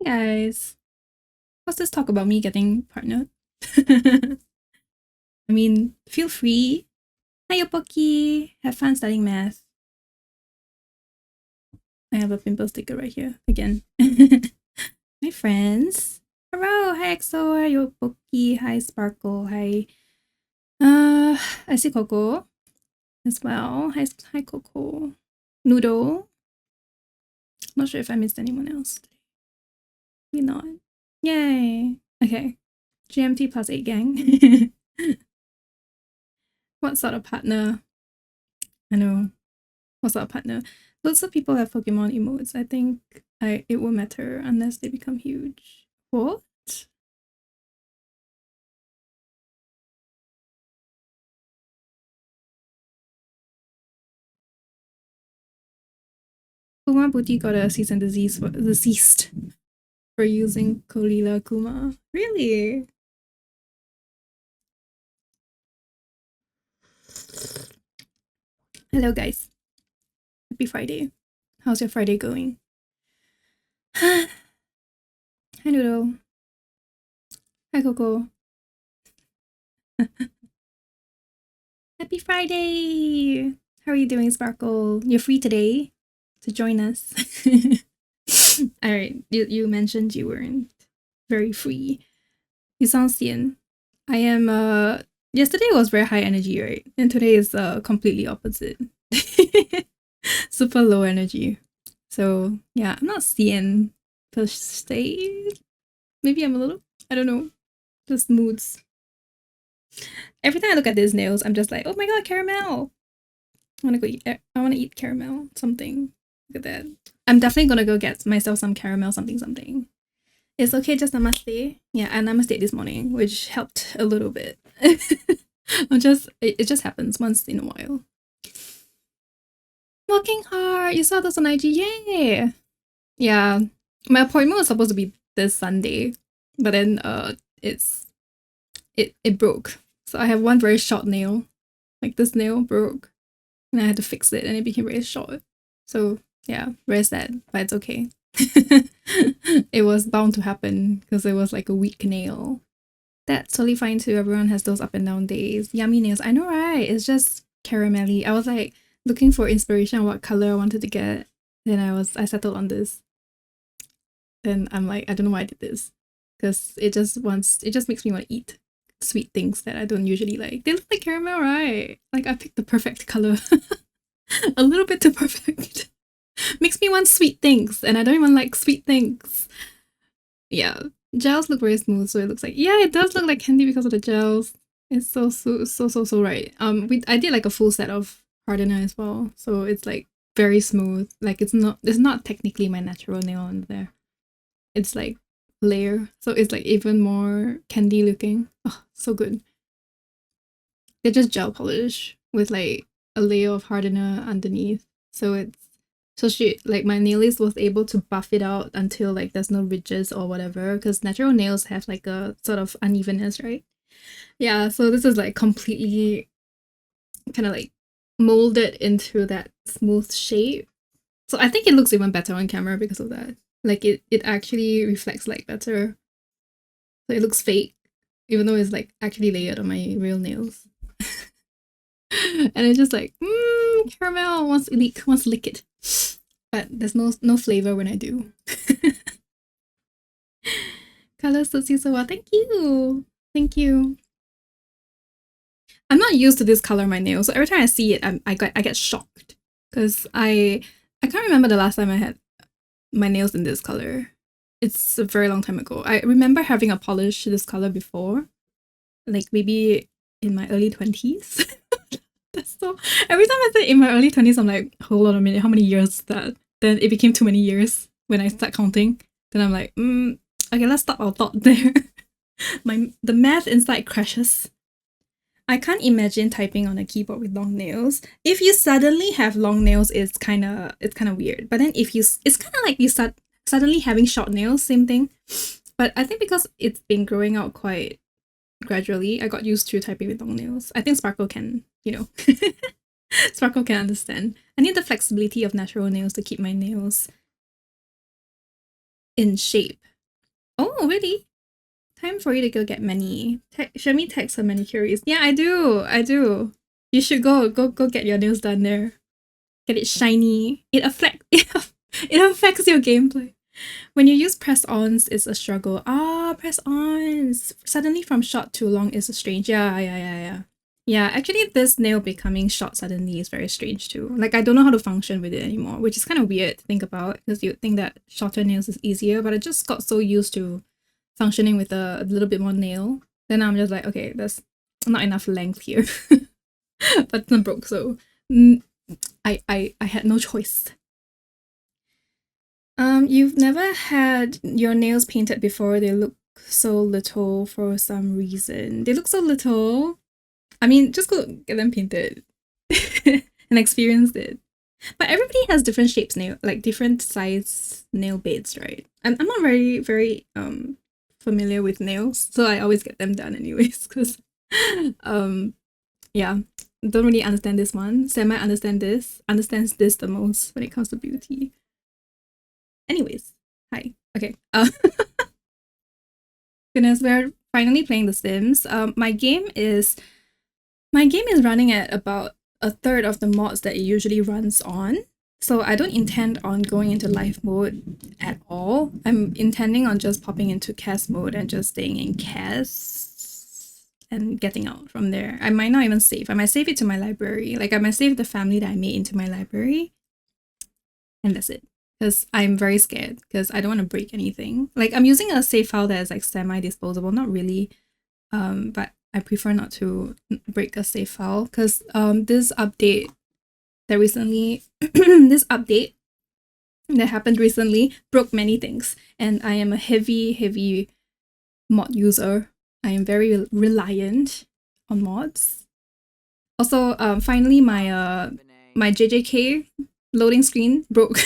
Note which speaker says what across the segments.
Speaker 1: Guys, what's this talk about me getting partnered? I mean, feel free. Hi, Yopoki. Have fun studying math. I have a pimple sticker right here again. Hi, friends. Hello. Hi, EXO. Hi, Yopoki. Hi, Sparkle. Hi. I see Coco as well. Hi, Coco. Noodle. Not sure if I missed anyone else. Maybe not. Yay. Okay. GMT plus 8 gang. What sort of partner? I know. What sort of partner? Lots of people have Pokemon emotes. I think it will matter unless they become huge. What? Kuma Booty got a cease and deceased for using Kolila Kuma. Really? Hello, guys. Happy Friday. How's your Friday going? Hi, Noodle. Hi, Coco. Happy Friday! How are you doing, Sparkle? You're free today to join us. Alright, you mentioned you weren't very free. You sound sian. I am yesterday was very high energy, right? And today is completely opposite. Super low energy. So yeah, I'm not sian per se. Maybe I'm a little, I don't know. Just moods. Every time I look at these nails, I'm just like, oh my god, caramel. I wanna eat caramel something. Look at that. I'm definitely gonna go get myself some caramel something. It's okay, just namaste. Yeah, I namaste this morning, which helped a little bit. It just happens once in a while. Working hard. You saw this on IG. Yay! Yeah, my appointment was supposed to be this Sunday, but then it broke. So I have one very short nail. Like this nail broke, and I had to fix it, and it became very short. So yeah, very sad, but it's okay. It was bound to happen because it was like a weak nail. That's totally fine too. Everyone has those up and down days. Yummy nails. I know, right? It's just caramelly. I was like looking for inspiration on what color I wanted to get. Then I settled on this. Then I'm like, I don't know why I did this. Because it just makes me want to eat sweet things that I don't usually like. They look like caramel, right? Like I picked the perfect color. A little bit too perfect. Makes me want sweet things, and I don't even like sweet things. Yeah, gels look very smooth, so it looks like, yeah, it does look like candy because of the gels. It's so right. I did like a full set of hardener as well, so it's like very smooth. Like it's not technically my natural nail on there. It's like layer, so it's like even more candy looking. Oh, so good. They're just gel polish with like a layer of hardener underneath, so it's so she like my nailist was able to buff it out until like there's no ridges or whatever, because natural nails have like a sort of unevenness, right? Yeah, so this is like completely kind of like molded into that smooth shape. So I think it looks even better on camera because of that. Like it actually reflects like better. So it looks fake, even though it's like actually layered on my real nails. And it's just like, caramel wants to lick it. But there's no flavor when I do. Color suits you so well. Thank you. Thank you. I'm not used to this color on my nails, so every time I see it, I get shocked because I can't remember the last time I had my nails in this color. It's a very long time ago. I remember having a polish this color before, like maybe in my early 20s. That's so. Every time I say in my early 20s, I'm like, hold on a minute, how many years is that? Then it became too many years when I start counting. Then I'm like, okay, let's stop our thought there. The math inside crashes. I can't imagine typing on a keyboard with long nails. If you suddenly have long nails, it's kind of weird. But then it's kind of like you start suddenly having short nails, same thing. But I think because it's been growing out quite gradually, I got used to typing with long nails. I think Sparkle can, Sparkle can understand. I need the flexibility of natural nails to keep my nails in shape. Oh, really? Time for you to go get many. Show me text her manicuries. Yeah, I do. I do. You should go get your nails done there. Get it shiny. It affect it affects your gameplay. When you use press-ons, it's a struggle. Ah, press-ons. Suddenly from short to long is strange. Yeah. Yeah, actually this nail becoming short suddenly is very strange too. Like I don't know how to function with it anymore, which is kind of weird to think about because you'd think that shorter nails is easier, but I just got so used to functioning with a little bit more nail. Then I'm just like, okay, there's not enough length here. But it's not broke, so I had no choice. You've never had your nails painted before. They look so little for some reason. They look so little. I mean, just go get them painted and experience it. But everybody has different shapes nail, like different size nail beds, right? I'm not very familiar with nails, so I always get them done anyways. Cause yeah, don't really understand this one. Semi understands this the most when it comes to beauty. Anyways, hi. Okay. Goodness, we're finally playing The Sims. My game is running at about a third of the mods that it usually runs on. So I don't intend on going into live mode at all. I'm intending on just popping into cast mode and just staying in cast and getting out from there. I might not even save. I might save it to my library. Like I might save the family that I made into my library. And that's it. Because I'm very scared because I don't want to break anything. Like I'm using a save file that is like semi-disposable, not really. But I prefer not to break a save file because this update that recently this update that happened recently broke many things, and I am a heavy mod user. I am very reliant on mods. Also, finally my JJK loading screen broke.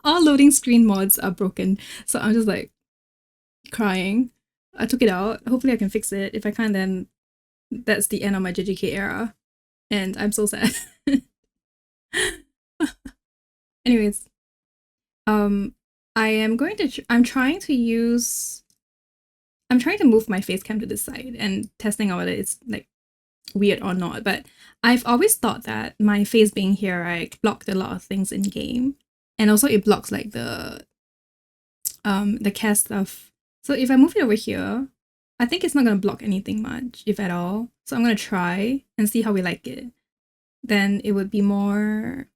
Speaker 1: All loading screen mods are broken, so I'm just like crying. I took it out. Hopefully I can fix it. If I can't, then that's the end of my JJK era. And I'm so sad. Anyways, I am going to, I'm trying to move my face cam to this side and testing out whether it's like weird or not. But I've always thought that my face being here, right, blocked a lot of things in game. And also it blocks like the cast stuff. So if I move it over here, I think it's not going to block anything much, if at all. So I'm going to try and see how we like it. Then it would be more...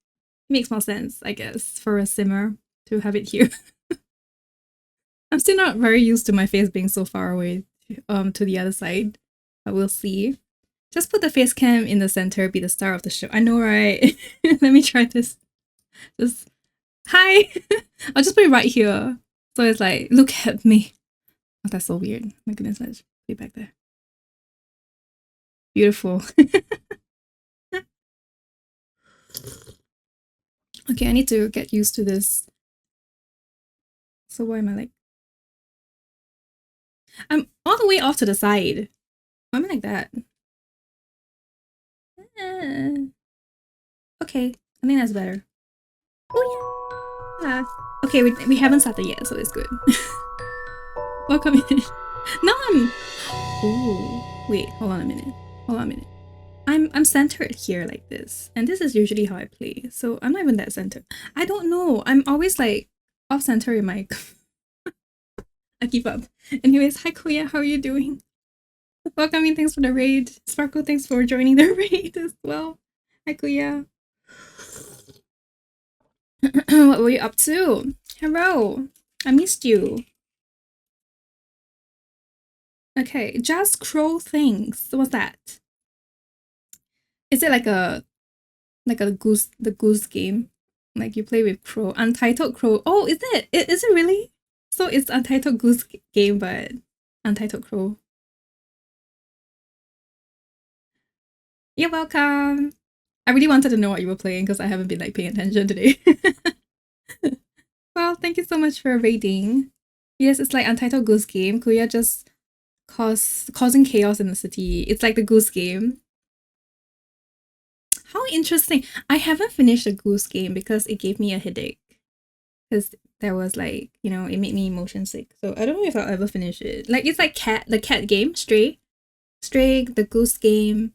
Speaker 1: It makes more sense, I guess, for a simmer to have it here. I'm still not very used to my face being so far away to the other side. But we'll see. Just put the face cam in the center, be the star of the show. I know, right? Let me try this. Just... Hi! I'll just put it right here. So it's like, look at me. Oh, that's so weird. My goodness, let's put it back there. Beautiful. Okay, I need to get used to this. So why am I like... I'm all the way off to the side. Why am I like that? Okay, I think that's better. Oh yeah. Okay, we haven't started yet, so it's good. Welcome in. None! Oh, wait, hold on a minute. I'm centered here like this, and this is usually how I play, so I'm not even that centered. I don't know. I'm always like off center in my... I keep up. Anyways, hi Kuya, how are you doing? Welcome in, thanks for the raid. Sparkle, thanks for joining the raid as well. Hi Kuya. What were you up to? Hello, I missed you. Okay, just crow things. What's that? Is it like a the goose game? Like you play with crow, Untitled Crow. Oh, is it? Is it really? So it's Untitled Goose Game, but Untitled Crow. You're welcome. I really wanted to know what you were playing because I haven't been like paying attention today. Well, thank you so much for raiding. Yes, it's like Untitled Goose Game. Kuya just causing chaos in the city. It's like the Goose Game. How interesting. I haven't finished the Goose Game because it gave me a headache. because there was like, you know, it made me motion sick. So I don't know if I'll ever finish it. Like it's like the cat game, Stray, the Goose Game,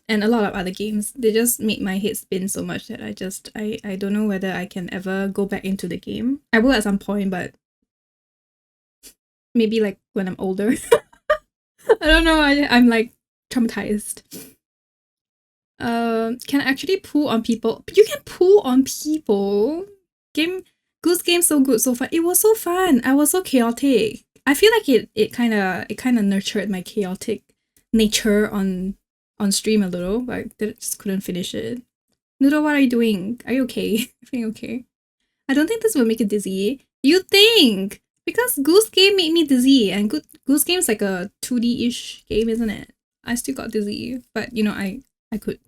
Speaker 1: and a lot of other games. They just made my head spin so much that I don't know whether I can ever go back into the game. I will at some point, but maybe like when I'm older. I don't know. I'm like traumatized. Can I actually pull on people? You can pull on people. Goose Game so good so far. It was so fun. I was so chaotic. I feel like it kind of nurtured my chaotic nature on stream a little, but I just couldn't finish it. Noodle, what are you doing? Are you okay? Everything okay? I don't think this will make it dizzy. You think? Because Goose Game made me dizzy, and Goose Game's like a 2D-ish game, isn't it? I still got dizzy, but you know, I could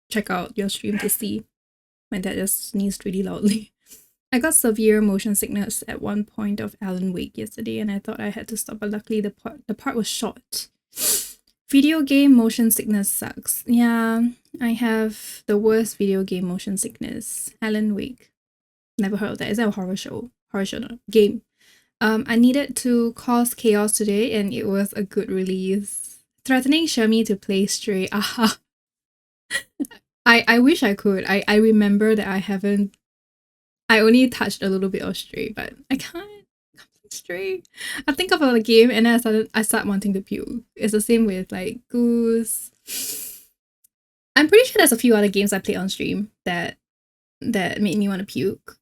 Speaker 1: check out your stream to see. My dad just sneezed really loudly. I got severe motion sickness at one point of Alan Wake yesterday, and I thought I had to stop, but luckily the part was short. Video game motion sickness sucks. Yeah, I have the worst video game motion sickness. Alan Wake. Never heard of that. Is that a horror show? Horror show, no. Game. I needed to cause chaos today, and it was a good release. Threatening Shami to play Stray. Aha. I wish I could. I remember that I only touched a little bit of Stray, but I can't play Stray. I think about the game and then I start wanting to puke. It's the same with like Goose. I'm pretty sure there's a few other games I played on stream that made me want to puke.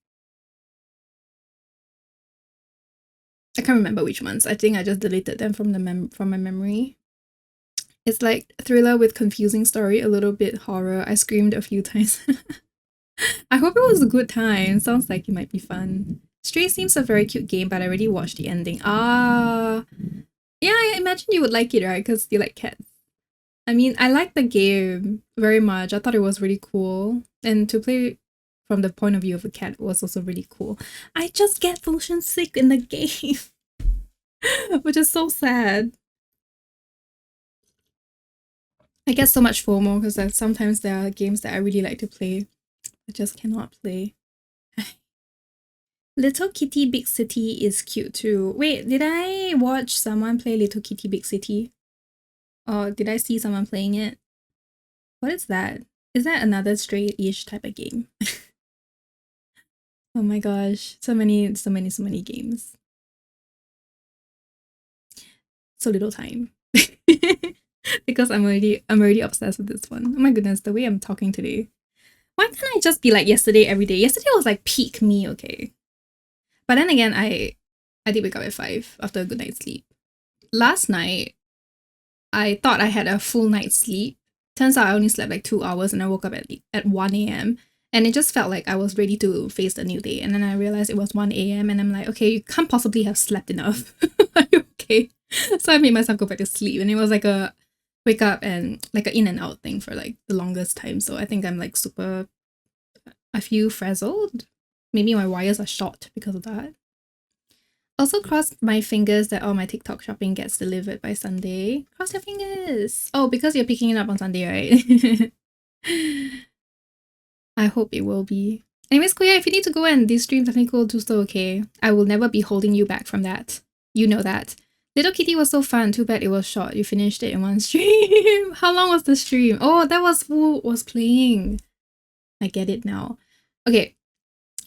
Speaker 1: I can't remember which ones. I think I just deleted them from my memory. It's like thriller with confusing story, a little bit horror. I screamed a few times. I hope it was a good time. Sounds like it might be fun. Stray seems a very cute game, but I already watched the ending. Ah, yeah, I imagine you would like it, right? Because you like cats. I mean, I like the game very much. I thought it was really cool. And to play from the point of view of a cat was also really cool. I just get motion sick in the game, which is so sad. I get so much FOMO because sometimes there are games that I really like to play. I just cannot play. Little Kitty Big City is cute too. Wait, did I watch someone play Little Kitty Big City? Or did I see someone playing it? What is that? Is that another Stray-ish type of game? Oh my gosh, so many games. So little time. Because I'm already obsessed with this one. Oh my goodness, the way I'm talking today. Why can't I just be like yesterday every day? Yesterday was like peak me, okay? But then again, I did wake up at 5 after a good night's sleep. Last night, I thought I had a full night's sleep. Turns out I only slept like 2 hours and I woke up at 1 a.m. And it just felt like I was ready to face the new day. And then I realized it was 1 a.m. and I'm like, okay, you can't possibly have slept enough. Are you okay? So I made myself go back to sleep. And it was like a wake up and like an in and out thing for like the longest time. So I think I'm like I feel frazzled. Maybe my wires are short because of that. Also cross my fingers that all my TikTok shopping gets delivered by Sunday. Cross your fingers! Oh, because you're picking it up on Sunday, right? I hope it will be. Anyways, Kuya, if you need to go and de-stream, definitely go do so, okay? I will never be holding you back from that. You know that. Little Kitty was so fun. Too bad it was short. You finished it in one stream. How long was the stream? Oh, that was who was playing. I get it now. Okay,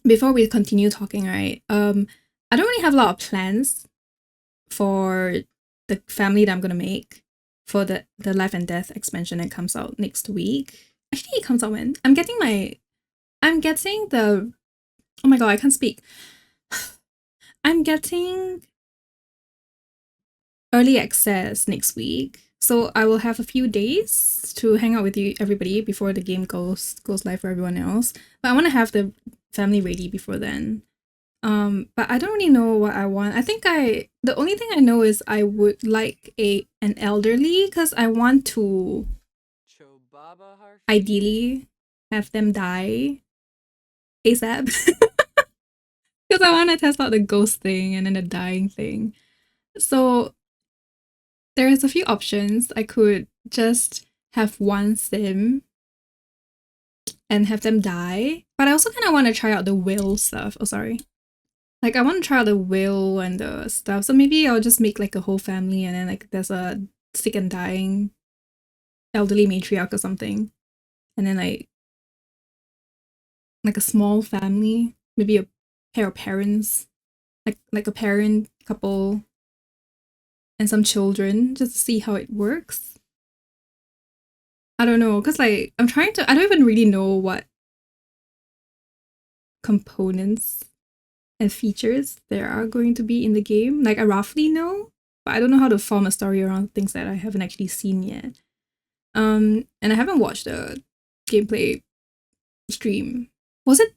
Speaker 1: before we continue talking, right? I don't really have a lot of plans for the family that I'm gonna make for the Life and Death expansion that comes out next week. Actually, it comes out when? I'm getting the... Oh my god, I can't speak. I'm getting early access next week. So I will have a few days to hang out with you, everybody, before the game goes live for everyone else. But I want to have the family ready before then. But I don't really know what I want. I think the only thing I know is I would like an elderly because I want to ideally have them die ASAP. Because I want to test out the ghost thing and then the dying thing. So there's a few options. I could just have one sim and have them die. But I also kind of want to try out the will stuff. Oh, sorry. Like I want to try out the will and the stuff. So maybe I'll just make like a whole family, and then like there's a sick and dying elderly matriarch or something, and then like a small family, maybe a pair of parents, like a parent couple and some children, just to see how it works. I don't know, cause like I don't even really know what components and features there are going to be in the game. Like I roughly know, but I don't know how to form a story around things that I haven't actually seen yet. And I haven't watched a gameplay stream. Was it?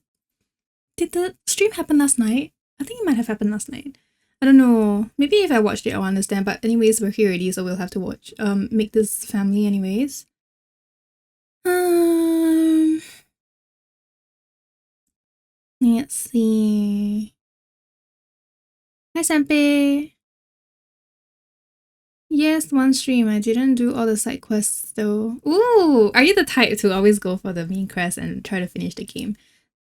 Speaker 1: Did the stream happen last night? I think it might have happened last night. I don't know. Maybe if I watched it, I'll understand. But anyways, we're here already, so we'll have to watch. Make this family anyways. Let's see. Hi, Senpai. Yes, one stream. I didn't do all the side quests though. Ooh, are you the type to always go for the main quest and try to finish the game?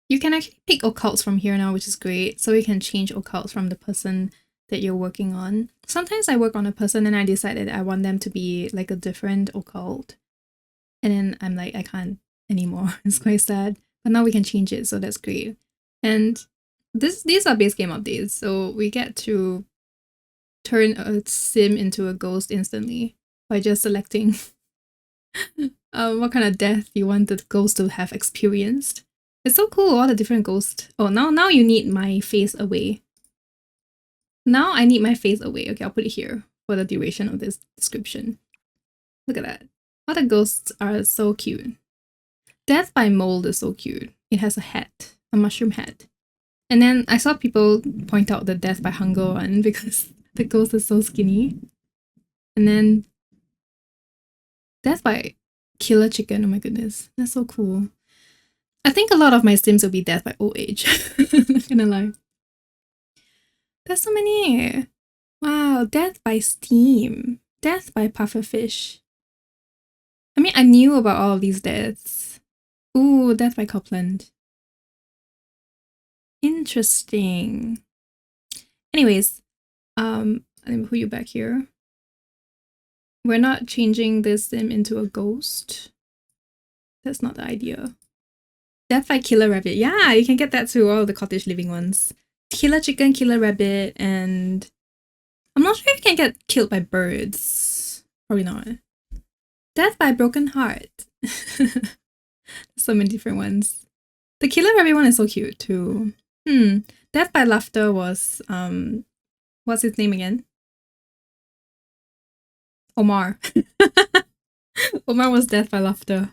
Speaker 1: You can actually pick occults from here now, which is great. So you can change occults from the person that you're working on. Sometimes I work on a person and I decide that I want them to be like a different occult. And then I'm like, I can't anymore. It's quite sad. But now we can change it, so that's great. And these are base game updates, so we get to turn a sim into a ghost instantly by just selecting what kind of death you want the ghost to have experienced. It's so cool, all the different ghosts. Oh, now you need my face away. Now I need my face away. Okay, I'll put it here for the duration of this description. Look at that. All the ghosts are so cute. Death by Mold is so cute. It has a hat, a mushroom hat. And then I saw people point out the Death by Hunger one because the ghost is so skinny. And then Death by Killer Chicken. Oh my goodness, that's so cool. I think a lot of my sims will be Death by Old Age. Not gonna lie. There's so many. Wow, Death by Steam. Death by Pufferfish. I mean, I knew about all of these deaths. Ooh, Death by Copland. Interesting. Anyways, let me put you back here. We're not changing this sim into a ghost. That's not the idea. Death by Killer Rabbit. Yeah, you can get that too, all the cottage living ones. Killer Chicken, Killer Rabbit, and I'm not sure if you can get killed by birds. Probably not. Death by Broken Heart. So many different ones. The Killer Rabbit one is so cute too. Death by Laughter was what's his name again? Omar. Omar was Death by Laughter.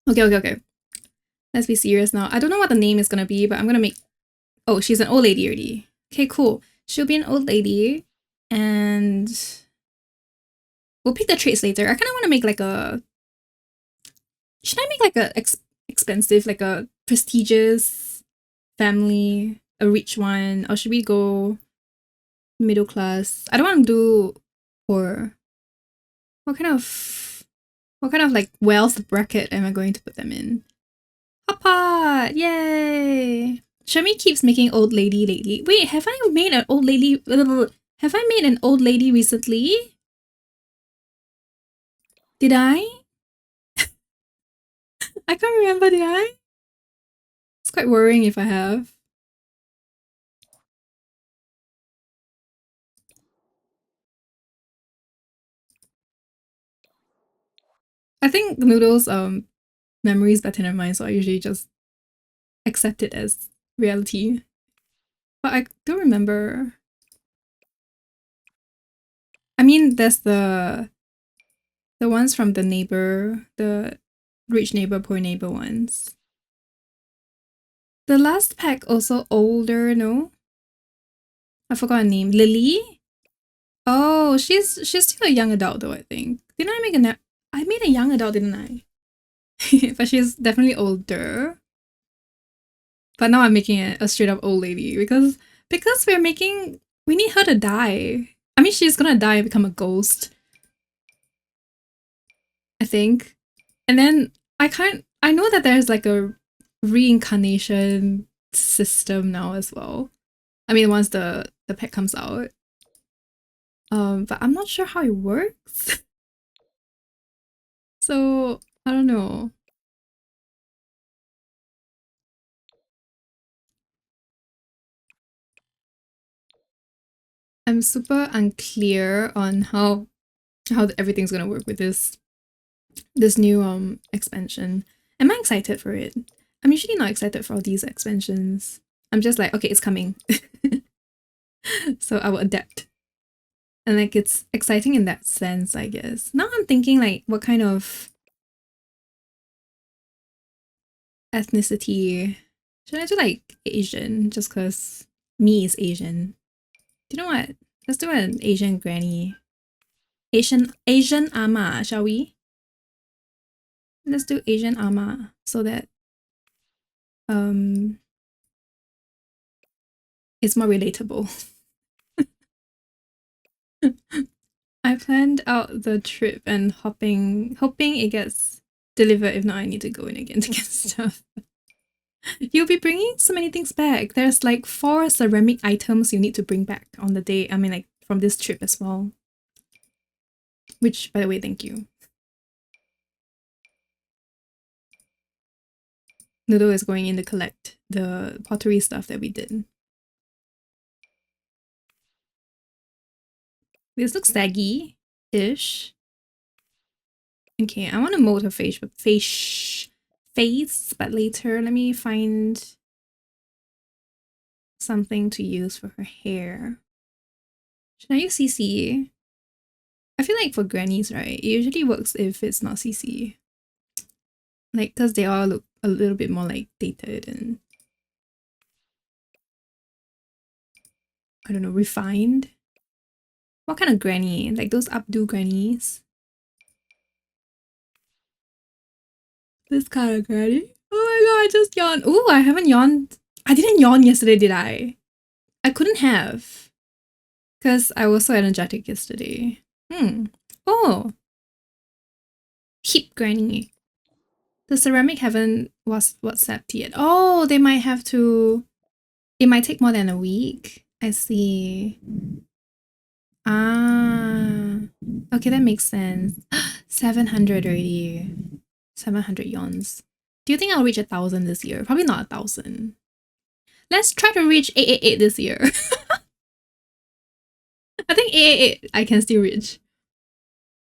Speaker 1: Okay. Let's be serious now. I don't know what the name is gonna be, but I'm gonna make... Oh, she's an old lady already. Okay, cool. She'll be an old lady, and we'll pick the traits later. I kind of want to make like a... Should I make like a expensive, like a prestigious family, a rich one, or should we go middle class? I don't want to do poor. What kind of like wealth bracket am I going to put them in? Hot pot! Yay! Shami keeps making old lady lately. Wait, have I made an old lady? Have I made an old lady recently? Did I? I can't remember, did I? It's quite worrying if I have. I think Noodle's memory is better than mine, so I usually just accept it as reality. But I don't remember. I mean, there's the ones from the neighbor, the rich neighbor, poor neighbor ones. The last pack also older, no? I forgot her name. Lily? Oh, she's still a young adult though, I think. Didn't I make I made a young adult, didn't I? But she's definitely older. But now I'm making it a straight up old lady because we need her to die. I mean, she's gonna die and become a ghost, I think. And then I know that there's like a reincarnation system now as well. I mean, once the pack comes out. But I'm not sure how it works. So I don't know. I'm super unclear on how everything's gonna work with this new expansion. Am I excited for it? I'm usually not excited for all these expansions. I'm just like, okay, it's coming. So I will adapt. And like it's exciting in that sense, I guess. Now I'm thinking like what kind of ethnicity should I do, like Asian just cause me is Asian. Do you know what? Let's do an Asian granny. Asian ama, shall we? Let's do Asian ama so that um it's more relatable. I planned out the trip and hoping it gets delivered. If not, I need to go in again to get stuff. You'll be bringing so many things back. There's like 4 ceramic items you need to bring back on the day. I mean, like from this trip as well. Which, by the way, thank you. Noodle is going in to collect the pottery stuff that we did. This looks saggy-ish. Okay, I want to mold her face, but later let me find something to use for her hair. Should I use CC? I feel like for grannies, right, it usually works if it's not CC. Like, because they all look a little bit more like dated and I don't know, refined. What kind of granny? Like those updo grannies? This kind of granny? Oh my god, I just yawned. Ooh, I haven't yawned. I didn't yawn yesterday, did I? I couldn't have. Because I was so energetic yesterday. Oh. Hip granny. The ceramic haven't was WhatsApped yet. Oh, they might have to... It might take more than a week. I see. Ah. Okay, that makes sense. 700 already. 700 yawns. Do you think I'll reach 1,000 this year? Probably not 1,000. Let's try to reach 888 this year. I think 888 I can still reach.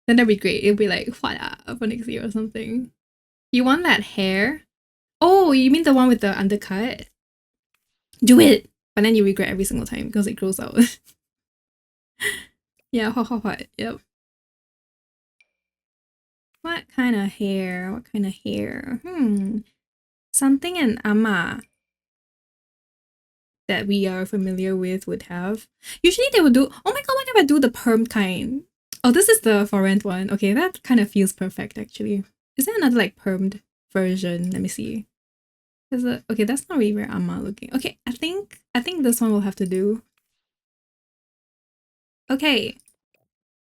Speaker 1: Then that'd be great. It'll be like, what for next year or something. You want that hair? Oh, you mean the one with the undercut? Do it! But then you regret every single time because it grows out. Yeah, hot. Yep. What kind of hair? What kind of hair? Something an ama that we are familiar with would have. Usually they would do, oh my god, what if I do the perm kind? Oh, this is the for rent one. Okay, that kind of feels perfect actually. Is there another like permed version? Let me see. Is it okay? That's not really very ama looking. Okay, I think this one will have to do. Okay,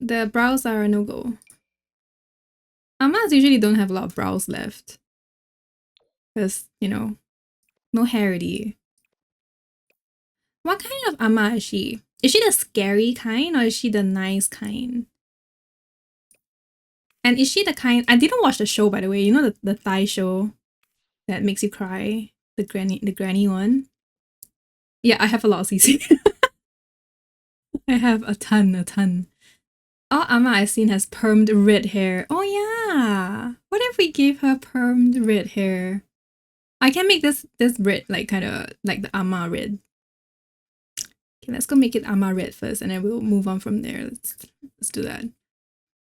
Speaker 1: the brows are a no-go. Amas usually don't have a lot of brows left. Because, you know, no hair already. What kind of ama is she? Is she the scary kind or is she the nice kind? And is she the kind... I didn't watch the show, by the way. You know the Thai show that makes you cry? The granny one? Yeah, I have a lot of CC. I have a ton. All ama I've seen has permed red hair. Oh yeah! What if we gave her permed red hair? I can make this red like kind of like the ama red. Okay, let's go make it ama red first, and then we'll move on from there. Let's do that.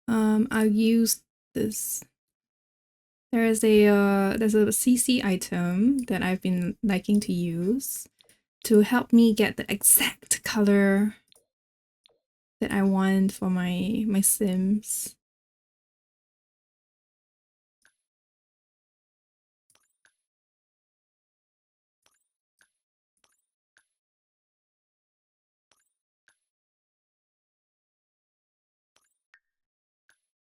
Speaker 1: I'll use this. There's a CC item that I've been liking to use to help me get the exact color that I want for my Sims.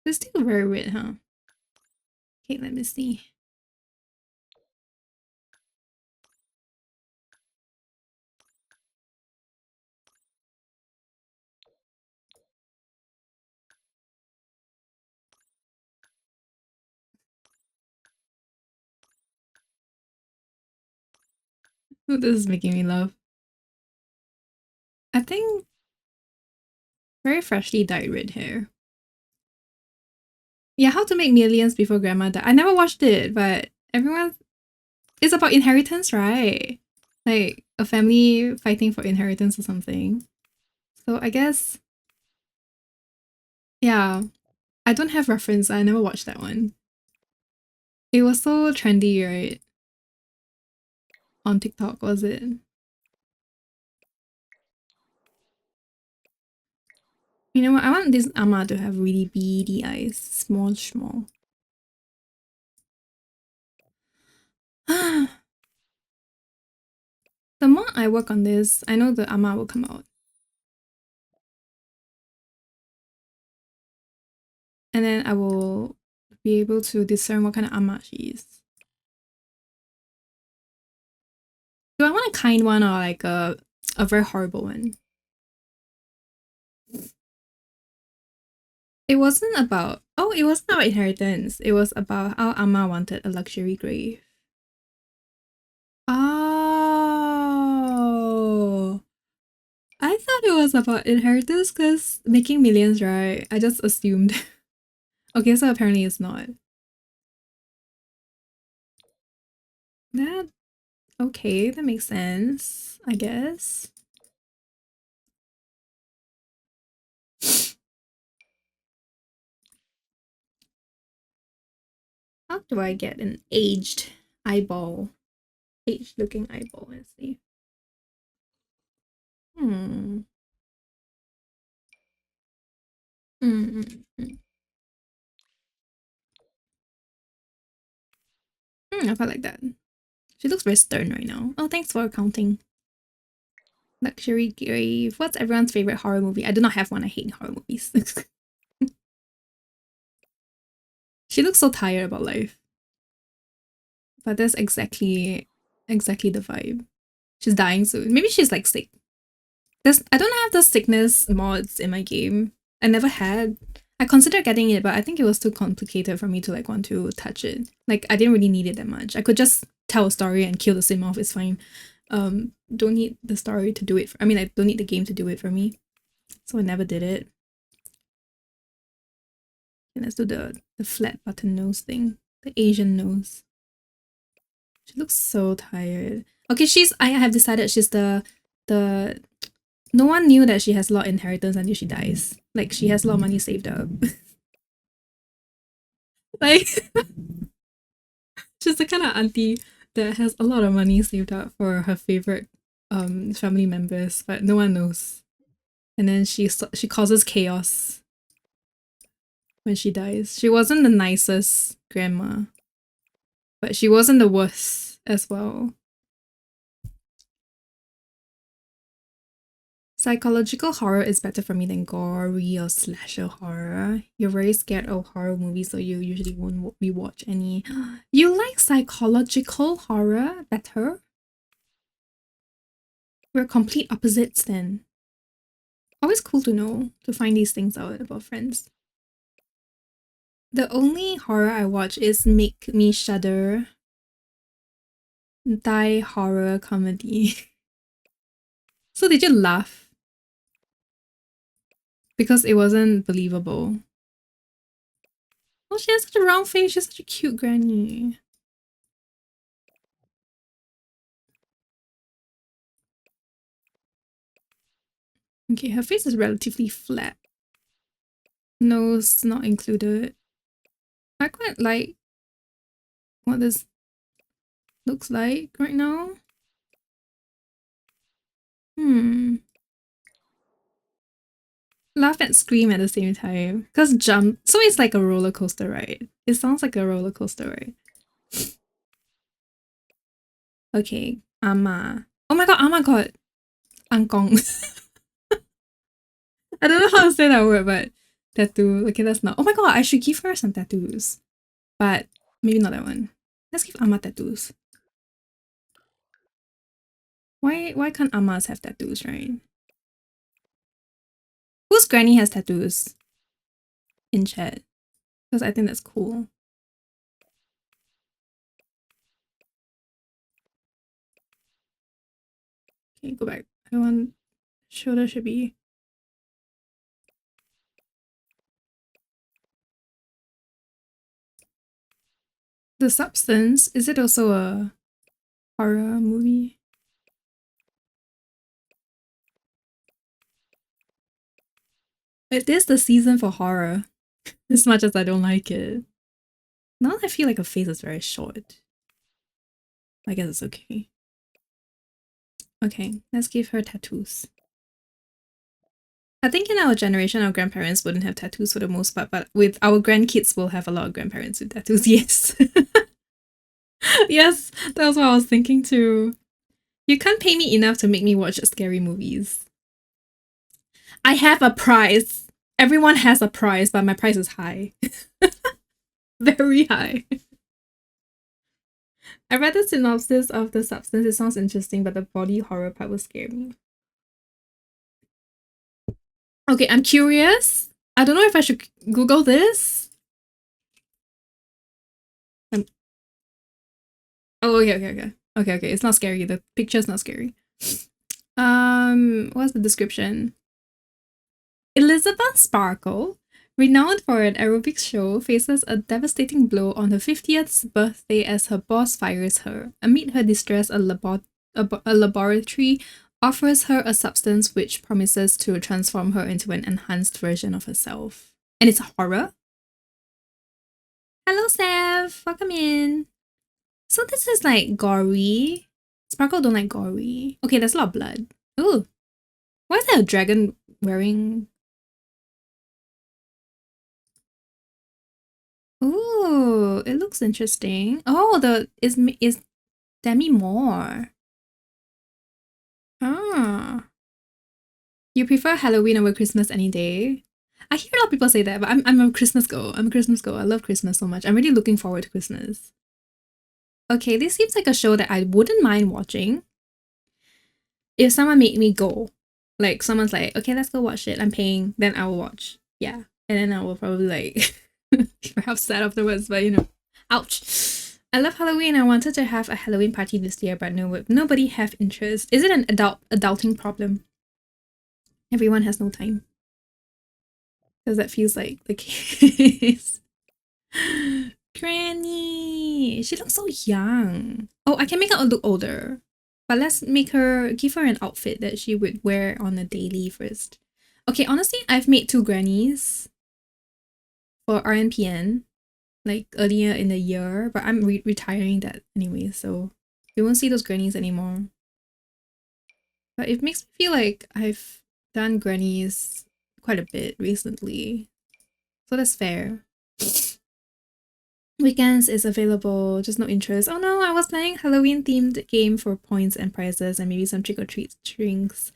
Speaker 1: It's still very red, huh? Okay, let me see. This is making me laugh. I think very freshly dyed red hair. Yeah, How to Make Millions Before Grandma Died. I never watched it, but everyone. It's about inheritance, right? Like a family fighting for inheritance or something. So I guess, yeah. I don't have reference. I never watched that one. It was so trendy, right? On TikTok, was it? You know what? I want this Ama to have really beady eyes. Small, small. The more I work on this, I know the Ama will come out. And then I will be able to discern what kind of Ama she is. Do I want a kind one or like a very horrible one? It wasn't about, oh, it wasn't about inheritance. It was about how Amma wanted a luxury grave. Oh, I thought it was about inheritance because making millions, right? I just assumed. Okay, so apparently it's not. That, okay, that makes sense, I guess. How do I get an aged eyeball? Aged looking eyeball, let's see. Hmm. Mm-hmm. I felt like that. She looks very stern right now. Oh, thanks for counting. Luxury grave. What's everyone's favorite horror movie? I do not have one. I hate horror movies. She looks so tired about life. But that's exactly the vibe. She's dying soon. Maybe she's like sick. I don't have the sickness mods in my game. I never had. I considered getting it, but I think it was too complicated for me to like want to touch it. Like I didn't really need it that much. I could just tell a story and kill the sim off. It's fine. Don't need the story to do it. I mean, I don't need the game to do it for me. So I never did it. And let's do the flat button nose thing. The Asian nose. She looks so tired. Okay, I have decided she's the no one knew that she has a lot of inheritance until she dies. Like she has a lot of money saved up. Like she's the kind of auntie that has a lot of money saved up for her favorite family members, but no one knows. And then she causes chaos when she dies. She wasn't the nicest grandma, but she wasn't the worst as well. Psychological horror is better for me than gory or slasher horror. You're very scared of horror movies, so you usually won't rewatch any. You like psychological horror better? We're complete opposites then. Always cool to know, to find these things out about friends. The only horror I watch is Make Me Shudder. Thai horror comedy. So did you laugh? Because it wasn't believable. Oh, she has such a round face. She's such a cute granny. Okay, her face is relatively flat. Nose not included. I quite like what this looks like right now. Hmm. Laugh and scream at the same time. Because jump. So it's like a roller coaster ride. It sounds like a roller coaster ride. Okay. Ama. Oh my god, Ama got angkong. I don't know how to say that word, but tattoo. Okay, that's not. Oh my god, I should give her some tattoos. But maybe not that one. Let's give Ama tattoos. Why can't Amas have tattoos, right? Whose granny has tattoos in chat? Because I think that's cool. Okay, go back. I want shoulder should be. The Substance, is it also a horror movie? It is the season for horror, as much as I don't like it. Now I feel like her face is very short. I guess it's okay. Okay, let's give her tattoos. I think in our generation, our grandparents wouldn't have tattoos for the most part, but with our grandkids, we'll have a lot of grandparents with tattoos, yes. Yes, that was what I was thinking too. You can't pay me enough to make me watch scary movies. I have a price. Everyone has a price, but my price is high. Very high. I read the synopsis of The Substance. It sounds interesting, but the body horror part will scare me. Okay, I'm curious. I don't know if I should Google this. Oh, okay. Okay. It's not scary. The picture's not scary. What's the description? Elizabeth Sparkle, renowned for an aerobics show, faces a devastating blow on her 50th birthday as her boss fires her. Amid her distress, a laboratory offers her a substance which promises to transform her into an enhanced version of herself. And it's a horror? Hello, Sev. Welcome in. So this is like gory. Sparkle don't like gory. Okay, there's a lot of blood. Ooh. Why is there a dragon wearing... Ooh, it looks interesting. Oh, is Demi Moore. Ah. You prefer Halloween over Christmas any day? I hear a lot of people say that, but I'm a Christmas girl. I'm a Christmas girl. I love Christmas so much. I'm really looking forward to Christmas. Okay, this seems like a show that I wouldn't mind watching if someone made me go. Like, someone's like, okay, let's go watch it. I'm paying, then I will watch. Yeah. And then I will probably like perhaps sad afterwards, but you know. Ouch. I love Halloween. I wanted to have a Halloween party this year, but nobody have interest. Is it an adulting problem? Everyone has no time. Because that feels like the case. Granny! She looks so young. Oh, I can make her look older. But let's give her an outfit that she would wear on a daily first. Okay, honestly, I've made 2 grannies for RNPN, like earlier in the year, but I'm retiring that anyway, so you won't see those grannies anymore. But it makes me feel like I've done grannies quite a bit recently, so that's fair. Weekends is available, just no interest. Oh no, I was playing Halloween themed game for points and prizes and maybe some trick or treat drinks.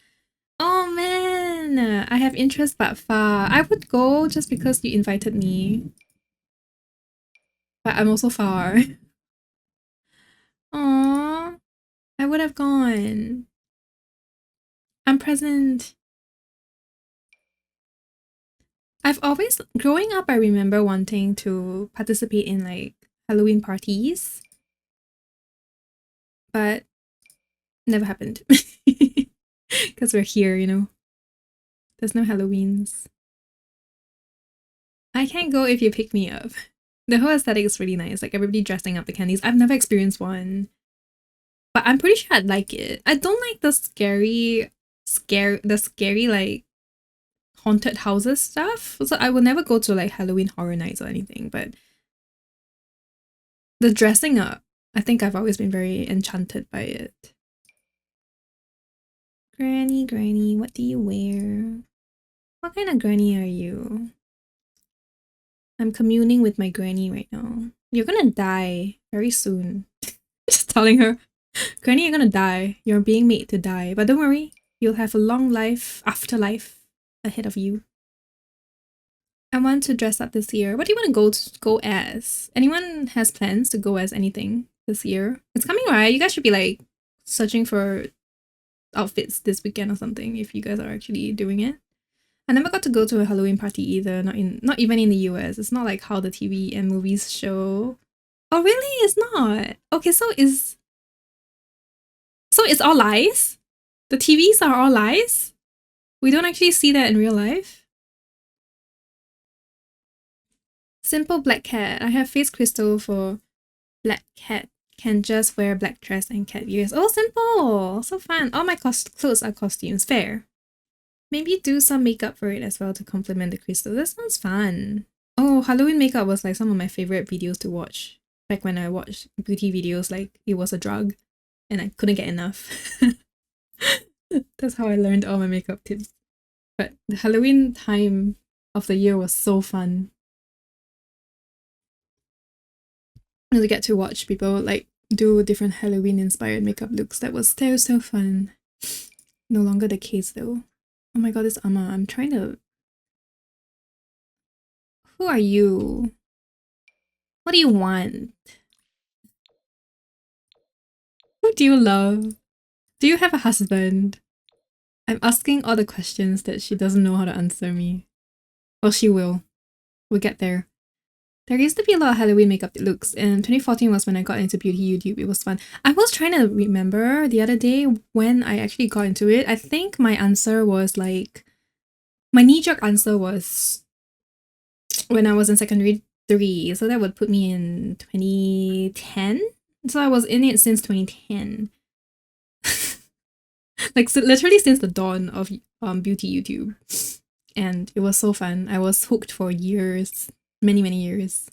Speaker 1: Oh man, I have interest but far. I would go just because you invited me. But I'm also far. Aww, I would have gone. I'm present. I've always, growing up, I remember wanting to participate in like Halloween parties, but never happened. Because we're here, you know. There's no Halloweens. I can't go if you pick me up. The whole aesthetic is really nice, like everybody dressing up the candies. I've never experienced one, but I'm pretty sure I'd like it. I don't like the scary like haunted houses stuff. So I will never go to like Halloween horror nights or anything, but the dressing up, I think I've always been very enchanted by it. Granny, what do you wear? What kind of granny are you? I'm communing with my granny right now. You're gonna die very soon. Just telling her, Granny, you're gonna die. You're being made to die. But don't worry, you'll have a long afterlife ahead of you. I want to dress up this year. What do you want to go as? Anyone has plans to go as anything this year? It's coming, right? You guys should be like searching for outfits this weekend or something if you guys are actually doing it. I never got to go to a Halloween party either, not even in the US. It's not like how the TV and movies show. Oh really? It's not. Okay, so it's all lies? The TVs are all lies? We don't actually see that in real life? Simple black cat. I have face crystal for black cat. Can just wear black dress and cat ears. Oh, simple! So fun. All my clothes are costumes. Fair. Maybe do some makeup for it as well to complement the crystal. That sounds fun. Oh, Halloween makeup was like some of my favorite videos to watch. Back when I watched beauty videos, like it was a drug and I couldn't get enough. That's how I learned all my makeup tips. But the Halloween time of the year was so fun. And to get to watch people like do different Halloween inspired makeup looks. That was so fun. No longer the case though. Oh my god, this Amma. I'm trying to... Who are you? What do you want? Who do you love? Do you have a husband? I'm asking all the questions that she doesn't know how to answer me. Well, she will. We'll get there. There used to be a lot of Halloween makeup looks, and 2014 was when I got into beauty YouTube. It was fun. I was trying to remember the other day when I actually got into it. I think my answer was like... My knee-jerk answer was when I was in secondary 3, so that would put me in 2010. So I was in it since 2010. Like, so literally since the dawn of beauty YouTube. And it was so fun. I was hooked for years. Many years.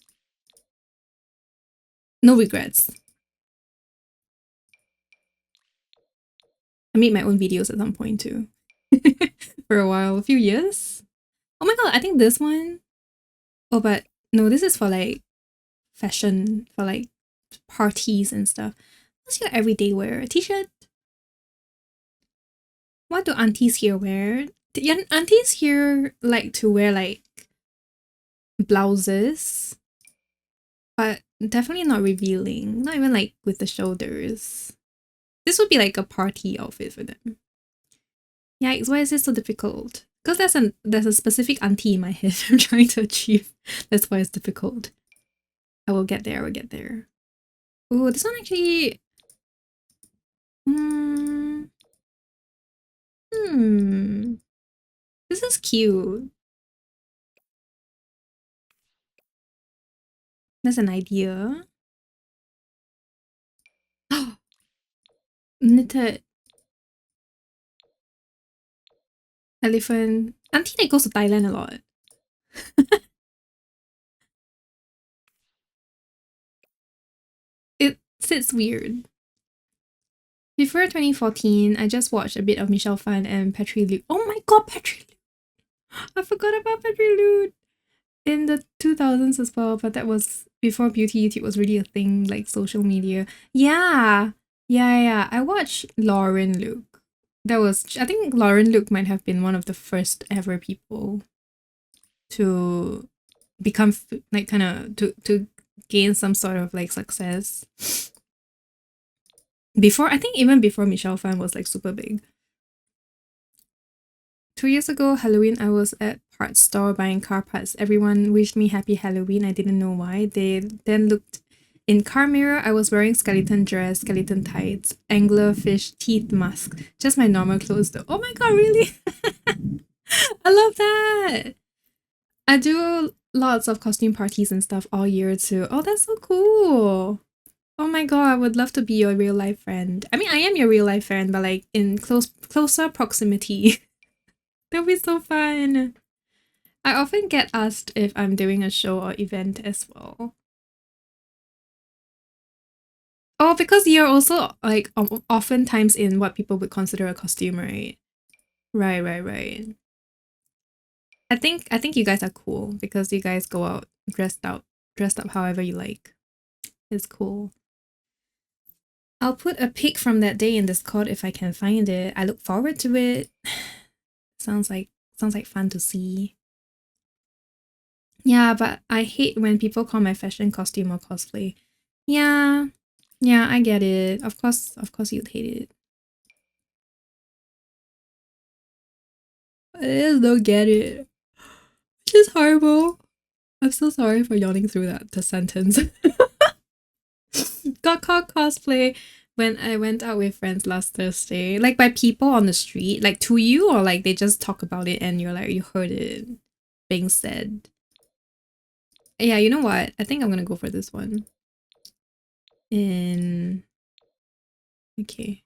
Speaker 1: No regrets. I made my own videos at some point too. For a while. A few years. Oh my god, I think this one... Oh, but no, this is for like fashion. For like parties and stuff. What's your everyday wear? A t-shirt? What do aunties here wear? Aunties here like to wear like blouses, but definitely not revealing. Not even like with the shoulders. This would be like a party outfit for them. Yikes, why is this so difficult? Because there's a specific auntie in my head I'm trying to achieve. That's why it's difficult. I will get there, Oh, this one actually... This is cute. That's an idea. Knitted elephant. Auntie that goes to Thailand a lot. It sits weird. Before 2014, I just watched a bit of Michelle Phan and Petri Luke. Oh my god, Petri Luke! I forgot about Petri Luke! In the 2000s as well, but that was before beauty YouTube was really a thing, like social media. Yeah! I watched Lauren Luke. That was... I think Lauren Luke might have been one of the first ever people to become, like, kind of... to gain some sort of, like, success. Before... I think even before Michelle Phan was, like, super big. 2 years ago, Halloween, I was at parts store buying car parts. Everyone wished me happy Halloween. I didn't know why. They then looked in car mirror. I was wearing skeleton dress, skeleton tights, anglerfish teeth mask. Just my normal clothes though. Oh my god, really? I love that. I do lots of costume parties and stuff all year too. Oh, that's so cool. Oh my god, I would love to be your real life friend. I mean, I am your real life friend, but like in closer proximity. That'll be so fun. I often get asked if I'm doing a show or event as well. Oh, because you're also like oftentimes in what people would consider a costume, right? Right. I think you guys are cool because you guys go out dressed up however you like. It's cool. I'll put a pic from that day in Discord if I can find it. I look forward to it. Sounds like fun to see. Yeah, but I hate when people call my fashion costume or cosplay. Yeah, I get it. Of course you'd hate it. I just don't get it. It's just horrible. I'm so sorry for yawning through the sentence. Got called cosplay when I went out with friends last Thursday, like by people on the street, like to you, or like they just talk about it and you're like, you heard it being said. Yeah, you know what? I think I'm gonna go for this one. In okay.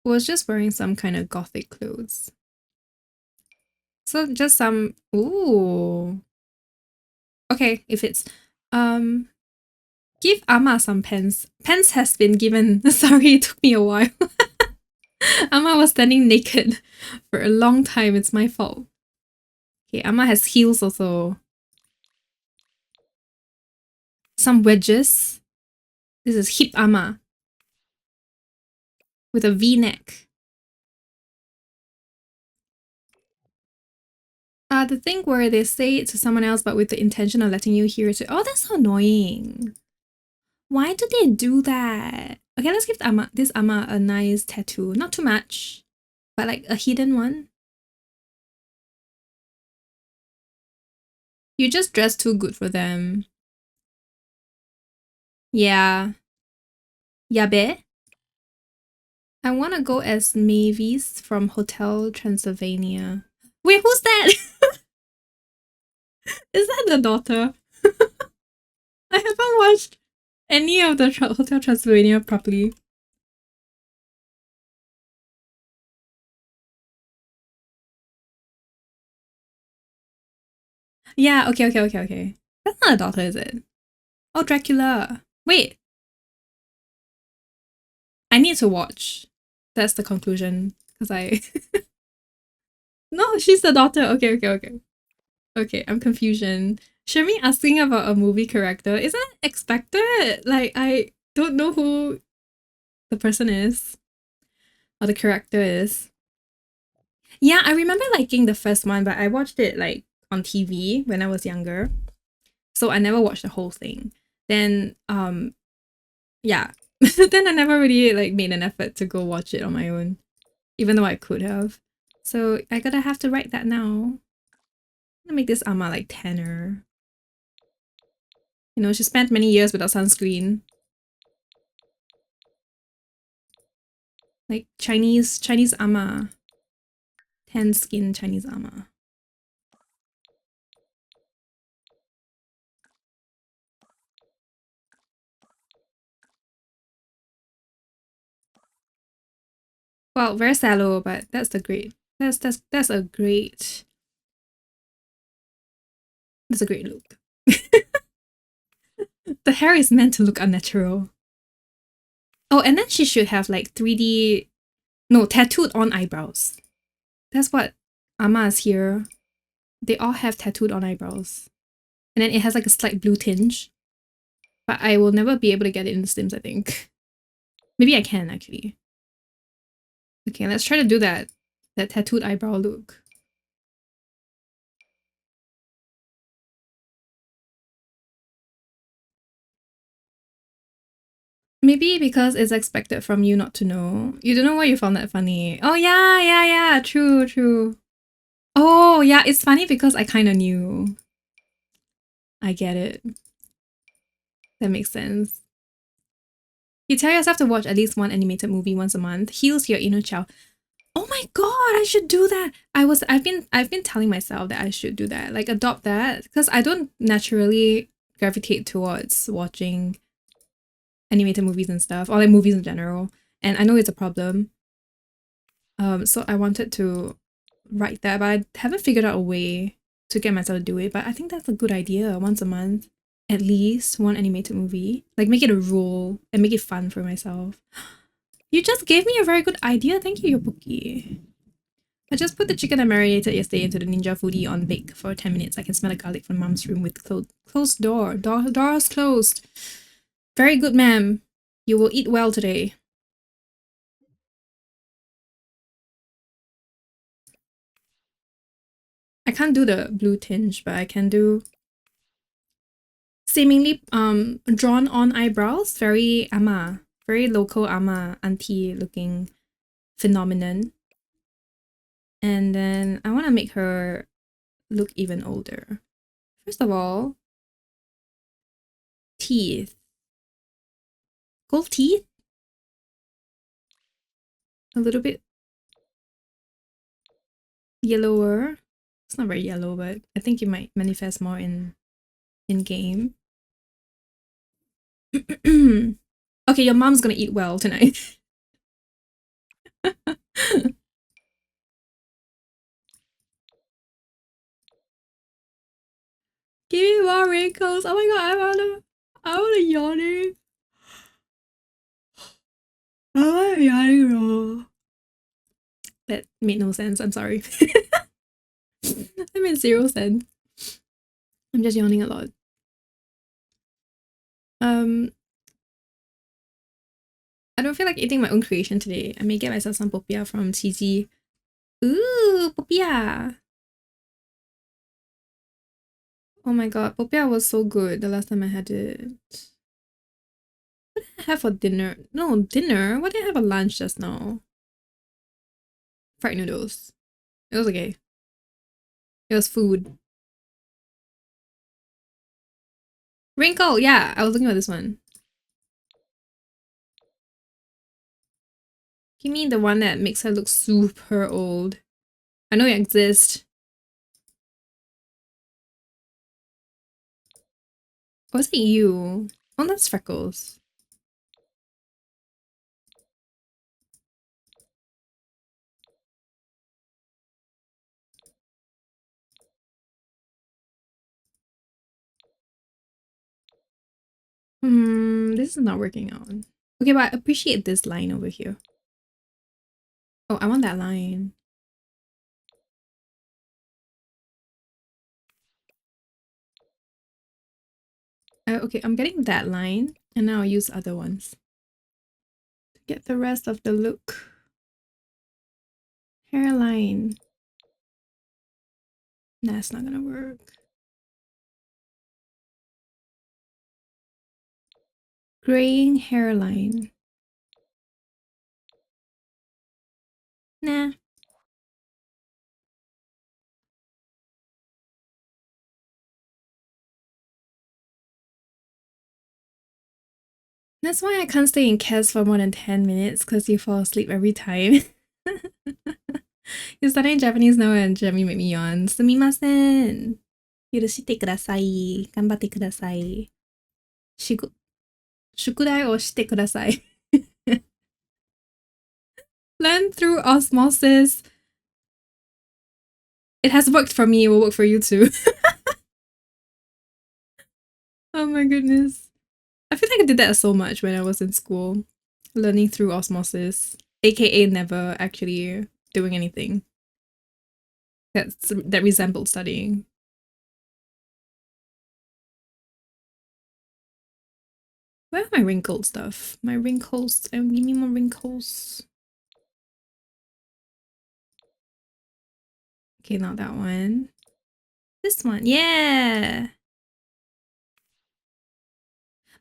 Speaker 1: Was just wearing some kind of gothic clothes. So just some ooh. Okay, if it's give Ama some pens. Pens has been given. Sorry, it took me a while. Ama was standing naked for a long time. It's my fault. Okay, Ama has heels also. Some wedges. This is hip Ama with a V-neck. The thing where they say it to someone else but with the intention of letting you hear it. Oh, that's so annoying. Why do they do that? Okay, let's give this Ama a nice tattoo. Not too much, but like a hidden one. You just dress too good for them. Yeah. Yabe? I want to go as Mavis from Hotel Transylvania. Wait, who's that? Is that the daughter? I haven't watched any of the Hotel Transylvania properly. Yeah, okay. That's not a daughter, is it? Oh, Dracula. Wait, I need to watch. That's the conclusion. Because I. No, she's the daughter. Okay. Okay, I'm confusion. Shami asking about a movie character isn't expected. Like, I don't know who the person is or the character is. Yeah, I remember liking the first one, but I watched it like on TV when I was younger. So I never watched the whole thing. Then yeah. Then I never really like made an effort to go watch it on my own. Even though I could have. So I gotta have to write that now. I'm gonna make this Ama like tanner. You know, she spent many years without sunscreen. Like Chinese Ama. Tan skin Chinese Ama. Well, very shallow, but that's a great that's a great that's a great look. The hair is meant to look unnatural. Oh, and then she should have like 3D no, tattooed on eyebrows. That's what Amas here. They all have tattooed on eyebrows. And then it has like a slight blue tinge. But I will never be able to get it in the Sims, I think. Maybe I can actually. Okay, let's try to do that. That tattooed eyebrow look. Maybe because it's expected from you not to know. You don't know why you found that funny. Oh yeah. True. Oh yeah, it's funny because I kind of knew. I get it. That makes sense. You tell yourself to watch at least one animated movie once a month. Heals your inner child. Oh my god, I should do that. I've been telling myself that I should do that. Like adopt that because I don't naturally gravitate towards watching animated movies and stuff or like movies in general. And I know it's a problem. So I wanted to write that, but I haven't figured out a way to get myself to do it. But I think that's a good idea. Once a month, at least one animated movie. Like make it a rule and make it fun for myself. You just gave me a very good idea. Thank you, Yobuki. I just put the chicken I marinated yesterday into the Ninja Foodie on bake for 10 minutes. I can smell the garlic from mom's room with closed door. Door's closed. Very good, ma'am. You will eat well today. I can't do the blue tinge, but I can do seemingly drawn on eyebrows. Very ama. Very local ama auntie looking phenomenon. And then I want to make her look even older. First of all, teeth. Gold teeth? a little bit yellower. It's not very yellow, but I think it might manifest more in game. Okay, your mom's gonna eat well tonight. Give me more wrinkles. Oh my god, I wanna yawning. I want a yawning roll. That made no sense. I'm sorry. That made 0 sense. I'm just yawning a lot. I don't feel like eating my own creation today. I may get myself some popiah from Cheesy. Ooh, popiah. Oh my god, popiah was so good the last time I had it. What did I have for dinner? No, dinner? What did I have for lunch just now? Fried noodles. It was okay. It was food. Wrinkle, yeah, I was looking at this one. Give me the one that makes her look super old. I know it exists. Was it you? Oh, that's Freckles. This is not working out. Okay, but I appreciate this line over here. Oh, I want that line. Okay, I'm getting that line, and now I'll use other ones to get the rest of the look. Hairline. Nah, it's not gonna work. Graying hairline. Nah. That's why I can't stay in CAS for more than 10 minutes, because you fall asleep every time. You're studying Japanese now and Jeremy made me yawn. Sumimasen. Yurushite kudasai. Ganbatte kudasai. Shukudai o shite kudasai. Learn through osmosis. It has worked for me, it will work for you too. Oh my goodness. I feel like I did that so much when I was in school. Learning through osmosis. AKA never actually doing anything that resembled studying. Where are my wrinkled stuff? My wrinkles. Give me more wrinkles. Okay, not that one. This one. Yeah!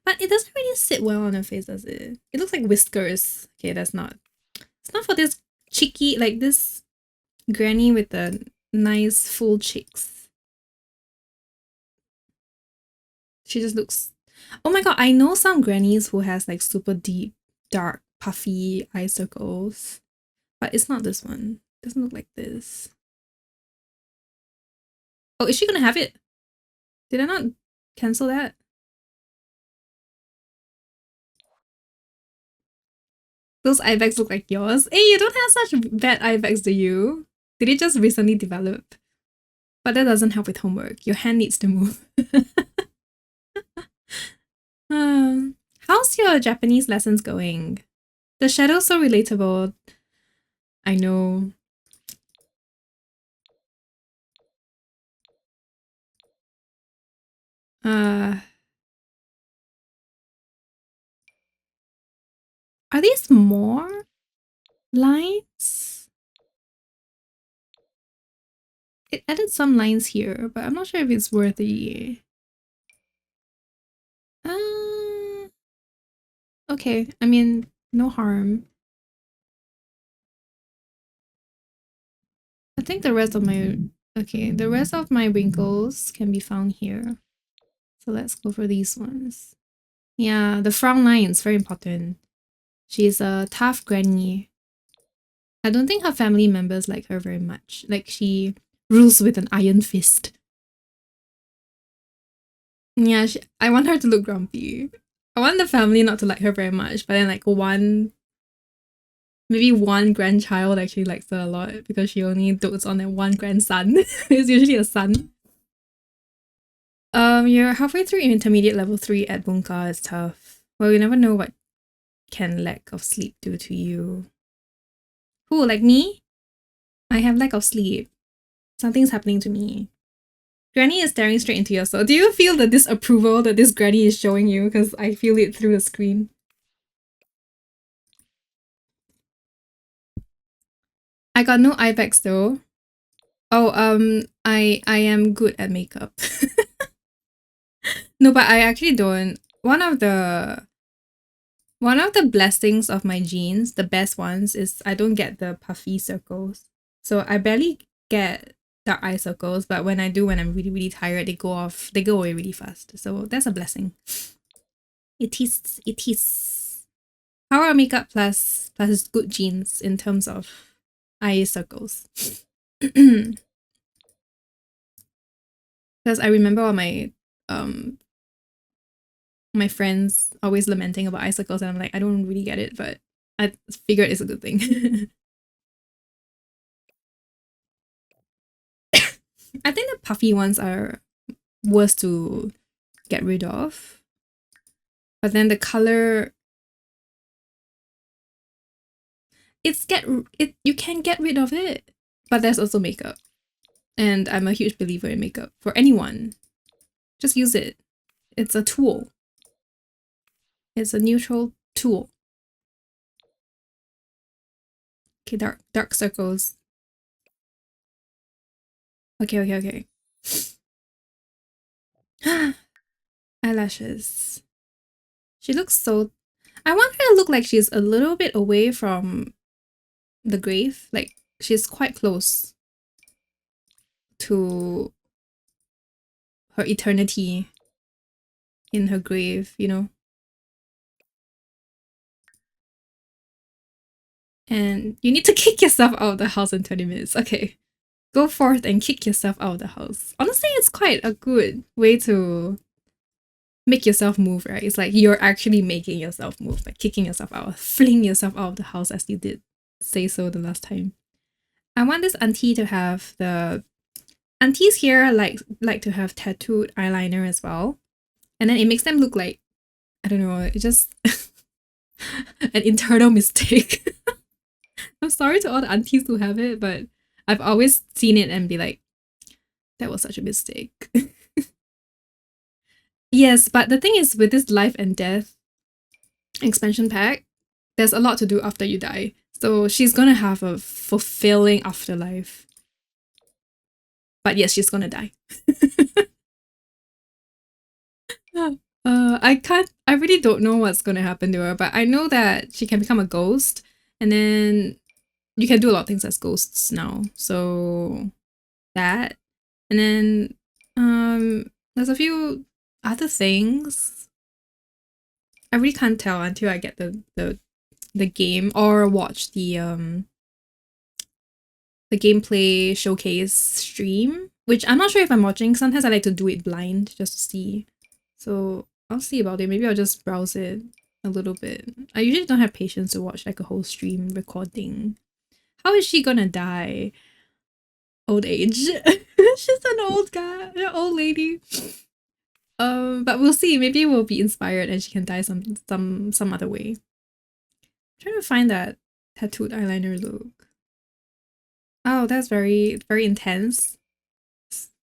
Speaker 1: But it doesn't really sit well on her face, does it? It looks like whiskers. Okay, that's not. It's not for this cheeky, like this granny with the nice full cheeks. She just looks... Oh my god, I know some grannies who has like super deep, dark, puffy eye circles. But it's not this one. It doesn't look like this. Oh, is she gonna have it? Did I not cancel that? Those eye bags look like yours. Hey, you don't have such bad eye bags, do you? Did it just recently develop? But that doesn't help with homework. Your hand needs to move. How's your Japanese lessons going? The shadow's so relatable. I know. Are these more lines? It added some lines here, but I'm not sure if it's worthy. Okay, I mean, no harm. I think the rest of my... Okay, the rest of my wrinkles can be found here. So let's go for these ones. Yeah, the frown line is very important. She's a tough granny. I don't think her family members like her very much. Like she rules with an iron fist. Yeah, I want her to look grumpy. I want the family not to like her very much, but then like maybe one grandchild actually likes her a lot because she only dotes on that one grandson. It's usually a son. You're halfway through intermediate level 3 at Bunka. It's tough. Well, you never know what can lack of sleep do to you. Who, like me? I have lack of sleep. Something's happening to me. Granny is staring straight into your soul. Do you feel the disapproval that this granny is showing you? Because I feel it through the screen. I got no eye bags though. Oh, I am good at makeup. No, but I actually don't. One of the blessings of my genes, the best ones, is I don't get the puffy circles. So I barely get dark eye circles, but when I do, when I'm really, really tired, they go away really fast. So that's a blessing. It is. Power makeup plus good genes in terms of eye circles. Because I remember all my friends always lamenting about icicles, and I'm like, I don't really get it, but I figured it's a good thing. I think the puffy ones are worse to get rid of, but then the color, you can get rid of it, but there's also makeup, and I'm a huge believer in makeup for anyone. Just use it. It's a tool. It's a neutral tool. Okay, dark circles. Okay. Eyelashes. She looks so... I want her to look like she's a little bit away from the grave. Like, she's quite close to her eternity in her grave, you know? And you need to kick yourself out of the house in 20 minutes. Okay. Go forth and kick yourself out of the house. Honestly, it's quite a good way to make yourself move, right? It's like you're actually making yourself move, like kicking yourself out, fling yourself out of the house as you did say so the last time. I want this auntie to have the... Aunties here like to have tattooed eyeliner as well. And then it makes them look like, I don't know, it's just an internal mistake. I'm sorry to all the aunties who have it, but I've always seen it and be like, that was such a mistake. Yes, but the thing is with this life and death expansion pack, there's a lot to do after you die. So she's gonna have a fulfilling afterlife. But yes, she's gonna die. I really don't know what's gonna happen to her, but I know that she can become a ghost, and then you can do a lot of things as ghosts now. So that, and then there's a few other things. I really can't tell until I get the game or watch the gameplay showcase stream, which I'm not sure if I'm watching. Sometimes I like to do it blind just to see. So I'll see about it. Maybe I'll just browse it a little bit. I usually don't have patience to watch like a whole stream recording. How is she gonna die? Old age. She's an an old lady. But we'll see. Maybe we'll be inspired and she can die some other way. I'm trying to find that tattooed eyeliner look. Oh, that's very, very intense.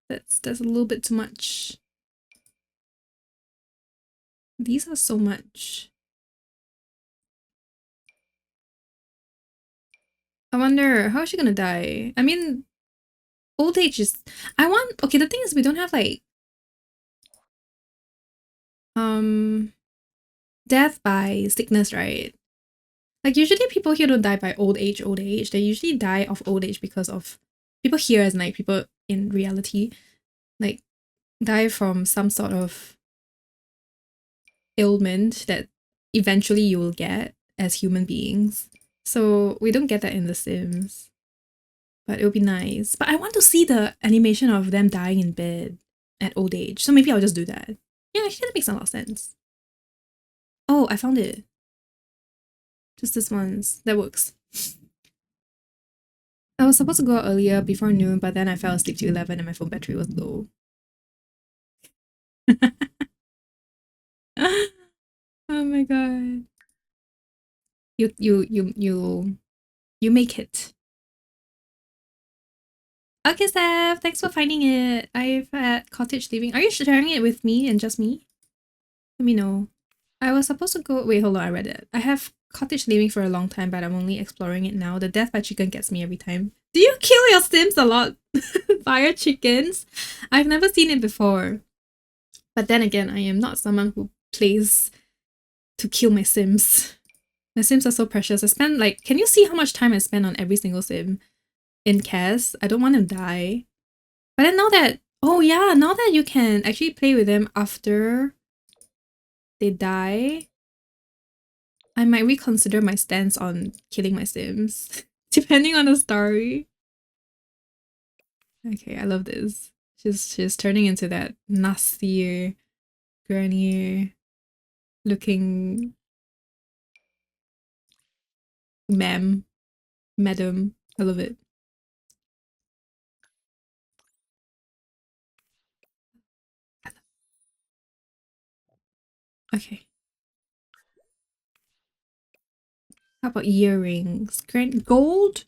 Speaker 1: That's a little bit too much. These are so much. I wonder, how is she gonna die? I mean, old age is... Okay, the thing is we don't have like... death by sickness, right? Like usually people here don't die by old age. They usually die of old age because of... People here as like people in reality, like die from some sort of ailment that eventually you will get as human beings. So we don't get that in The Sims. But it would be nice. But I want to see the animation of them dying in bed at old age. So maybe I'll just do that. Yeah, actually that makes a lot of sense. Oh, I found it. Just this once. That works. I was supposed to go out earlier before noon, but then I fell asleep to 11 and my phone battery was low. Oh my god. You make it. Okay, Steph, thanks for finding it. I've had cottage living. Are you sharing it with me and just me? Let me know. I was supposed to go. Wait, hold on. I read it. I have cottage living for a long time, but I'm only exploring it now. The death by chicken gets me every time. Do you kill your Sims a lot via chickens? I've never seen it before. But then again, I am not someone who plays to kill my Sims. My Sims are so precious. I spend like, can you see how much time I spend on every single Sim in CAS? I don't want them to die. But then now that, oh yeah, now that you can actually play with them after they die, I might reconsider my stance on killing my Sims, depending on the story. Okay, I love this. She's turning into that nastier, grannier looking madam. I love it. Okay. How about earrings? Gold?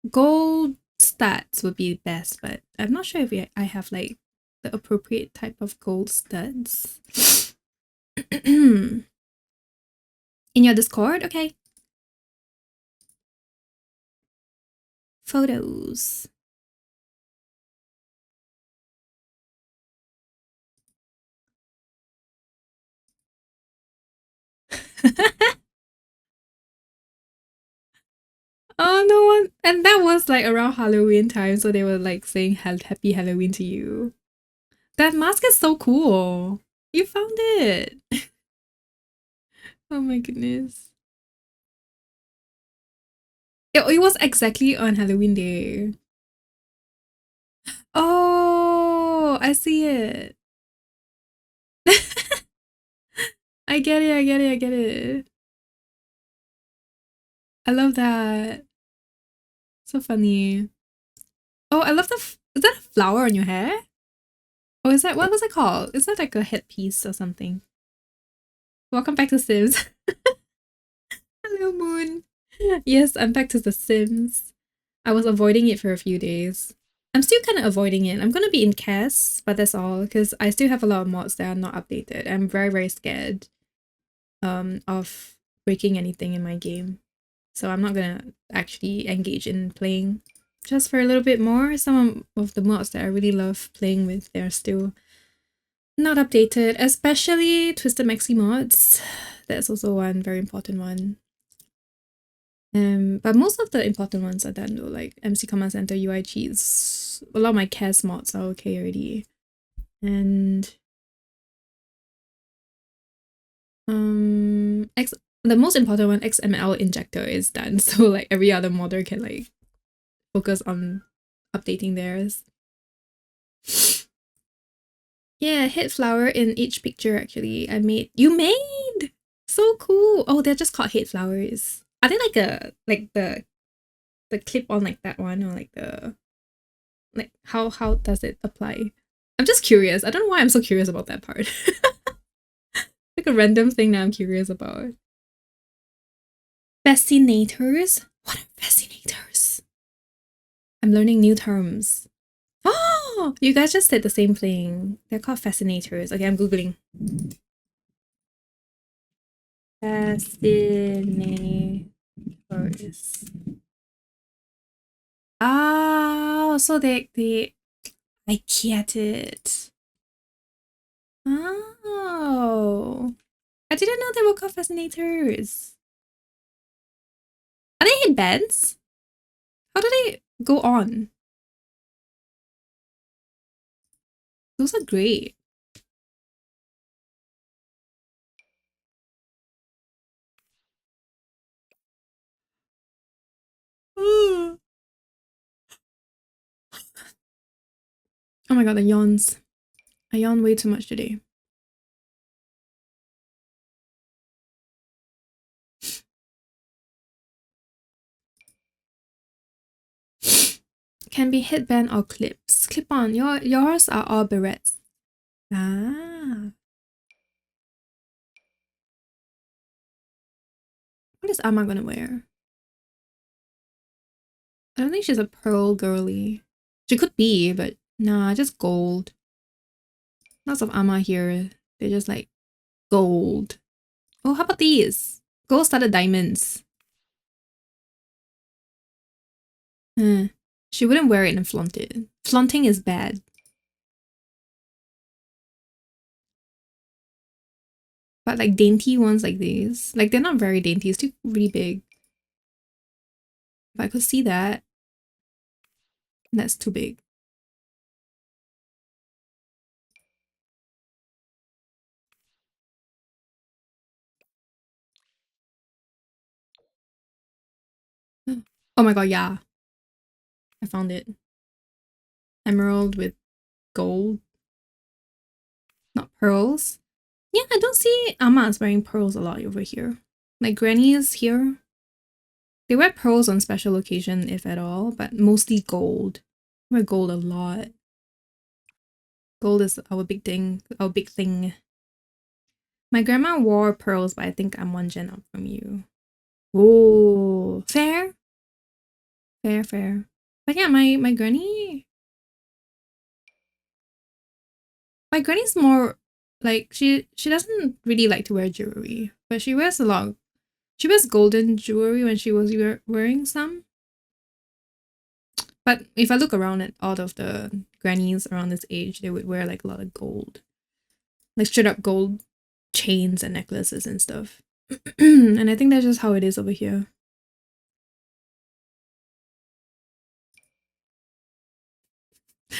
Speaker 1: Gold studs would be best, but I'm not sure if I have like the appropriate type of gold studs. In your Discord? Okay. Photos. Oh, no one. And that was like around Halloween time, so they were like saying happy Halloween to you. That mask is so cool. You found it. Oh my goodness. It was exactly on Halloween day. Oh, I see it. I get it, I get it, I get it. I love that. So funny. Oh, I love is that a flower on your hair? Oh, is that, what was it called? Is that like a headpiece or something? Welcome back to Sims. Hello, Moon. Yes, I'm back to The Sims. I was avoiding it for a few days. I'm still kind of avoiding it. I'm gonna be in CAS, but that's all, because I still have a lot of mods that are not updated. I'm very, very scared of breaking anything in my game. So I'm not gonna actually engage in playing just for a little bit more. Some of the mods that I really love playing with, they're still not updated, especially Twisted Maxi mods. That's also one very important one. But most of the important ones are done though, like MC Command Center, UI cheats. A lot of my CAS mods are okay already. And the most important one, XML injector, is done. So like every other modder can like focus on updating theirs. Yeah, hit flower in each picture actually. You made! So cool. Oh, they're just called hate flowers. Are they like the clip on like that one, or like the like how does it apply? I'm just curious. I don't know why I'm so curious about that part. Like a random thing that I'm curious about. Fascinators? What are fascinators? I'm learning new terms. Oh, you guys just said the same thing. They're called fascinators. Okay, I'm googling. Fascinators. Oh, so they I get it. Oh, I didn't know they were called fascinators. Are they headbands? How do they go on? Those are great. Oh my god, the yawns. I yawn way too much today. Can be headband or clips. Clip on. Yours are all berets. Ah. What is Amma gonna wear? I don't think she's a pearl girly. She could be, but nah, just gold. Lots of Amma here. They're just like gold. Oh, how about these? Gold studded diamonds. Hmm. She wouldn't wear it and flaunt it. Flaunting is bad. But like dainty ones like these, like they're not very dainty, it's too really big. But I could see that. That's too big. Oh my god, yeah. I found it. Emerald with gold. Not pearls. Yeah, I don't see Amas wearing pearls a lot over here. Like grannies here. They wear pearls on special occasion, if at all, but mostly gold. They wear gold a lot. Gold is our big thing. Our big thing. My grandma wore pearls, but I think I'm one gen up from you. Oh, fair, fair, fair. But yeah, my granny's more like she doesn't really like to wear jewelry, but she wears a lot. She wears golden jewelry when she was wearing some. But if I look around at all of the grannies around this age, they would wear like a lot of gold, like straight up gold chains and necklaces and stuff. And I think that's just how it is over here.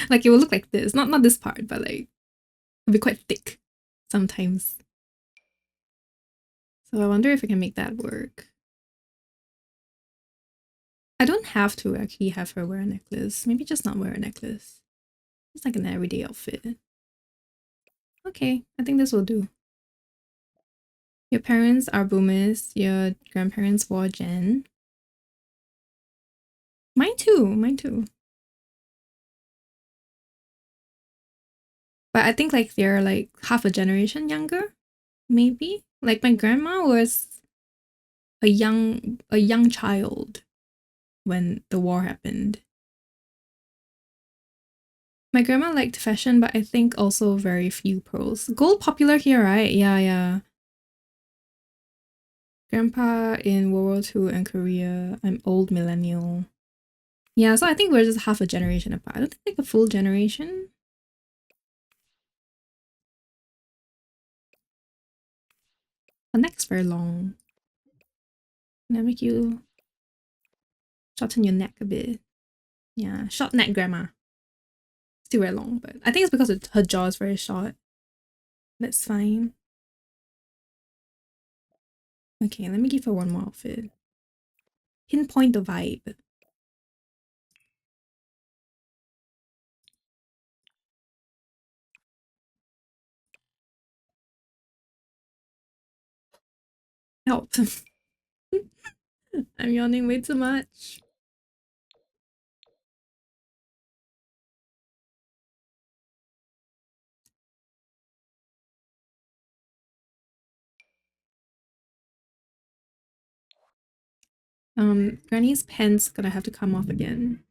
Speaker 1: Like it will look like this, not this part, but like it'll be quite thick sometimes. So I wonder if I can make that work. I don't have to actually have her wear a necklace. Maybe just not wear a necklace. It's like an everyday outfit. Okay, I think this will do. Your parents are boomers. Your grandparents wore Gen. Mine too. Mine too. But I think like they're like half a generation younger. Maybe. Like my grandma was a young child when the war happened. My grandma liked fashion, but I think also very few pearls. Gold popular here, right? Yeah, yeah. Grandpa in World War II and Korea. I'm old millennial. Yeah, so I think we're just half a generation apart. I don't think like a full generation. The neck's very long. Can I make you shorten your neck a bit? Yeah, short neck grandma. Still very long, but I think it's because her jaw is very short. That's fine. Okay, let me give her one more outfit. Pinpoint the vibe. Help. I'm yawning way too much. Granny's pants gonna have to come off again.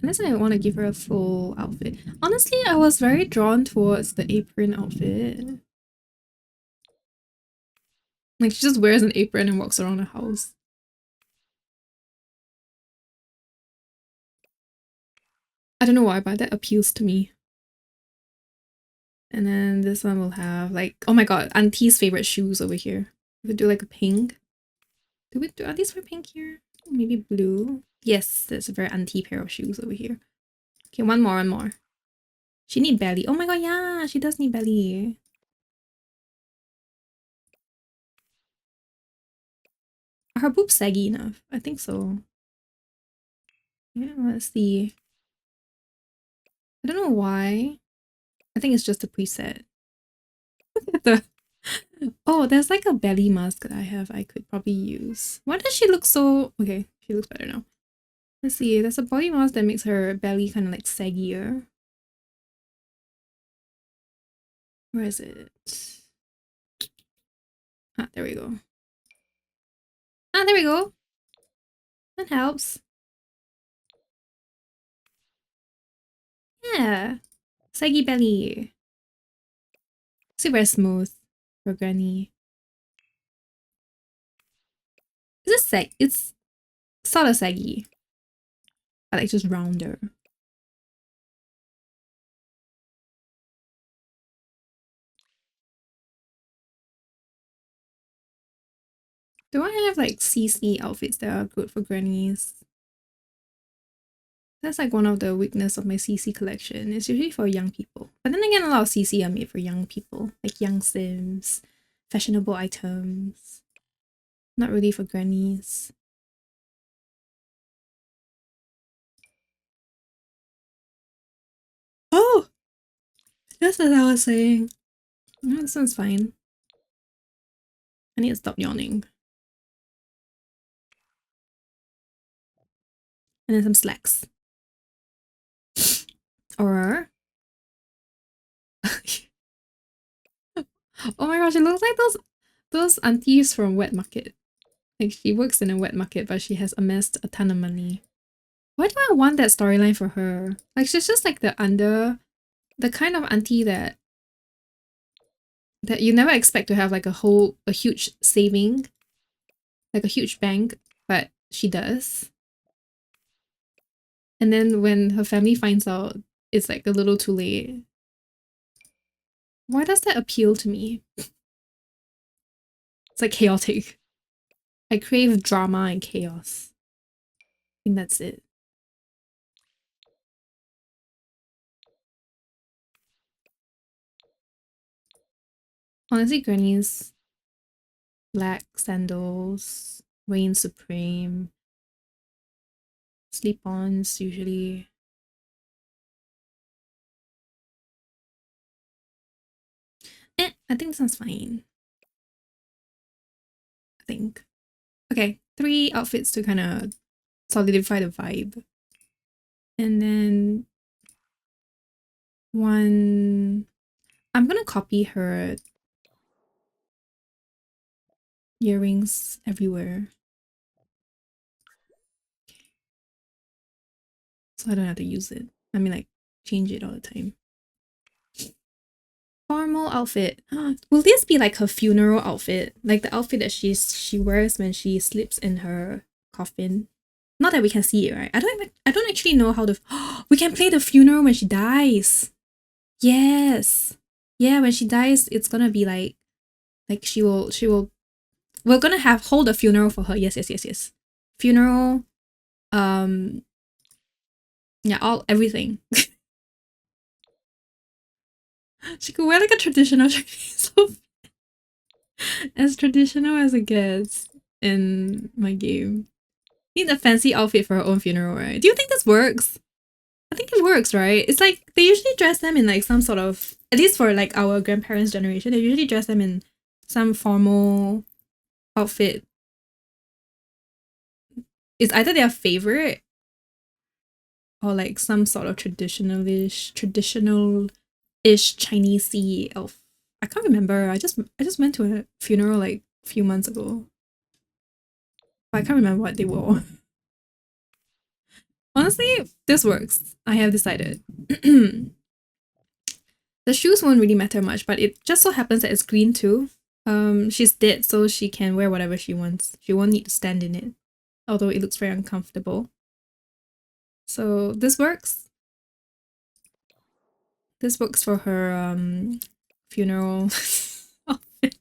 Speaker 1: Unless I want to give her a full outfit. Honestly, I was very drawn towards the apron outfit. Like, she just wears an apron and walks around the house. I don't know why, but that appeals to me. And then this one will have, like, oh my god, Auntie's favorite shoes over here. We could do, like, a pink. Are these for pink here? Maybe blue? Yes, there's a very auntie pair of shoes over here. Okay, one more. She need belly. Oh my god, yeah, she does need belly. Are her boobs saggy enough? I think so. Yeah, let's see. I don't know why. I think it's just a preset. the Oh, there's like a belly mask that I have I could probably use. Why does she look so... Okay, she looks better now. Let's see, there's a body mask that makes her belly kind of like saggier. Where is it? Ah, there we go. Ah, there we go. That helps. Yeah. Saggy belly. Super smooth for granny. Is it sag? It's sort of saggy. But like just rounder. Do I have like CC outfits that are good for grannies? That's like one of the weakness of my CC collection. It's usually for young people. But then again, a lot of CC are made for young people. Like young sims, fashionable items. Not really for grannies. Oh! Just as I was saying. Oh, this one's fine. I need to stop yawning. And then some slacks. Or... oh my gosh, it looks like those aunties from wet market. Like she works in a wet market, but she has amassed a ton of money. Why do I want that storyline for her? Like she's just like the kind of auntie that you never expect to have like a huge saving, like a huge bank, but she does. And then when her family finds out, it's like a little too late. Why does that appeal to me? It's like chaotic. I crave drama and chaos. I think that's it. Honestly, Granny's black sandals, reign supreme, slip-ons usually. I think this sounds fine. I think. Okay, 3 outfits to kind of solidify the vibe. And then one... I'm gonna copy her earrings everywhere. So I don't have to use it. I mean, like, change it all the time. Formal outfit. Will this be like her funeral outfit? Like the outfit that she wears when she sleeps in her coffin? Not that we can see it, right? I don't actually know how to... we can play the funeral when she dies. Yes. Yeah, when she dies, it's gonna be like she will we're gonna hold a funeral for her. Yes. Funeral, um yeah, everything. She could wear like a traditional Chinese outfit. As traditional as it gets in my game. Need a fancy outfit for her own funeral, right? Do you think this works? I think it works, right? It's like they usually dress them in like some sort of, at least for like our grandparents' generation, they usually dress them in some formal outfit. It's either their favorite or like some sort of traditional-ish Chinese elf. I can't remember. I just went to a funeral like a few months ago. But I can't remember what they wore. Honestly, this works. I have decided. The shoes won't really matter much, but it just so happens that it's green too. She's dead, so she can wear whatever she wants. She won't need to stand in it, although it looks very uncomfortable. So this works. This works for her funeral outfit.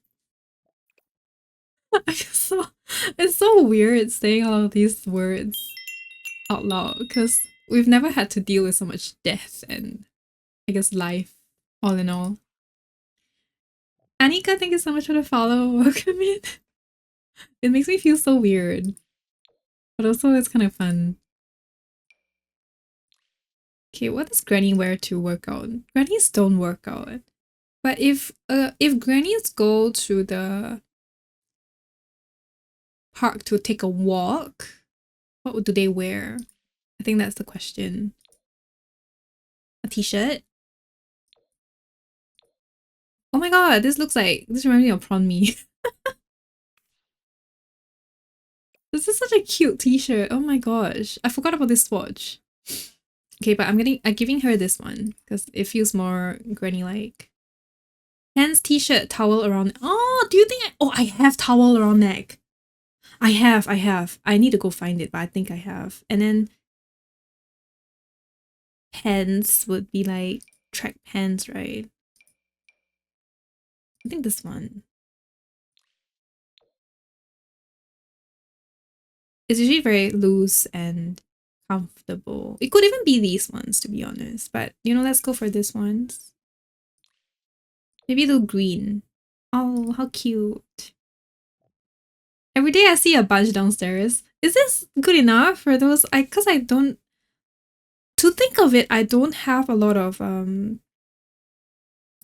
Speaker 1: It's so weird saying all of these words out loud because we've never had to deal with so much death and I guess life all in all. Anika, thank you so much for the follow. Welcome in. It makes me feel so weird, but also it's kind of fun. Okay, what does Granny wear to work out? Grannies don't work out. But if grannies go to the park to take a walk, what do they wear? I think that's the question. A t-shirt? Oh my god, this reminds me of Prawn Me. This is such a cute t-shirt. Oh my gosh. I forgot about this swatch. Okay, but I'm giving her this one because it feels more granny-like. Hands, t-shirt, towel around. Oh, do you think I have towel around neck. I have. I need to go find it, but I think I have. And then pants would be like track pants, right? I think this one. It's usually very loose and comfortable. It could even be these ones, to be honest. But, let's go for this ones. Maybe the green. Oh, how cute. Every day I see a bunch downstairs. Is this good enough for those? Because I don't... To think of it, I don't have a lot of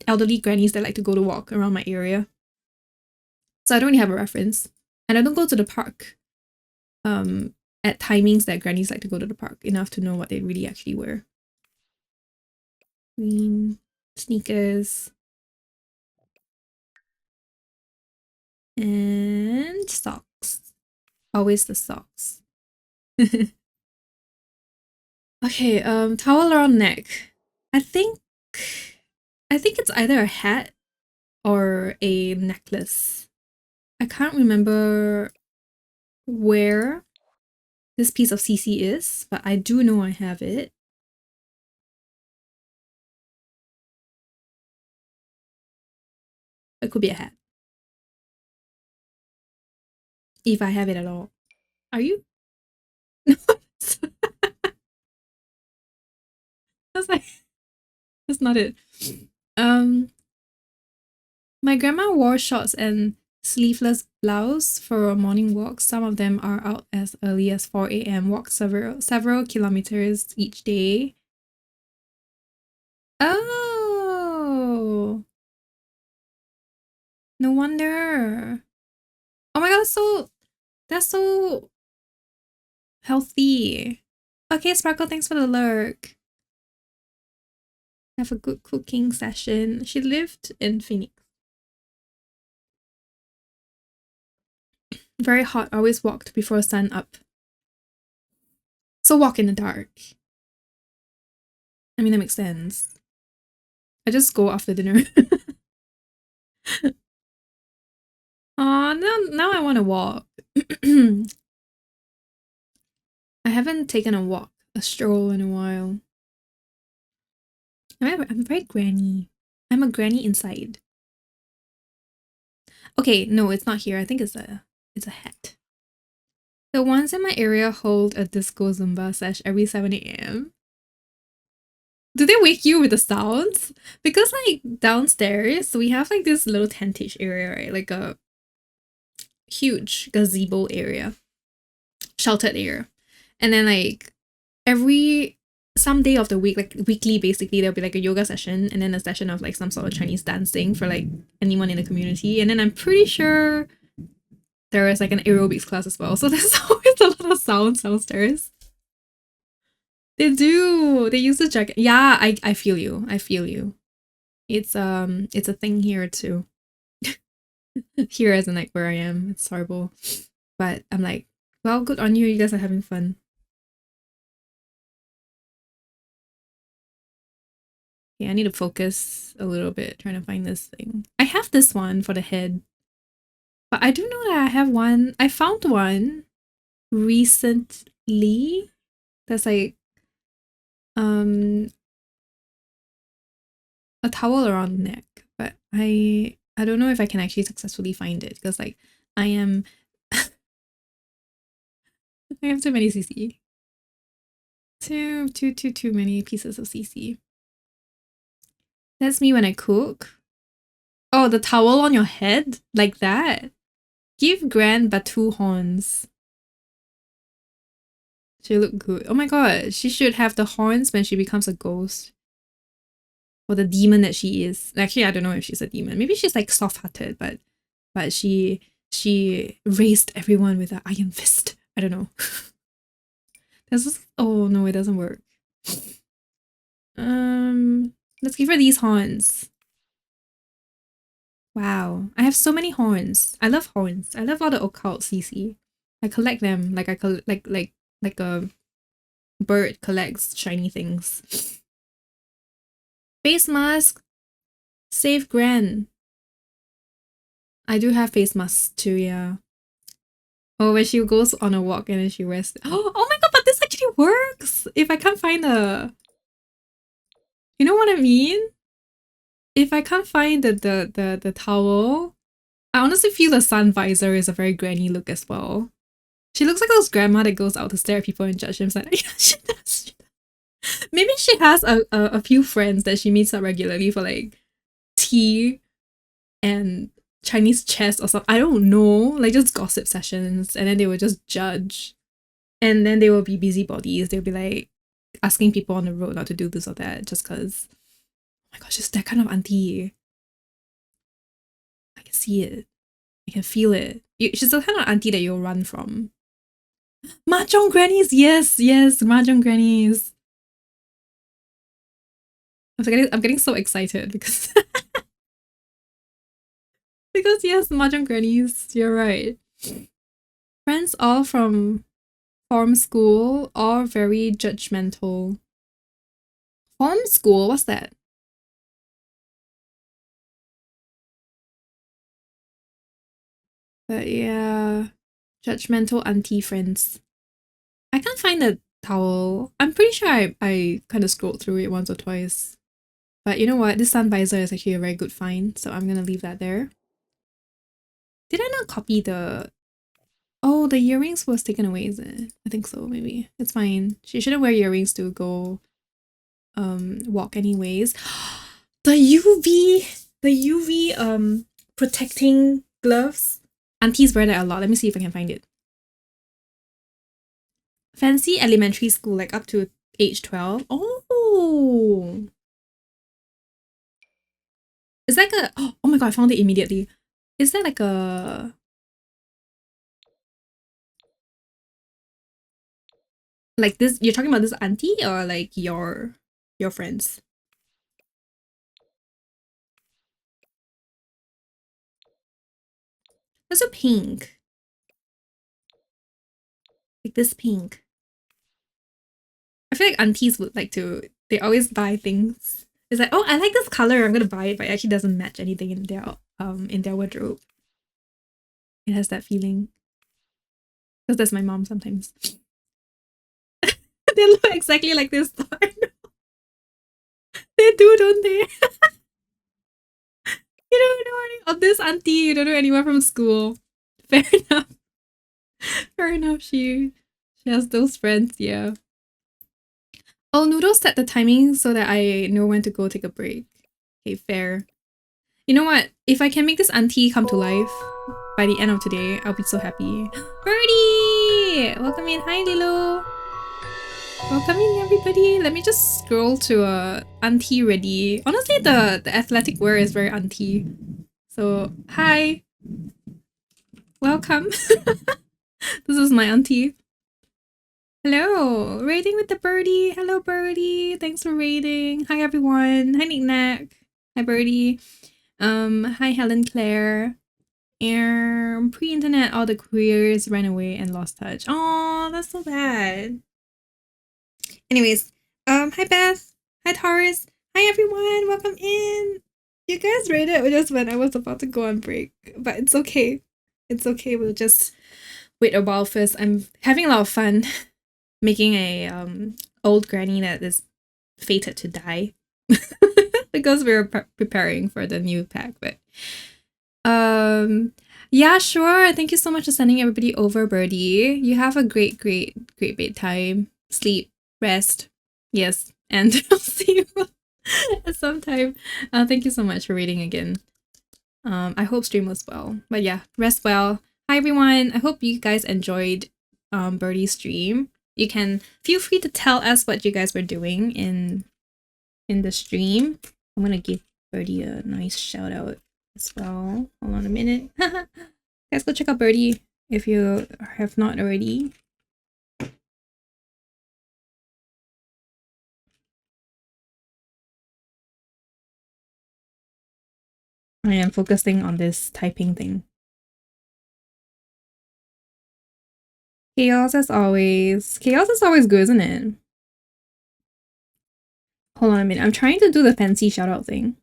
Speaker 1: elderly grannies that like to go to walk around my area. So I don't really have a reference. And I don't go to the park at timings that grannies like to go to the park enough to know what they really actually wear. Green sneakers. And socks. Always the socks. Okay, towel around neck. I think it's either a hat or a necklace. I can't remember where this piece of CC is, but I do know I have it. It could be a hat. If I have it at all. Are you? That's not it. My grandma wore shorts and sleeveless blouse for a morning walk. Some of them are out as early as 4 a.m. Walk several kilometers each day. Oh, no wonder. Oh my god, that's so healthy. Okay, Sparkle, thanks for the lurk. Have a good cooking session. She lived in Phoenix. Very hot, always walked before sun up. So walk in the dark. I mean, that makes sense. I just go after dinner. Aw, now I want to walk. I haven't taken a stroll in a while. I'm very granny. I'm a granny inside. Okay, no, it's not here. I think it's a hat. The ones in my area hold a disco Zumba sesh every 7 a.m. Do they wake you with the sounds? Because like downstairs, we have like this little tentage area, right? Like a huge gazebo area. Sheltered area. And then like some day of the week, like weekly basically, there'll be like a yoga session and then a session of like some sort of Chinese dancing for like anyone in the community. And then I'm pretty sure there is like an aerobics class as well. So there's always a lot of sounds downstairs. They do. They use the jacket. Yeah, I feel you. I feel you. It's a thing here too. Here as in like where I am. It's horrible. But I'm like, well, good on you. You guys are having fun. Yeah, I need to focus a little bit trying to find this thing. I have this one for the head. But I do know that I have one. I found one recently that's like a towel around the neck. But I don't know if I can actually successfully find it because like I am I have too many CC. Too many pieces of CC. That's me when I cook. Oh, the towel on your head? Like that? Give Gran Batu horns. She looked good. Oh my god, she should have the horns when she becomes a ghost. Or the demon that she is. Actually, I don't know if she's a demon. Maybe she's like soft-hearted, but she raised everyone with an iron fist. I don't know. Oh no, it doesn't work. Let's give her these horns. Wow, I have so many horns. I love horns. I love all the occult CC. I collect them like like a bird collects shiny things. Face mask. Save Gran. I do have face masks too, yeah. Oh, when she goes on a walk and then she wears. Oh my god, but this actually works! If I can't find a. You know what I mean? If I can't find the towel, I honestly feel the sun visor is a very granny look as well. She looks like those grandma that goes out to stare at people and judge them. It's like, yeah, she does. Maybe she has a few friends that she meets up regularly for like tea and Chinese chess or something. I don't know. Like just gossip sessions. And then they will just judge. And then they will be busybodies. They'll be like asking people on the road not to do this or that just because. Oh my gosh, just that kind of auntie. I can see it. I can feel it. She's the kind of auntie that you'll run from. Mahjong grannies! Yes, mahjong grannies. I'm getting so excited because because yes, mahjong grannies. You're right. Friends all from form school, all very judgmental. Form school? What's that? But yeah, judgmental auntie friends. I can't find the towel. I'm pretty sure I kind of scrolled through it once or twice. But you know what? This sun visor is actually a very good find, so I'm gonna leave that there. Did I not copy the... Oh, the earrings was taken away, is it? I think so, maybe. It's fine. She shouldn't wear earrings to go walk anyways. The UV protecting gloves. Aunties wear that a lot. Let me see if I can find it. Fancy elementary school, like up to age 12. Oh! Is that like a... Oh my god, I found it immediately. Is that like a... Like this, you're talking about this auntie or like your friends? There's a pink. Like this pink. I feel like aunties would like to, they always buy things. It's like, oh, I like this color, I'm gonna buy it, but it actually doesn't match anything in their wardrobe. It has that feeling. Because that's my mom sometimes. They look exactly like this. They do, don't they? You don't know any of this auntie, you don't know anyone from school. Fair enough. Fair enough, she has those friends, yeah. Oh, Noodles set the timing so that I know when to go take a break. Okay, fair. You know what? If I can make this auntie come to life by the end of today, I'll be so happy. Birdie! Welcome in. Hi, Lilo. Welcome in, everybody. Let me just scroll to auntie ready. Honestly, the athletic wear is very auntie. So, hi. Welcome. This is my auntie. Hello, raiding with the birdie. Hello, birdie. Thanks for raiding. Hi, everyone. Hi, Knick-Knack. Hi, birdie. Hi, Helen Claire. Pre-internet, all the queers ran away and lost touch. Oh, that's so bad. Anyways, hi, Beth. Hi, Taurus. Hi, everyone. Welcome in. You guys raided just when I was about to go on break, but it's okay. It's okay. We'll just wait a while first. I'm having a lot of fun making a old granny that is fated to die because we're preparing for the new pack. But yeah, sure. Thank you so much for sending everybody over, Birdie. You have a great bedtime, sleep, rest. Yes, and I'll see you at some time. Thank you so much for reading again. I hope stream was well. But yeah, rest well. Hi everyone. I hope you guys enjoyed Birdie's stream. you can feel free to tell us what you guys were doing in the stream. I'm gonna give Birdie a nice shout out as well. Hold on a minute. Guys, go check out Birdie if you have not already. I am focusing on this typing thing. Chaos as always. Chaos is always good, isn't it? Hold on a minute. I'm trying to do the fancy shout out thing.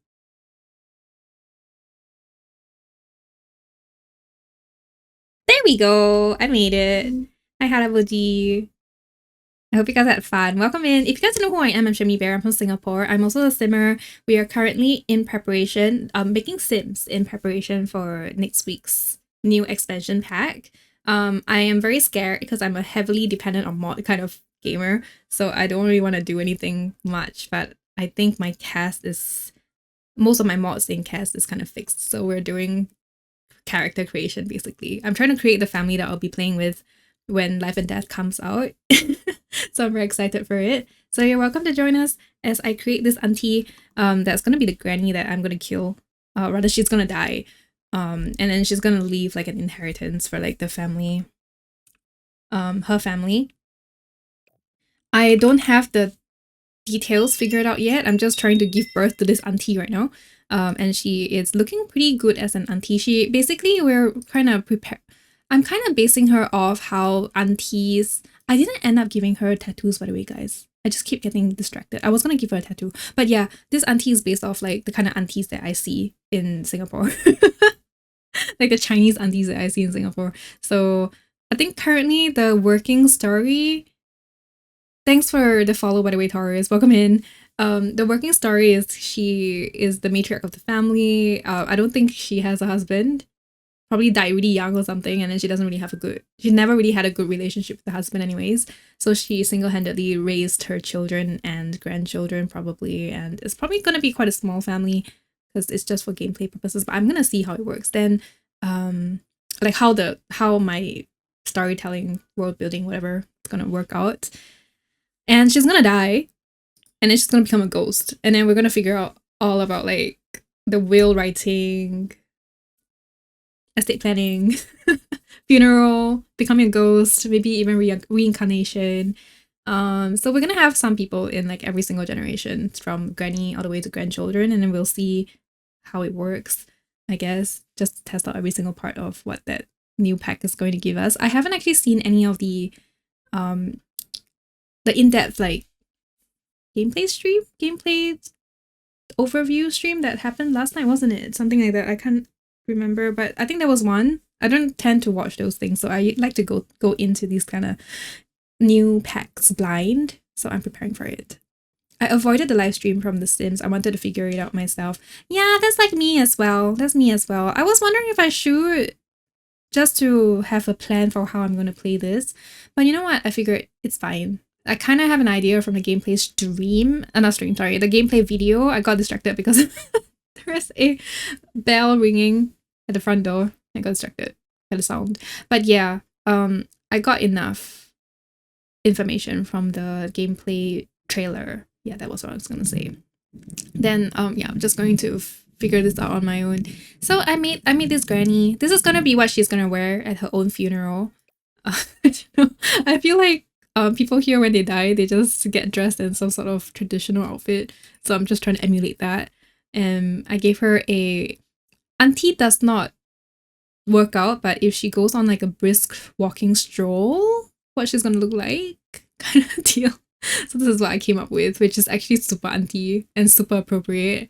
Speaker 1: There we go. I made it. Hi, Harabuji. I hope you guys had fun. Welcome in. If you guys don't know who I am, I'm Shami Bear. I'm from Singapore. I'm also a simmer. We are currently in preparation, making sims in preparation for next week's new expansion pack. I am very scared because I'm a heavily dependent on mod kind of gamer, so I don't really want to do anything much, but I think my cast is, most of my mods in cast is kind of fixed, so we're doing character creation basically. I'm trying to create the family that I'll be playing with when Life and Death comes out. So I'm very excited for it. So you're welcome to join us as I create this auntie that's gonna be the granny that I'm gonna kill. Rather, she's gonna die. And then she's gonna leave like an inheritance for like the family, her family. I don't have the details figured out yet. I'm just trying to give birth to this auntie right now. And she is looking pretty good as an auntie. She basically, we're kind of prepared. I'm kind of basing her off how aunties. I didn't end up giving her tattoos, by the way, guys. I just keep getting distracted. I was gonna give her a tattoo, but yeah, this auntie is based off like the kind of aunties that I see in Singapore. Like the Chinese aunties that I see in Singapore. So I think currently the working story. Thanks for the follow, by the way, Taurus. Welcome in. The working story is she is the matriarch of the family. I don't think she has a husband. Probably died really young or something, and then she doesn't really have she never really had a good relationship with the husband anyways. So she single-handedly raised her children and grandchildren probably, and it's probably gonna be quite a small family because it's just for gameplay purposes, but I'm gonna see how it works. Then like how my storytelling, world building, whatever, it's gonna work out. And she's gonna die, and then she's gonna become a ghost, and then we're gonna figure out all about like the will writing, estate planning, funeral, becoming a ghost, maybe even reincarnation. So we're gonna have some people in like every single generation, from granny all the way to grandchildren, and then we'll see how it works, I guess, just to test out every single part of what that new pack is going to give us. I haven't actually seen any of the in-depth like gameplay overview stream that happened last night, wasn't it? Something like that. I can't remember, but I think there was one. I don't tend to watch those things, so I like to go into these kind of new packs blind, so I'm preparing for it. I avoided the live stream from The Sims. I wanted to figure it out myself. Yeah, that's like me as well. That's me as well. I was wondering if I should, just to have a plan for how I'm going to play this. But you know what? I figured it's fine. I kind of have an idea from the gameplay stream. Not stream, sorry. The gameplay video. I got distracted because there's a bell ringing at the front door. I got distracted by the sound. But yeah, I got enough information from the gameplay trailer. Yeah, that was what I was gonna say. Then yeah, I'm just going to figure this out on my own. So I made this granny. This is gonna be what she's gonna wear at her own funeral. I don't know. I feel like people here when they die, they just get dressed in some sort of traditional outfit. So I'm just trying to emulate that. And I gave her a auntie does not work out, but if she goes on like a brisk walking stroll, what she's gonna look like kind of deal. So this is what I came up with, which is actually super auntie and super appropriate.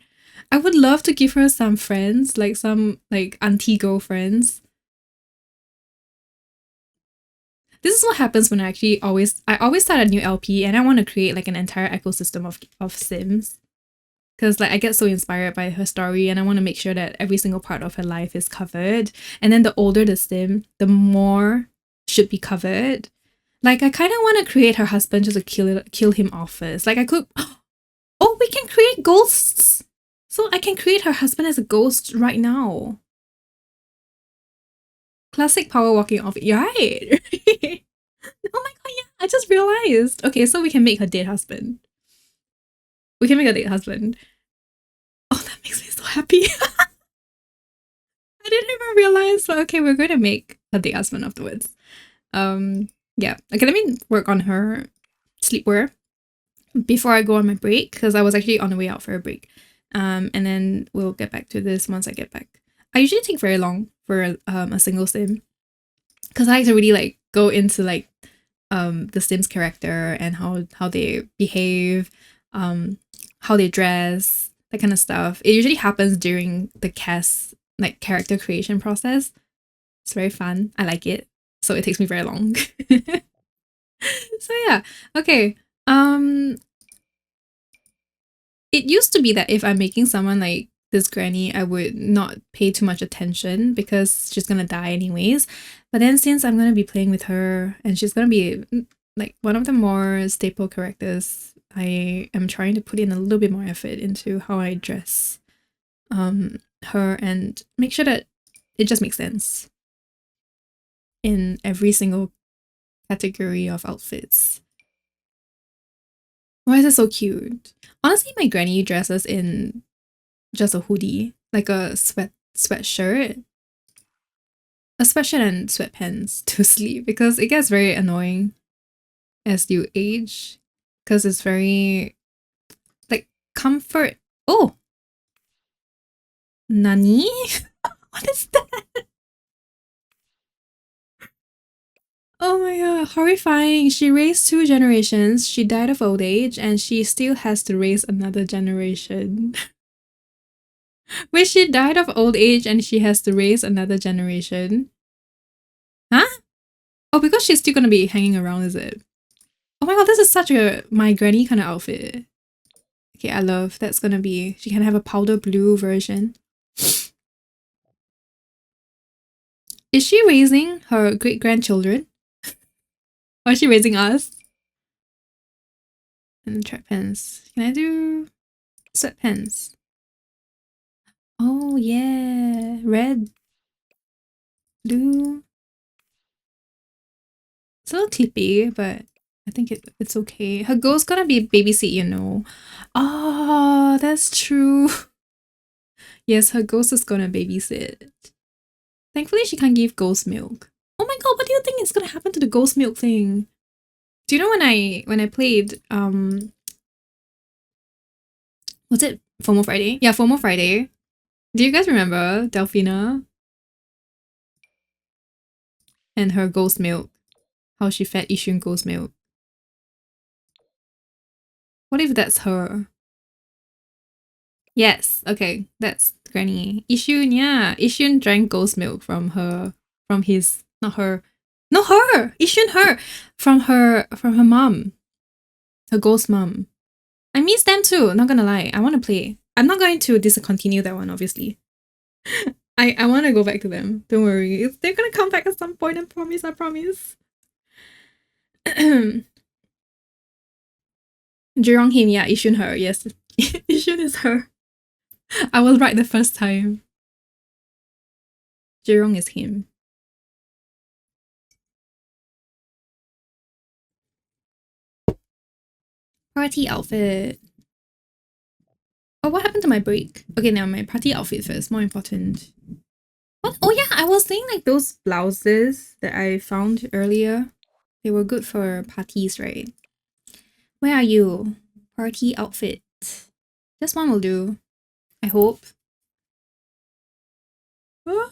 Speaker 1: I would love to give her some friends, like some like auntie girlfriends. This is what happens when I always start a new LP and I want to create like an entire ecosystem of Sims. Because like I get so inspired by her story and I want to make sure that every single part of her life is covered. And then the older the Sim, the more should be covered. Like I kind of want to create her husband just to kill him off first. Like I could, oh, we can create ghosts. So I can create her husband as a ghost right now. Classic power walking off, right? Oh my god, I just realized. Okay, so we can make her dead husband. We can make a dead husband. Oh, that makes me so happy. I didn't even realize. But okay, we're going to make a dead husband afterwards. Yeah. Okay, let me work on her sleepwear before I go on my break because I was actually on the way out for a break. And then we'll get back to this once I get back. I usually take very long for a single sim because I like to really like go into like the Sims character and how they behave, how they dress, that kind of stuff. It usually happens during the cast like character creation process. It's very fun. I like it. So it takes me very long. So yeah. Okay. It used to be that if I'm making someone like this granny, I would not pay too much attention because she's gonna die anyways. But then since I'm gonna be playing with her and she's gonna be like one of the more staple characters, I am trying to put in a little bit more effort into how I dress her and make sure that it just makes sense in every single category of outfits. Why is it so cute? Honestly, my granny dresses in just a hoodie, like a sweatshirt, a sweatshirt and sweatpants to sleep because it gets very annoying as you age because it's very like comfort. Oh, nani? What is that? Oh my god, horrifying. She raised two generations, she died of old age, and she still has to raise another generation. Wait, she died of old age and she has to raise another generation? Huh? Oh, because she's still gonna be hanging around, is it? Oh my god, this is such a my granny kind of outfit. Okay, I love that's gonna be. She can have a powder blue version. Is she raising her great grandchildren? Or is she raising us? And track pants. Can I do sweatpants? Oh yeah, red, blue. It's a little clippy, but I think it's okay. Her goal's gonna be babysit, you know. Oh, that's true. Yes, her ghost is gonna babysit. Thankfully, she can't give ghost milk. Oh my god, what do you think is gonna happen to the ghost milk thing? Do you know when I played was it FOMO Friday? Yeah, FOMO Friday. Do you guys remember Delphina and her ghost milk? How she fed Ishun ghost milk? What if that's her? Yes, okay, that's Granny. Ishun, yeah. Ishun drank ghost milk from her from his not her. No her! Ishun her! From her mom. Her ghost mom. I miss them too, not gonna lie. I wanna play. I'm not going to discontinue that one, obviously. I wanna go back to them. Don't worry. They're gonna come back at some point, I promise, I promise. Jurong him, yeah, Ishun her, yes. Ishun is her. I was right the first time. Jurong is him. Party outfit. Oh, what happened to my break? Okay, now my party outfit first, more important. What? Oh yeah, I was saying like those blouses that I found earlier. They were good for parties, right? Where are you? Party outfit. This one will do. I hope. Oh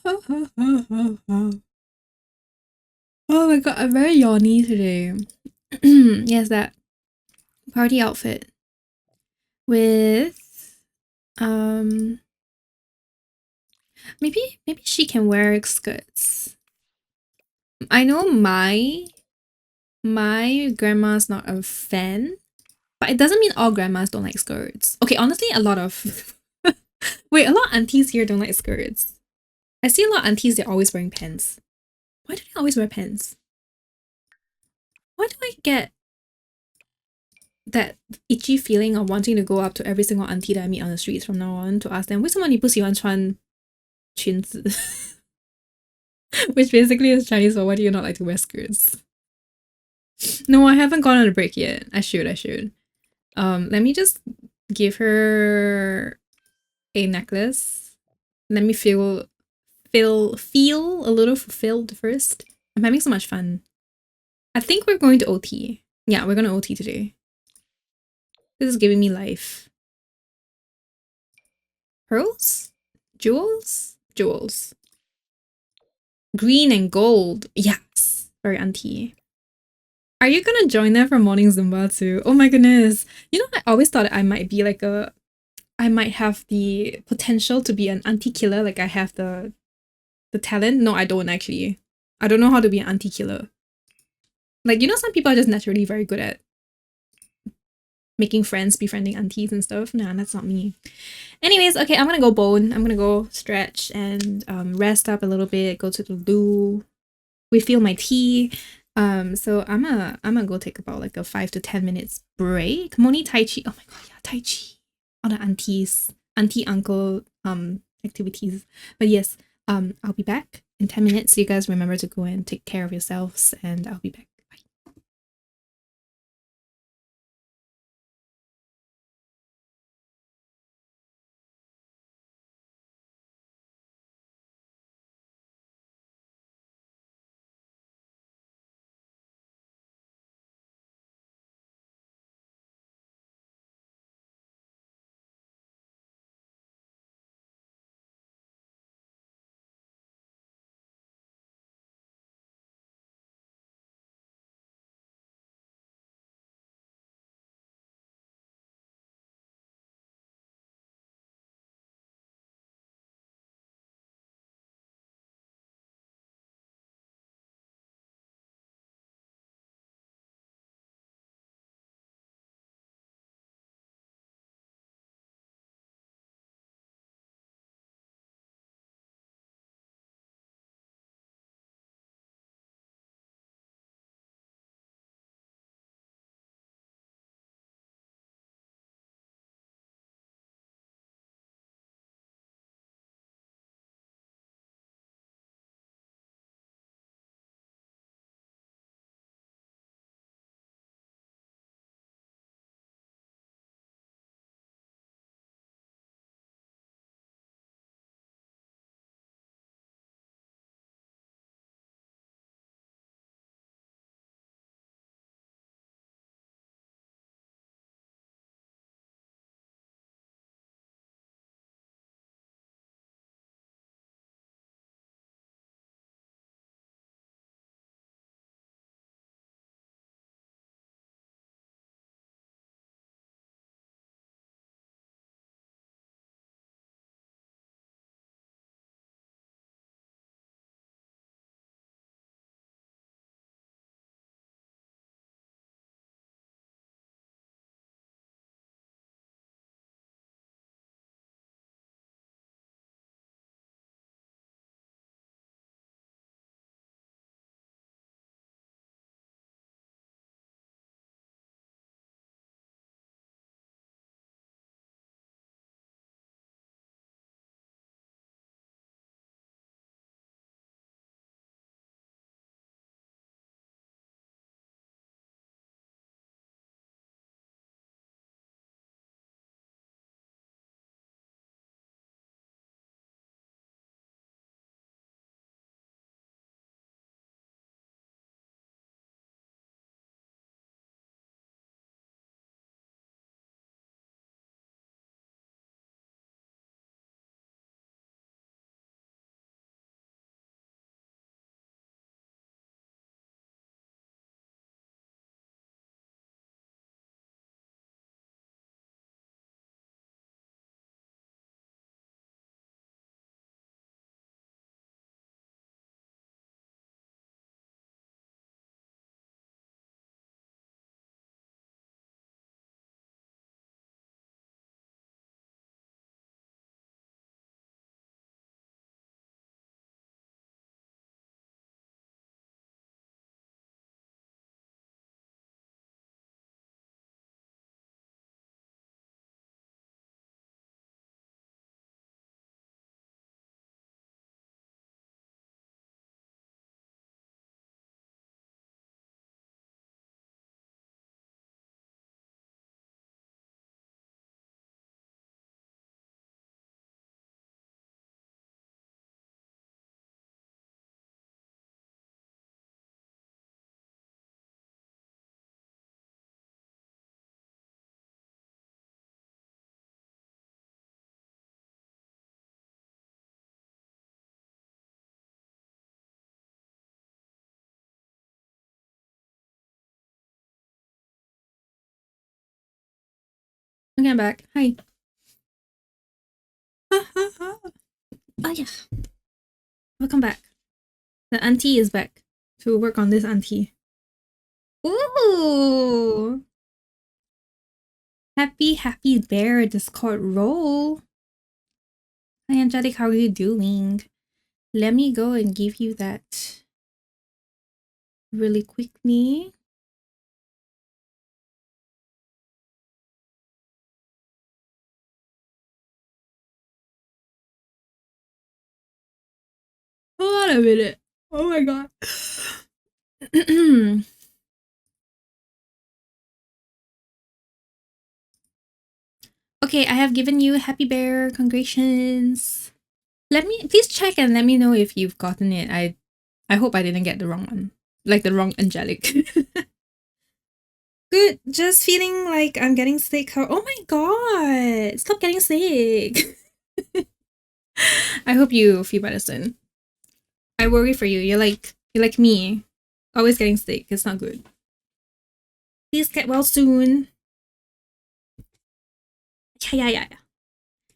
Speaker 1: my god, I'm very yawny today. Yes, that party outfit with maybe she can wear skirts. I know my grandma's not a fan, but it doesn't mean all grandmas don't like skirts. Okay, honestly, a lot of wait, a lot of aunties here don't like skirts. I see a lot of aunties, they're always wearing pants. Why do they always wear pants? Why do I get that itchy feeling of wanting to go up to every single auntie that I meet on the streets from now on to ask them 为什么你不喜欢穿裙子? Which basically is Chinese for why do you not like to wear skirts? No, I haven't gone on a break yet. I should. Let me just give her a necklace. Let me feel a little fulfilled first. I'm having so much fun. I think we're going to OT. Yeah, we're gonna OT today. This is giving me life. Pearls? Jewels? Jewels. Green and gold. Yes. Very auntie. Are you gonna join them for morning Zumba too? Oh my goodness. You know, I always thought I might be like I might have the potential to be an auntie killer. Like I have the talent. No, I don't actually. I don't know how to be an auntie killer. Like, you know, some people are just naturally very good at making friends, befriending aunties and stuff. Nah, that's not me. Anyways, okay, I'm gonna go bone. I'm gonna go stretch and rest up a little bit, go to the loo, refill my tea. So I'm gonna go take about like a 5 to 10 minutes break. Moni Tai Chi. Oh my god, yeah, Tai Chi. All the aunties, auntie uncle activities. But yes, I'll be back in 10 minutes. So you guys remember to go and take care of yourselves, and I'll be back. Okay, I'm back. Hi. Oh yeah. Welcome back. The auntie is back to work on this auntie. Ooh. Happy bear Discord roll. Hi Angelic, how are you doing? Let me go and give you that really quickly. Hold on a minute. Oh my god. Okay, I have given you Happy Bear. Congratulations. Please check and let me know if you've gotten it. I hope I didn't get the wrong one. Like the wrong Angelic. Good. Just feeling like I'm getting sick. Oh my god. Stop getting sick. I hope you feel better soon. I worry for you. You're like me. Always getting sick. It's not good. Please get well soon. Yeah.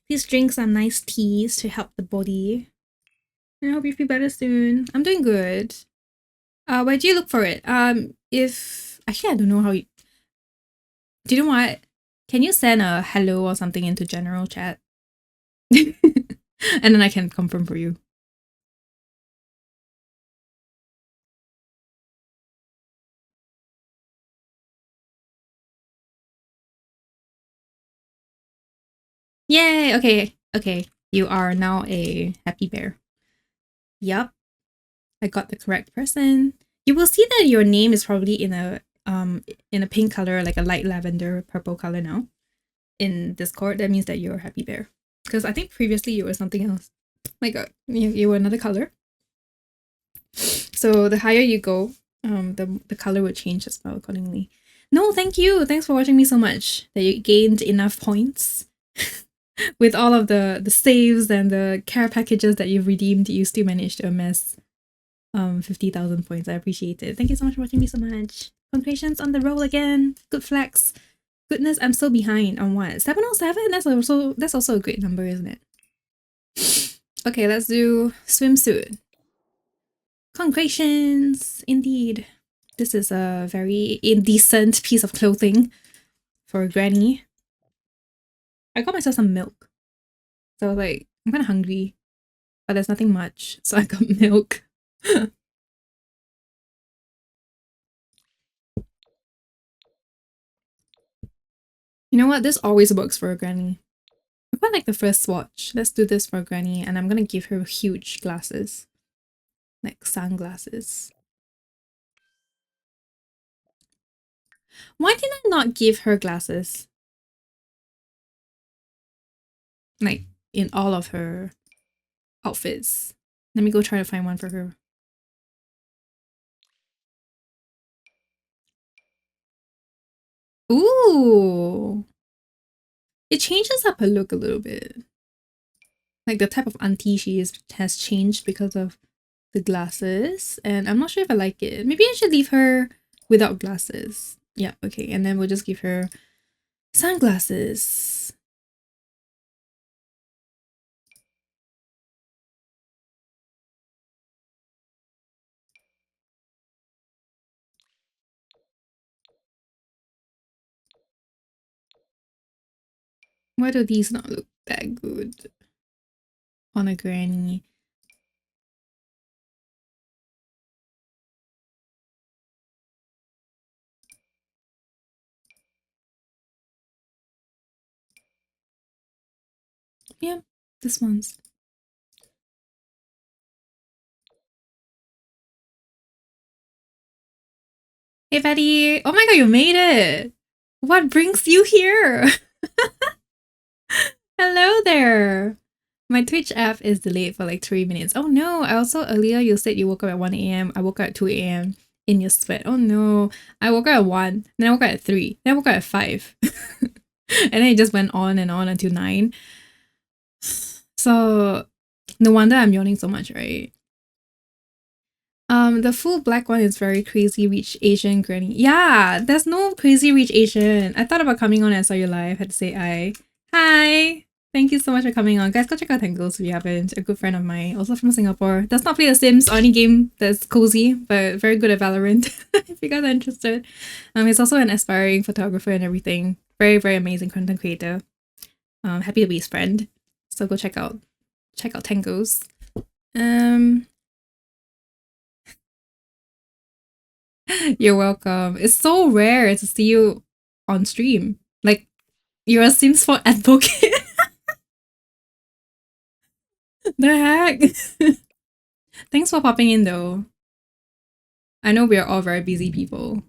Speaker 1: Please drink some nice teas to help the body. I hope you feel better soon. I'm doing good. Where do you look for it? If actually I don't know how you. Do you know what? Can you send a hello or something into general chat? And then I can confirm for you. Yay! Okay. You are now a happy bear. Yup. I got the correct person. You will see that your name is probably in a pink color, like a light lavender purple color now. In Discord, that means that you're a happy bear. Because I think previously you were something else. My god, you were another color. So the higher you go, the color will change as well accordingly. No, thank you. Thanks for watching me so much. That you gained enough points. With all of the saves and the care packages that you've redeemed, you still managed to amass 50,000 points. I appreciate it. Thank you so much for watching me so much. Congratulations on the roll again. Good flex. Goodness, I'm so behind on what? 707? That's also a great number, isn't it? Okay, let's do swimsuit. Congratulations, indeed. This is a very indecent piece of clothing for a granny. I got myself some milk. So I was like, I'm kind of hungry, but there's nothing much. So I got milk. You know what? This always works for a granny. I quite like the first swatch. Let's do this for a granny, and I'm gonna give her huge glasses. Like sunglasses. Why did I not give her glasses? Like, in all of her outfits. Let me go try to find one for her. Ooh! It changes up her look a little bit. Like, the type of auntie she is has changed because of the glasses. And I'm not sure if I like it. Maybe I should leave her without glasses. Yeah, okay. And then we'll just give her sunglasses. Why do these not look that good on a granny? Yeah, this one's. Hey, Betty! Oh my god, you made it! What brings you here? Hello there! My Twitch app is delayed for like 3 minutes. Oh no, I also earlier you said you woke up at 1 a.m. I woke up at 2 a.m. in your sweat. Oh no. I woke up at 1, then I woke up at 3, then I woke up at 5. And then it just went on and on until 9. So no wonder I'm yawning so much, right? The full black one is very crazy rich Asian granny. Yeah, there's no crazy rich Asian. I thought about coming on and saw you live. Had to say hi. Hi. Thank you so much for coming on. Guys, go check out Tangles if you haven't. A good friend of mine, also from Singapore. Does not play The Sims or any game that's cozy, but very good at Valorant if you guys are interested. He's also an aspiring photographer and everything. Very, very amazing content creator. Happy to be his friend. So go check out Tangles. You're welcome. It's so rare to see you on stream. Like, you're a Sims 4 advocate. The heck? Thanks for popping in, though. I know we're all very busy people.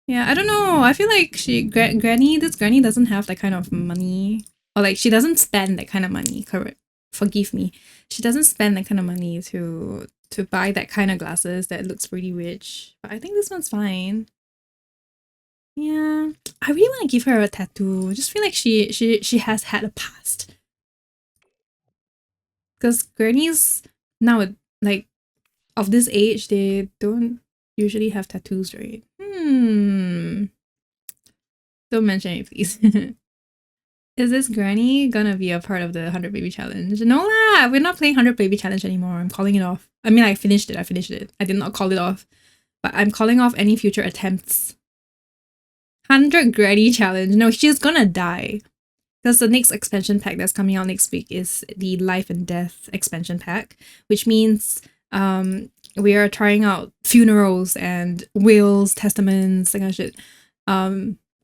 Speaker 1: Yeah, I don't know. I feel like this granny doesn't have that kind of money. Or like, she doesn't spend that kind of money. Correct. Forgive me. She doesn't spend that kind of money to buy that kind of glasses that looks pretty rich. But I think this one's fine. Yeah, I really want to give her a tattoo. I just feel like she has had a past. Because grannies now, like, of this age, they don't usually have tattoos, right? Don't mention it, please. Is this granny gonna be a part of the 100 baby challenge? No lah, we're not playing 100 baby challenge anymore. I'm calling it off. I mean, I finished it. I did not call it off. But I'm calling off any future attempts. 100 granny challenge. No, she's gonna die. Because the next expansion pack that's coming out next week is the Life and Death expansion pack, which means we are trying out funerals and wills, testaments, that kind of shit.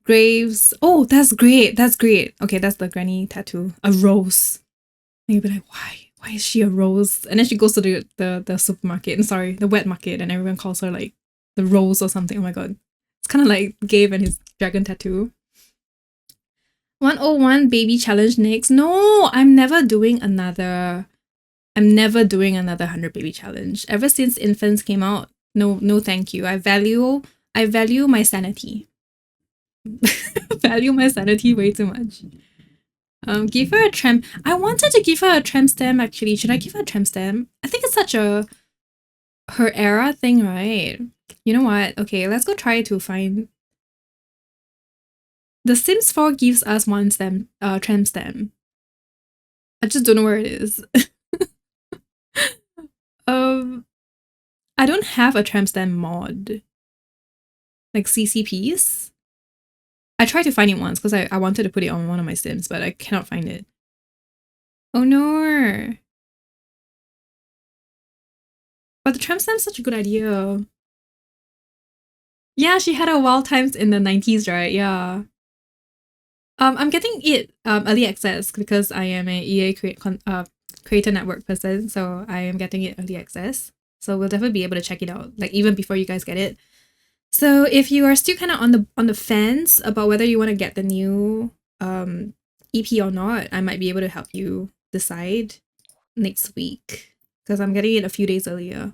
Speaker 1: Graves. Oh, that's great. That's great. Okay, that's the granny tattoo. A rose. And you'll be like, why? Why is she a rose? And then she goes to the supermarket, and sorry, the wet market, and everyone calls her like the rose or something. Oh my god. It's kind of like Gabe and his dragon tattoo. 101 baby challenge next. No, I'm never doing another 100 baby challenge. Ever since infants came out, no thank you. I value my sanity. Value my sanity way too much. Give her a tramp. I wanted to give her a tramp stamp actually. Should I give her a tramp stamp? I think it's such a her era thing, right? You know what? Okay, let's go try to find. The Sims 4 gives us one stamp, tramp stamp. I just don't know where it is. I don't have a tramp stamp mod. Like CCPs. I tried to find it once because I wanted to put it on one of my Sims, but I cannot find it. Oh no. But the tramp stamp's such a good idea. Yeah, she had a wild times in the 90s, right? Yeah. I'm getting it early access because I am a EA creator network person, so I am getting it early access. So we'll definitely be able to check it out, like even before you guys get it. So if you are still kind of on the fence about whether you want to get the new EP or not, I might be able to help you decide next week because I'm getting it a few days earlier.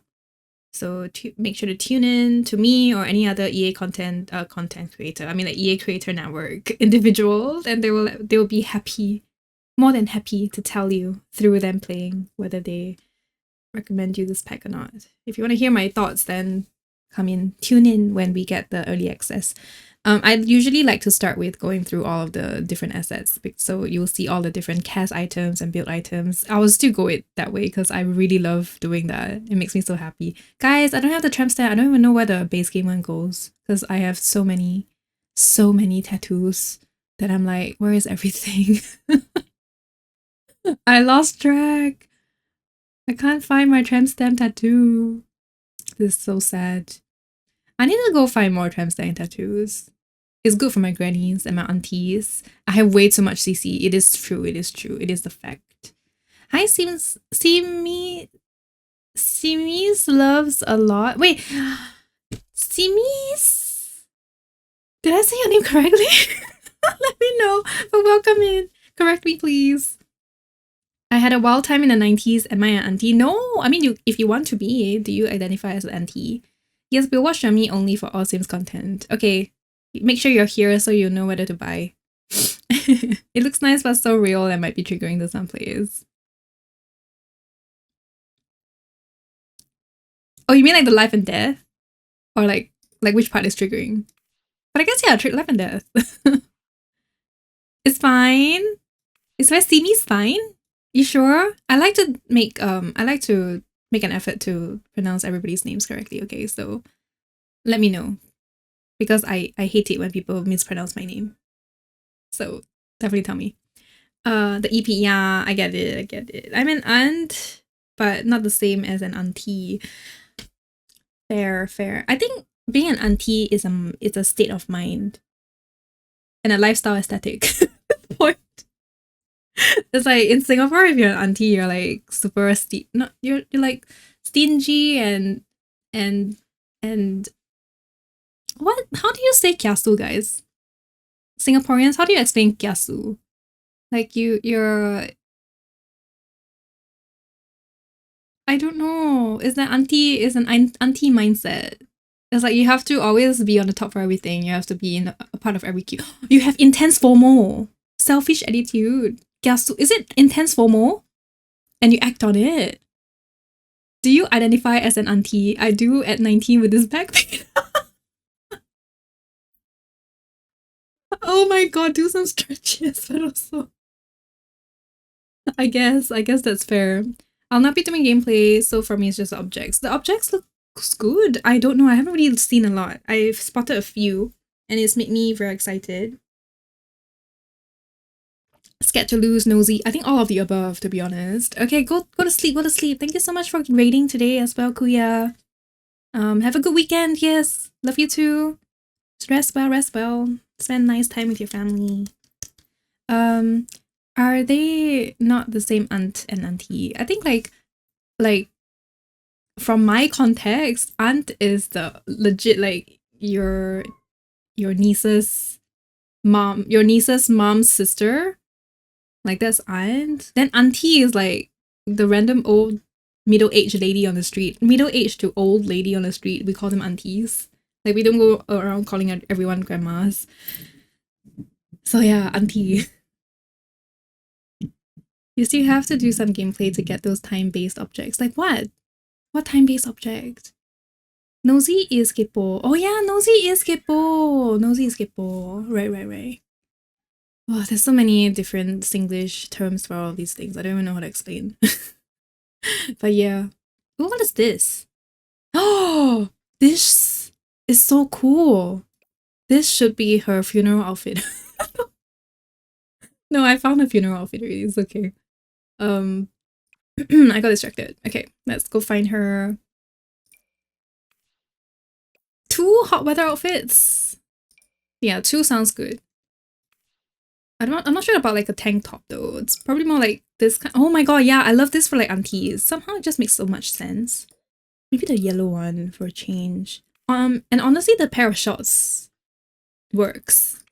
Speaker 1: So make sure to tune in to me or any other EA content creator. I mean, like EA Creator Network individual, and they will be happy, more than happy to tell you through them playing whether they recommend you this pack or not. If you want to hear my thoughts, then tune in when we get the early access. I usually like to start with going through all of the different assets, so you'll see all the different cast items and build items. I will still go it that way because I really love doing that. It makes me so happy. Guys, I don't have the tramp stamp. I don't even know where the base game one goes because I have so many tattoos that I'm like, where is everything? I lost track. I can't find my tramp stamp tattoo. This is so sad. I need to go find more tramp stamp tattoos. It's good for my grannies and my aunties. I have way too much CC. It is true. It is true. It is the fact. Hi, Sims. Simis loves a lot. Wait, Simis? Did I say your name correctly? Let me know. But welcome in. Correct me, please. I had a wild time in the 90s. Am I an auntie? No. I mean, if you want to be, do you identify as an auntie? Yes, we'll watch Yummy only for all Sims content. Okay. Make sure you're here so you know whether to buy. It looks nice but so real and might be triggering to some players. Oh, you mean like the life and death? Or like which part is triggering? But I guess yeah, life and death. It's fine. Is my Simi's fine? You sure? I like to make an effort to pronounce everybody's names correctly, okay? So let me know. Because I hate it when people mispronounce my name. So definitely tell me. The EP, yeah, I get it. I'm an aunt, but not the same as an auntie. Fair. I think being an auntie is it's a state of mind and a lifestyle aesthetic. Point. It's like in Singapore, if you're an auntie, you're like super not you're like stingy and and what? How do you say kiasu, guys? Singaporeans, how do you explain kiasu? Like you're I don't know. Is that auntie is an auntie mindset? It's like you have to always be on the top for everything. You have to be in a part of every queue. You have intense FOMO, selfish attitude. Kiasu, is it intense FOMO? And you act on it. Do you identify as an auntie? I do at 19 with this back pain. Oh my god, do some stretches, but also I guess that's fair. I'll not be doing gameplay, so for me it's just objects. The objects looks good. I don't know, I haven't really seen a lot. I've spotted a few, and it's made me very excited. Scared to lose, nosy. I think all of the above, to be honest. Okay, go to sleep, go to sleep. Thank you so much for raiding today as well, Kuya. Have a good weekend, yes. Love you too. Rest well. Spend nice time with your family. Are they not the same aunt and auntie? I think like from my context, aunt is the legit like your niece's mom's sister. Like that's aunt. Then auntie is like the random old middle-aged lady on the street. Middle-aged to old lady on the street. We call them aunties. Like we don't go around calling everyone grandmas. So yeah, auntie. You still have to do some gameplay to get those time-based objects. Like what? What time-based object? Nosy is Kippo. Oh yeah, Nosy is Kippo. Right. Oh, there's so many different Singlish terms for all these things. I don't even know how to explain. But yeah. Ooh, what is this? Oh, this is so cool. This should be her funeral outfit. No, I found a funeral outfit already. It's okay. I got distracted. Okay, let's go find her. 2 hot weather outfits. Yeah, 2 sounds good. I'm not sure about like a tank top though. It's probably more like this kind. Oh my god, yeah, I love this for like aunties. Somehow it just makes so much sense. Maybe the yellow one for a change. And honestly, the pair of shorts works.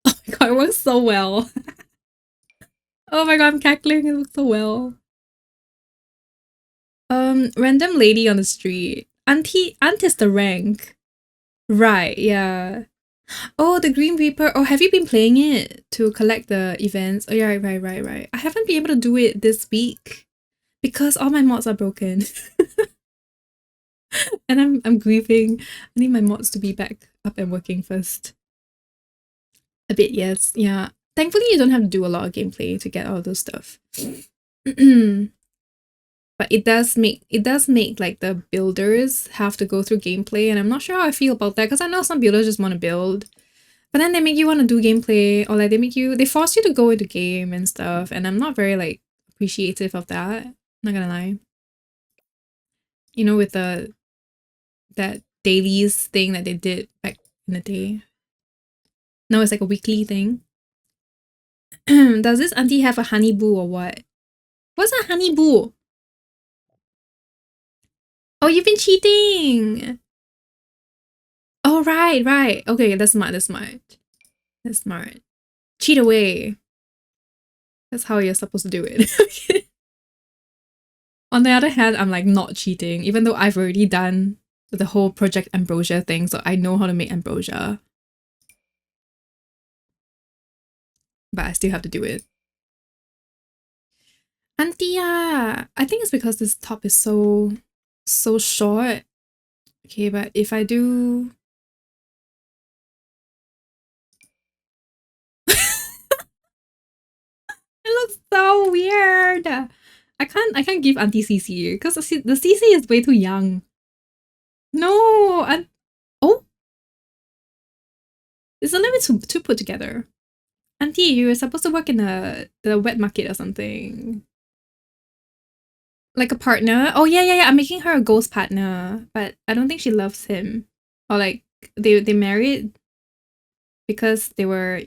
Speaker 1: Oh my god, it works so well. Oh my god, I'm cackling. It looks so well. Random lady on the street. Aunt is the rank. Right, yeah. Oh, the Green Reaper. Oh, have you been playing it to collect the events? Oh, yeah, right. I haven't been able to do it this week because all my mods are broken. And I'm grieving. I need my mods to be back up and working first. A bit, yes. Yeah. Thankfully, you don't have to do a lot of gameplay to get all those stuff. But it does make like the builders have to go through gameplay, and I'm not sure how I feel about that because I know some builders just want to build, but then they make you want to do gameplay, or like they force you to go into game and stuff, and I'm not very like appreciative of that. Not gonna lie. You know, with that dailies thing that they did back in the day. No, it's like a weekly thing. Does this auntie have a honey boo or what? What's a honey boo? Oh, you've been cheating. Oh, right. Okay, that's smart. Cheat away. That's how you're supposed to do it. On the other hand, I'm like not cheating, even though I've already done the whole Project Ambrosia thing, so I know how to make ambrosia. But I still have to do it. Auntie, I think it's because this top is so so short. Okay, but if I do... It looks so weird. I can't give Auntie CC because the CC is way too young. No, oh, it's a little bit too put together. Auntie, you were supposed to work in the wet market or something. Like a partner. Oh yeah. I'm making her a ghost partner, but I don't think she loves him. Or like they married because they were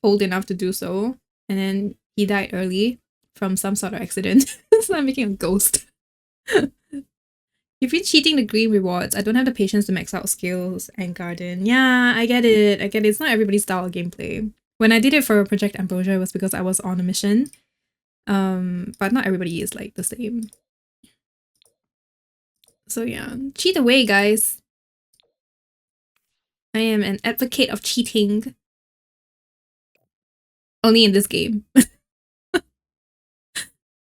Speaker 1: old enough to do so, and then he died early from some sort of accident. So I'm making a ghost. You've been cheating the green rewards. I don't have the patience to max out skills and garden. Yeah, I get it. It's not everybody's style of gameplay. When I did it for Project Ambrosia, it was because I was on a mission. But not everybody is like the same. So yeah, cheat away, guys. I am an advocate of cheating. Only in this game.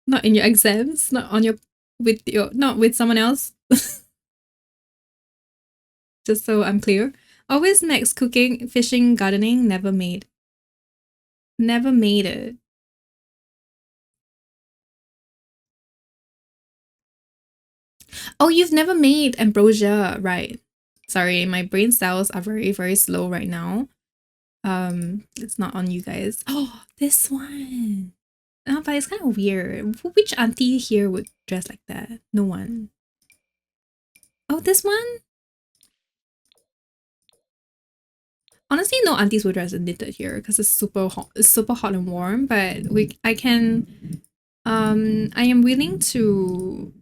Speaker 1: Not in your exams, not with someone else. Just so I'm clear. Always next cooking, fishing, gardening, never made. Never made it. Oh, you've never made ambrosia, right? Sorry, my brain cells are very, very slow right now. It's not on you guys. Oh, this one. Oh, but it's kind of weird. Which auntie here would dress like that? No one. Oh, this one? Honestly, no aunties would dress in knitted here because it's super hot. It's super hot and warm. But I can. I am willing to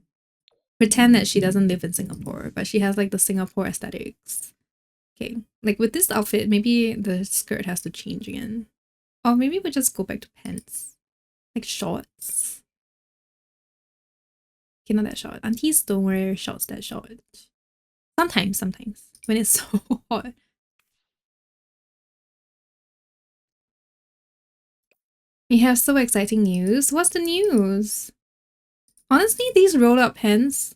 Speaker 1: pretend that she doesn't live in Singapore, but she has like the Singapore aesthetics. Okay, like with this outfit, maybe the skirt has to change again, or maybe we just go back to pants, like shorts. Okay, not that short. Aunties don't wear shorts that short. Sometimes when it's so hot. We have so exciting news. What's the news? Honestly, these roll-up pens.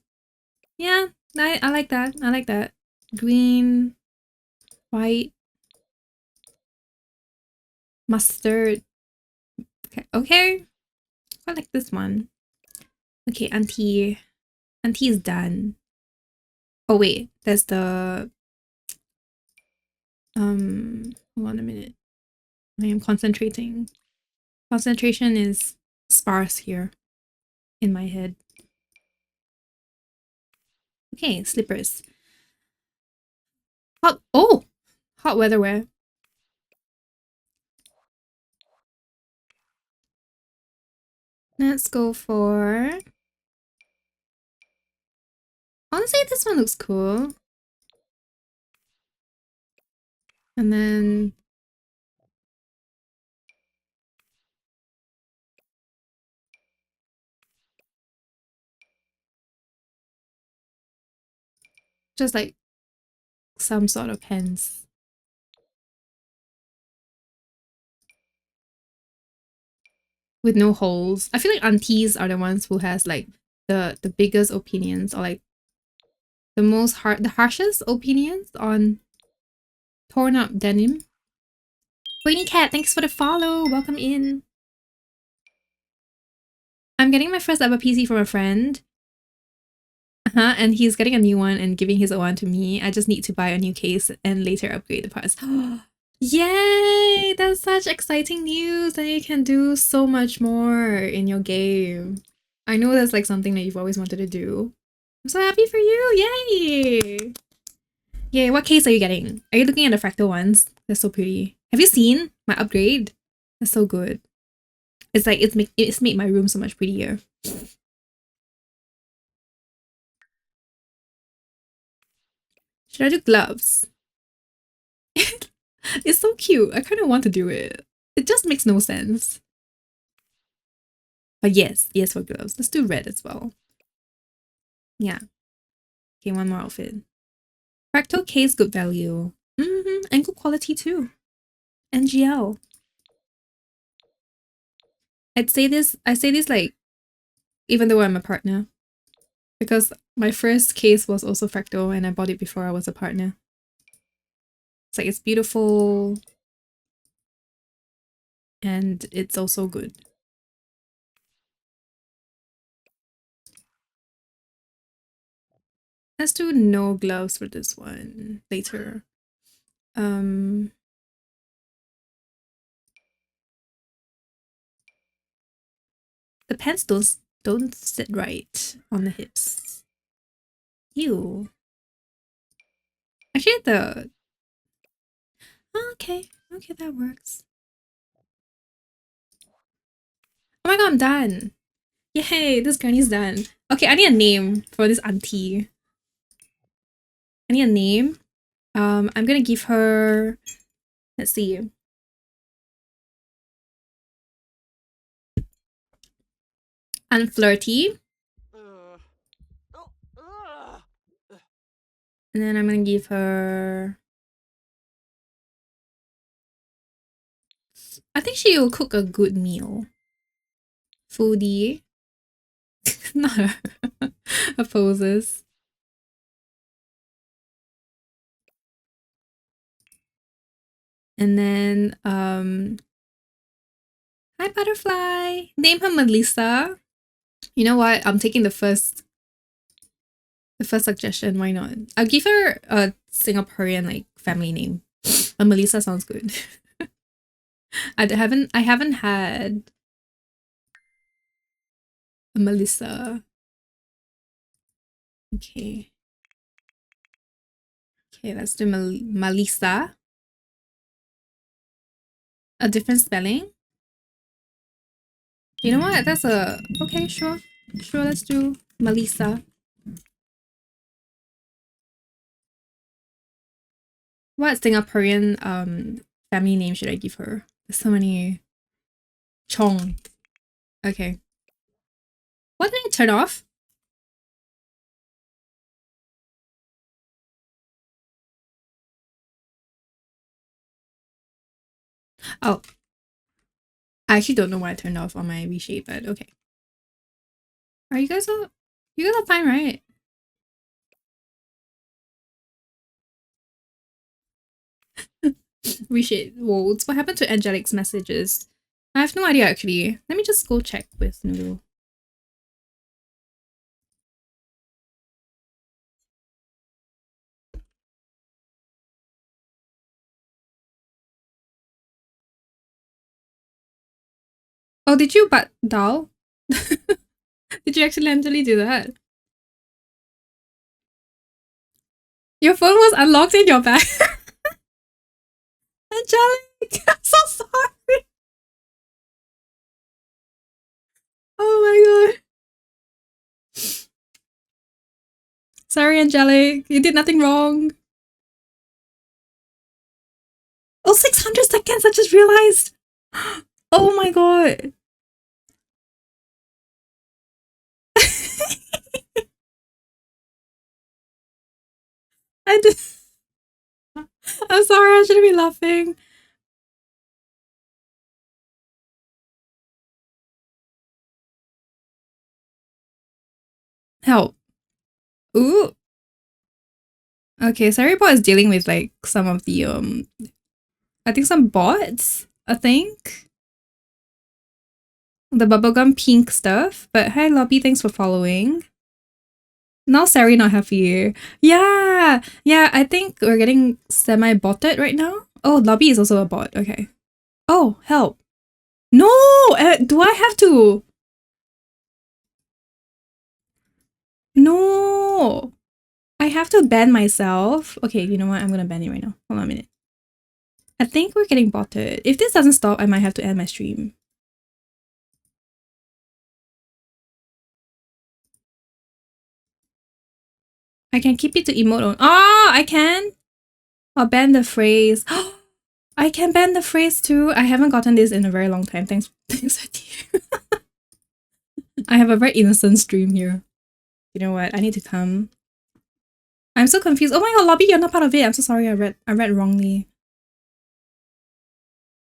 Speaker 1: Yeah, I like that. I like that. Green, white, mustard. Okay. I like this one. Okay, auntie. Auntie is done. Oh wait, there's the hold on a minute. I am concentrating. Concentration is sparse here in my head. Okay, slippers. Hot weather wear. Let's go for... Honestly, this one looks cool. And then... just like some sort of pens. With no holes. I feel like aunties are the ones who has like the biggest opinions, or like the harshest opinions on torn up denim. Queenie Cat, thanks for the follow. Welcome in. I'm getting my first ever PC from a friend. And he's getting a new one and giving his old one to me. I just need to buy a new case and later upgrade the parts. Yay! That's such exciting news, and you can do so much more in your game. I know that's like something that you've always wanted to do. I'm so happy for you! Yay! Yay, what case are you getting? Are you looking at the fractal ones? They're so pretty. Have you seen my upgrade? That's so good. It's like it's made my room so much prettier. Should I do gloves? It's so cute. I kind of want to do it. It just makes no sense. But yes for gloves. Let's do red as well. Yeah. Okay, one more outfit. Fractal case, good value. And good quality too. NGL. I say this like, even though I'm a partner. because my first case was also fractal and I bought it before I was a partner. It's like, it's beautiful and it's also good. Let's do no gloves for this one later. The pants don't sit right on the hips. Ew. Actually, okay, that works. Oh my god, I'm done. Yay, this gurney's done. Okay, I need a name for this auntie. I need a name. I'm gonna give her, let's see. Unflirty. And then I'm gonna give her, I think she will cook a good meal. Foodie. Not her. Her poses. And then, hi butterfly. Name her Melissa. You know what? I'm taking the first suggestion. Why not? I'll give her a Singaporean like family name. Melissa sounds good. I haven't had a Melissa. Okay. Okay, let's do Melissa. A different spelling. You know what? That's a okay. Sure. Let's do Melissa. What Singaporean family name should I give her? There's so many. Chong. Okay. What did I turn off? Oh. I actually don't know why I turned off on my reshape, but okay. Are you guys all fine, right? Reshape Wolds. What happened to Angelic's messages? I have no idea actually. Let me just go check with Noodle. Oh, did you but Dal? Did you accidentally do that? Your phone was unlocked in your bag. Angelic, I'm so sorry. Oh my god. Sorry, Angelic. You did nothing wrong. Oh, 600 seconds. I just realized. Oh my god. I did. I'm sorry. I shouldn't be laughing. Help. Ooh. Okay, Saribot is dealing with like some of the I think some bots, I think. The bubblegum pink stuff. But hi Lobby, thanks for following. Now Sari not happy. Yeah, I think we're getting semi-botted right now. Oh, Lobby is also a bot. Okay. Oh, help. No! Do I have to? No! I have to ban myself. Okay, you know what? I'm gonna ban it right now. Hold on a minute. I think we're getting botted. If this doesn't stop, I might have to end my stream. I can keep it to emote on. Ah, I can? I'll ban the phrase. I can ban the phrase too. I haven't gotten this in a very long time. Thanks, I have a very innocent stream here. You know what? I need to come. I'm so confused. Oh my god, Lobby, you're not part of it. I'm so sorry. I read wrongly.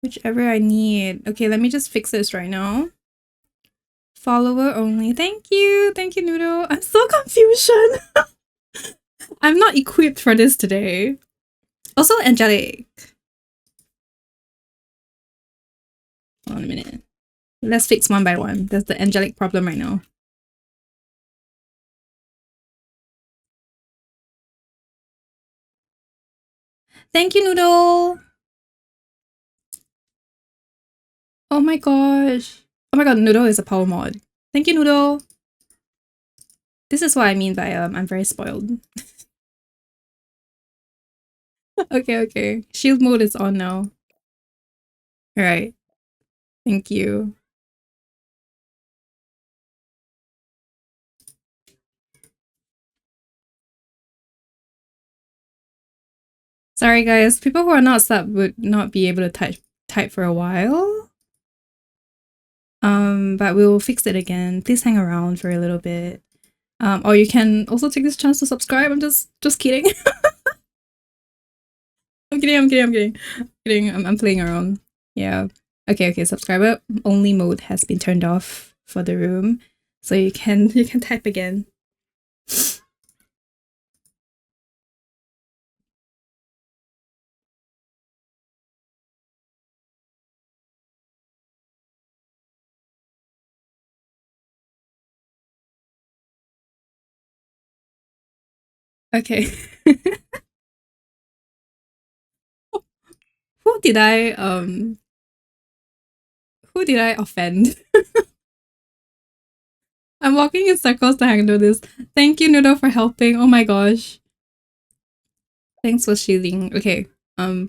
Speaker 1: Whichever I need. Okay, let me just fix this right now. Follower only. Thank you. Thank you, Noodle. I'm so confusion. I'm not equipped for this today. Also, angelic. Hold on a minute. Let's fix one by one. That's the angelic problem right now. Thank you, Noodle. Oh my gosh. Oh my god, Noodle is a power mod. Thank you, Noodle. This is what I mean by I'm very spoiled. Okay, okay. Shield mode is on now. Alright. Thank you. Sorry guys, people who are not sub would not be able to type for a while. But we'll fix it again. Please hang around for a little bit. Or you can also take this chance to subscribe. I'm just kidding. I'm kidding. I'm playing around. Yeah. Okay, subscriber only mode has been turned off for the room. So you can type again. Okay. Who did I offend? I'm walking in circles to handle this. Thank you, Noodle, for helping. Oh my gosh. Thanks for shielding. Okay. Hold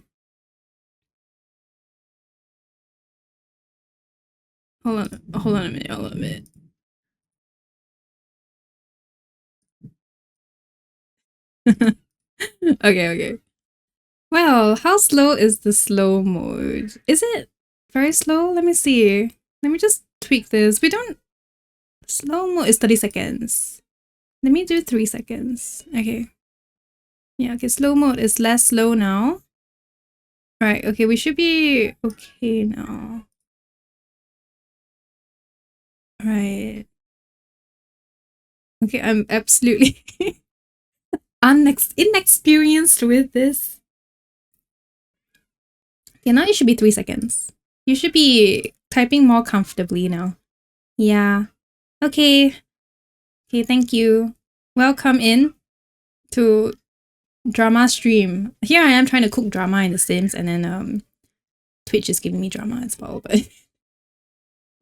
Speaker 1: on a minute. Okay. Well, how slow is the slow mode? Is it very slow? Let me see. Let me just tweak this. Slow mode is 30 seconds. Let me do 3 seconds. Okay. Yeah, okay, slow mode is less slow now. Right, okay, we should be okay now. Right. Okay, I'm absolutely inexperienced with this. Okay, now it should be 3 seconds. You should be typing more comfortably now. Yeah. Okay. Okay, thank you. Welcome in to drama stream. Here I am trying to cook drama in The Sims, and then Twitch is giving me drama as well, but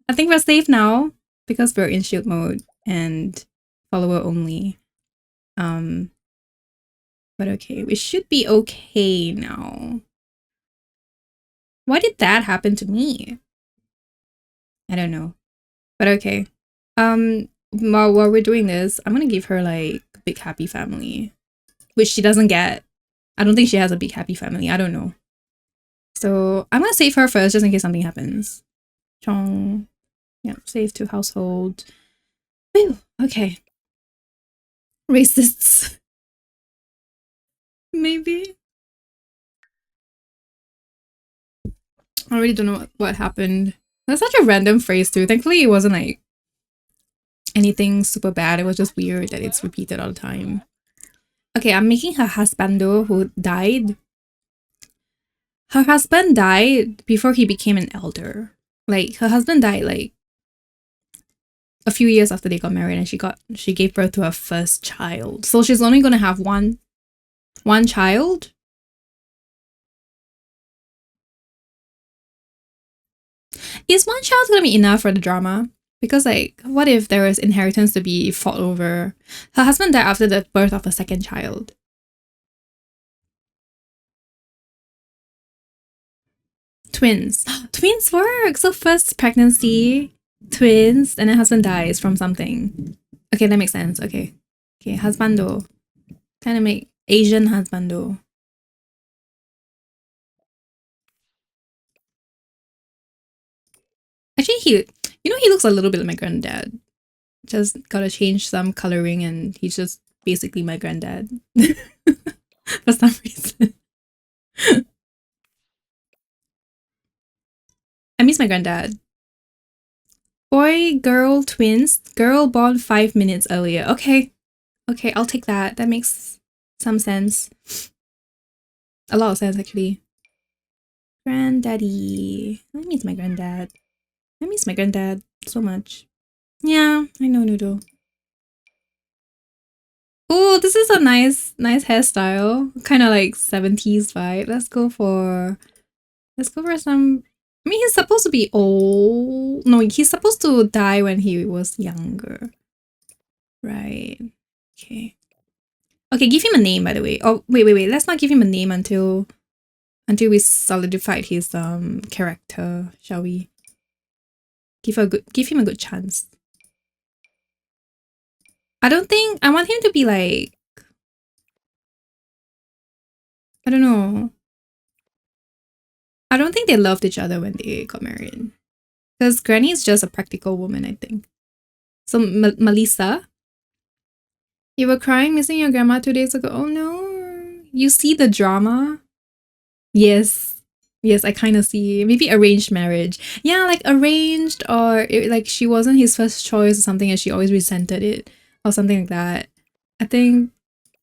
Speaker 1: I think we're safe now because we're in shield mode and follower only. But okay, we should be okay now. Why did that happen to me? I don't know. But okay. While we're doing this, I'm gonna give her like big happy family, which she doesn't get. I don't think she has a big happy family. I don't know. So I'm gonna save her first just in case something happens. Chong. Yeah, save to household. Whew, okay. Racists. Maybe. I really don't know what happened. That's such a random phrase too. Thankfully it wasn't like anything super bad. It was just weird that it's repeated all the time. Okay, I'm making her husbando who died. Her husband died before he became an elder. Like her husband died like a few years after they got married, and she gave birth to her first child. So she's only gonna have one child. Is one child gonna be enough for the drama? Because like, what if there is inheritance to be fought over? Her husband died after the birth of the second child. Twins. Twins work! So first pregnancy, twins, and then husband dies from something. Okay, that makes sense. Okay. Okay, husbando. Kind of make Asian husbando. Actually, he looks a little bit like my granddad. Just gotta change some coloring and he's just basically my granddad. For some reason. I miss my granddad. Boy, girl, twins. Girl born 5 minutes earlier. Okay. Okay, I'll take that. That makes some sense. A lot of sense, actually. Granddaddy. I miss my granddad. I miss my granddad so much. Yeah, I know, Noodle. Oh, this is a nice hairstyle. Kind of like 70s vibe. Let's go for some. I mean, he's supposed to be old. No, he's supposed to die when he was younger. Right. Okay. Okay, give him a name, by the way. Oh, wait. Let's not give him a name until we solidified his character, shall we? Give him a good chance. I don't think I want him to be like, I don't know. I don't think they loved each other when they got married. Because Granny's just a practical woman, I think. So Melissa, you were crying missing your grandma 2 days ago. Oh no. You see the drama? Yes. Yes, I kind of see. Maybe arranged marriage. Yeah, like arranged, or like she wasn't his first choice or something and she always resented it or something like that. I think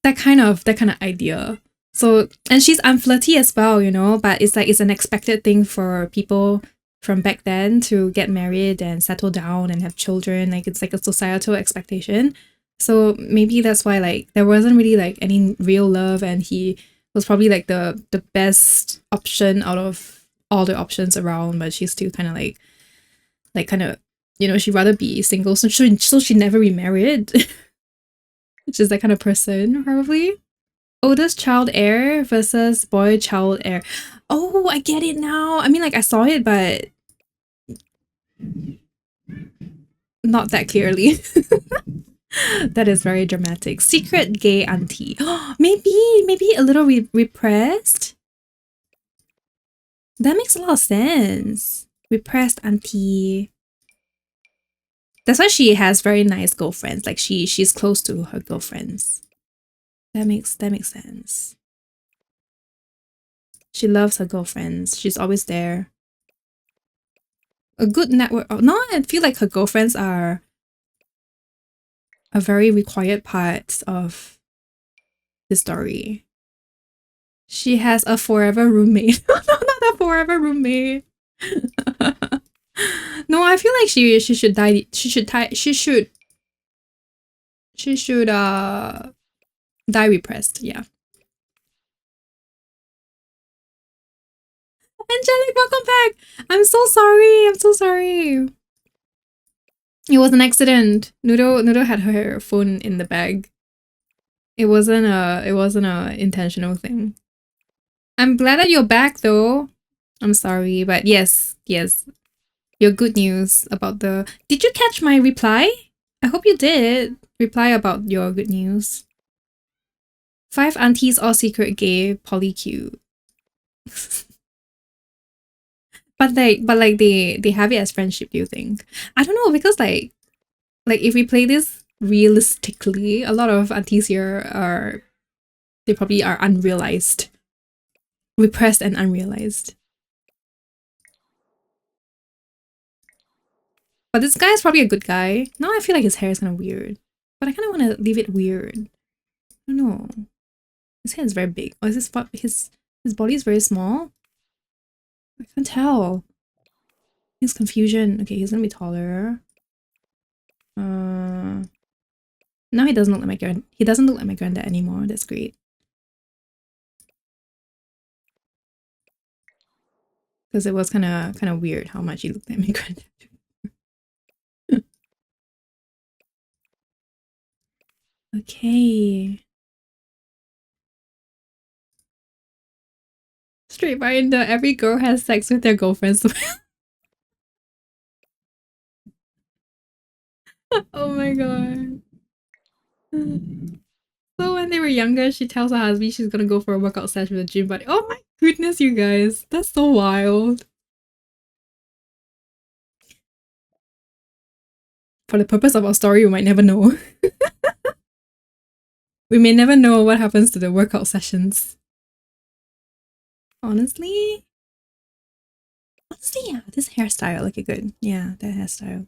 Speaker 1: that kind of idea. So, and she's unflirty as well, you know, but it's like it's an expected thing for people from back then to get married and settle down and have children. Like it's like a societal expectation. So maybe that's why like there wasn't really like any real love, and he was probably like the best option out of all the options around, but she's still kind of like kind of, you know, she'd rather be single, so she never remarried. Which is that kind of person, probably. Oldest child heir versus boy child heir. Oh, I get it now. I mean, like, I saw it, but not that clearly. That is very dramatic. Secret gay auntie. Maybe a little repressed. That makes a lot of sense. Repressed auntie. That's why she has very nice girlfriends. Like she's close to her girlfriends. That makes sense. She loves her girlfriends. She's always there. A good network. Oh, no, I feel like her girlfriends are a very required part of the story. She has a forever roommate. No, not a forever roommate. No, I feel like she should die. She should die repressed. Yeah. Angelic, welcome back. I'm so sorry. I'm so sorry. It was an accident. Noodle had her phone in the bag. It wasn't a intentional thing. I'm glad that you're back though. I'm sorry, but yes. Your good news about the. Did you catch my reply? I hope you did. Reply about your good news. 5 aunties all secret gay, poly cute. But they have it as friendship, do you think? I don't know, because like if we play this realistically, a lot of aunties here they probably are unrealized. Repressed and unrealized. But this guy is probably a good guy. Now I feel like his hair is kind of weird. But I kind of want to leave it weird. I don't know. His hair is very big. Or is his body is very small? I can't tell. His confusion. Okay, he's gonna be taller. Now he doesn't look like my granddad anymore. That's great. Because it was kind of weird how much he looked like my granddad. Okay. Straight by the every girl has sex with their girlfriends. Oh my god. So when they were younger, she tells her husband she's gonna go for a workout session with a gym buddy. Oh my goodness, you guys. That's so wild. For the purpose of our story, we might never know. We may never know what happens to the workout sessions. Honestly, yeah, this hairstyle, okay, good. Yeah, that hairstyle.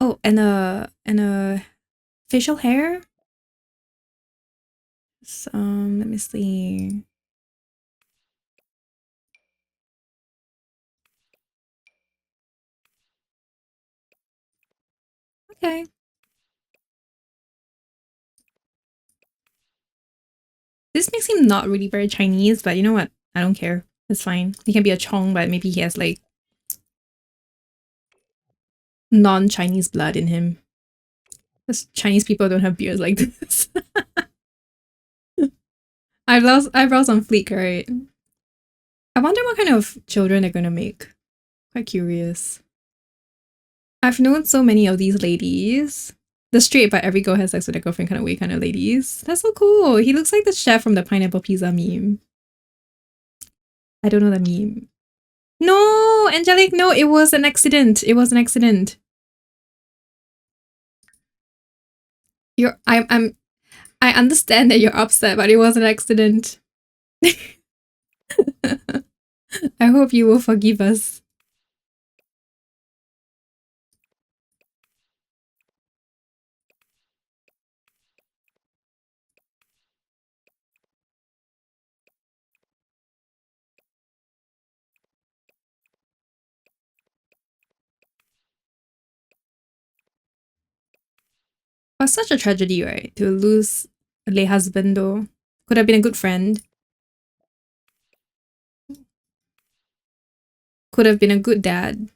Speaker 1: Oh, and a facial hair. So, let me see. Okay. This makes him not really very Chinese, but you know what? I don't care. It's fine. He can be a Chong, but maybe he has like non-Chinese blood in him. Because Chinese people don't have beards like this. Eyebrows on fleek, right? I wonder what kind of children they're gonna make. Quite curious. I've known so many of these ladies. The straight but every girl has sex with their girlfriend kind of way kind of ladies. That's so cool. He looks like the chef from the pineapple pizza meme. I don't know the meme. No, Angelic, no, it was an accident. It was an accident. I understand that you're upset, but it was an accident. I hope you will forgive us. But such a tragedy, right? To lose a late husband though. Could have been a good friend. Could have been a good dad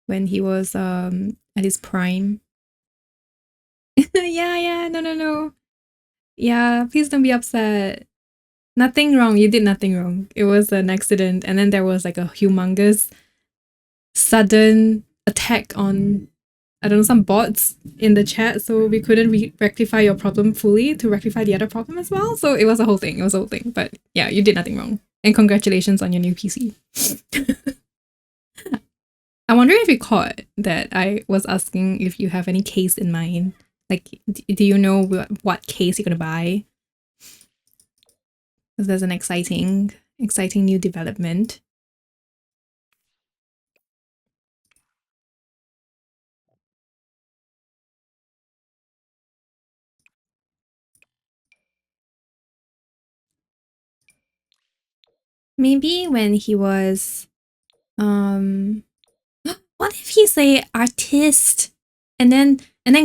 Speaker 1: when he was at his prime. Yeah, no. Yeah, please don't be upset. Nothing wrong. You did nothing wrong. It was an accident, and then there was like a humongous sudden attack on, I don't know, some bots in the chat, so we couldn't rectify your problem fully to rectify the other problem as well. So it was a whole thing. It was a whole thing. But yeah, you did nothing wrong. And congratulations on your new PC. I wonder if you caught that I was asking if you have any case in mind. Like, do you know what case you're gonna buy? Because there's an exciting new development. Maybe when he was, what if he's a artist, and then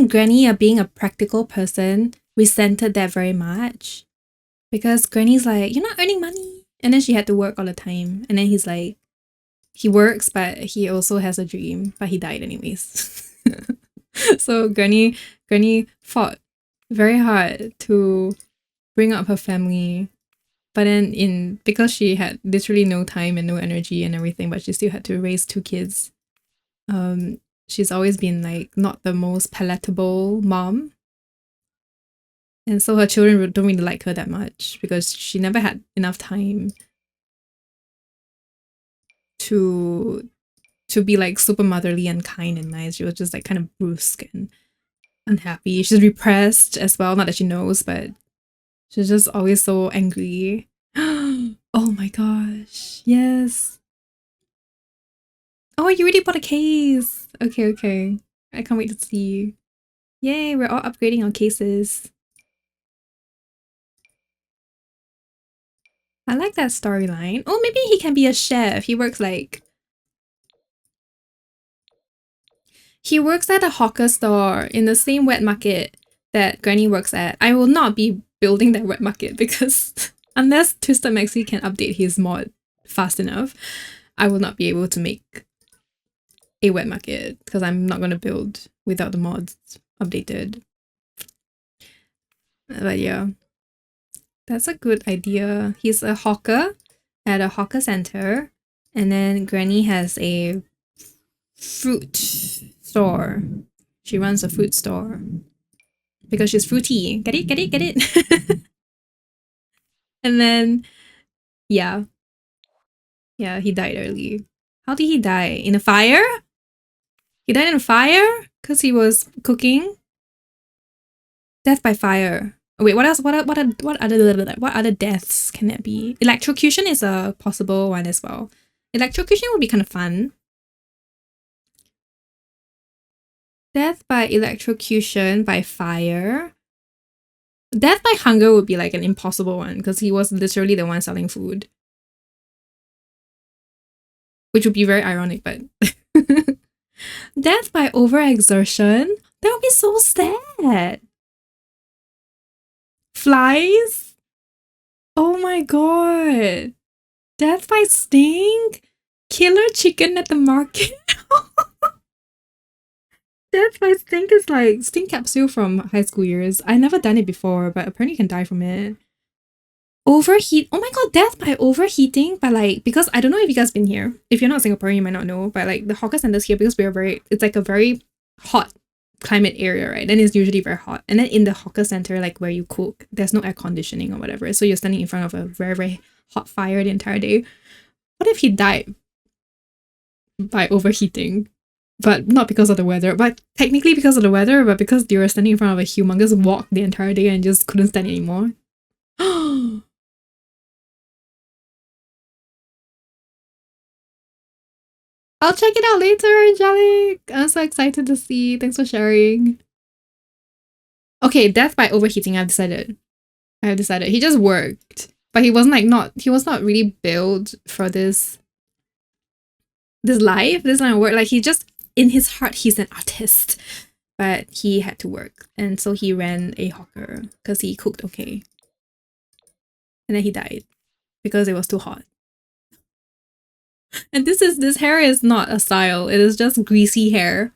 Speaker 1: Granny, being a practical person, resented that very much because Granny's like, you're not earning money, and then she had to work all the time, and then he's like, he works, but he also has a dream, but he died anyways. So Granny fought very hard to bring up her family, but then because she had literally no time and no energy and everything, but she still had to raise two kids. She's always been like not the most palatable mom, and so her children don't really like her that much because she never had enough time to be like super motherly and kind and nice. She was just like kind of brusque and unhappy. She's repressed as well, not that she knows, but she's just always so angry. Oh my gosh, yes. Oh, you already bought a case. Okay. I can't wait to see. Yay, we're all upgrading our cases. I like that storyline. Oh, maybe he can be a chef. He works at a hawker store in the same wet market that Granny works at. I will not be building that wet market because unless Twisted Maxi can update his mod fast enough, I will not be able to make a wet market because I'm not going to build without the mods updated. But yeah, that's a good idea. He's a hawker at a hawker center, and then Granny has a fruit store. She runs a fruit store because she's fruity. Get it? And then, yeah, he died early. How did he die? In a fire? He died in a fire because he was cooking. Death by fire. Oh, wait, what else? What other deaths can it be? Electrocution is a possible one as well. Electrocution would be kind of fun. Death by electrocution, by fire. Death by hunger would be like an impossible one because he was literally the one selling food. Which would be very ironic, but death by overexertion? That would be so sad. Flies? Oh my god. Death by sting? Killer chicken at the market? Death by sting is like sting capsule from high school years. I never done it before, but apparently you can die from it. Overheat. Oh my god, death by overheating. But like, because I don't know if you guys been here. If you're not Singaporean, you might not know. But like the hawker centers here, because it's like a very hot climate area, right? And it's usually very hot. And then in the hawker center, like where you cook, there's no air conditioning or whatever. So you're standing in front of a very, very hot fire the entire day. What if he died by overheating? But not because of the weather, but technically because of the weather, but because you were standing in front of a humongous wok the entire day and just couldn't stand it anymore. I'll check it out later, Angelic. I'm so excited to see. Thanks for sharing. Okay, death by overheating. I've decided. He just worked, but he wasn't like not. He was not really built for this life. This line of work. Like he just in his heart, he's an artist, but he had to work, and so he ran a hawker because he cooked okay, and then he died because it was too hot. And this hair is not a style. It is just greasy hair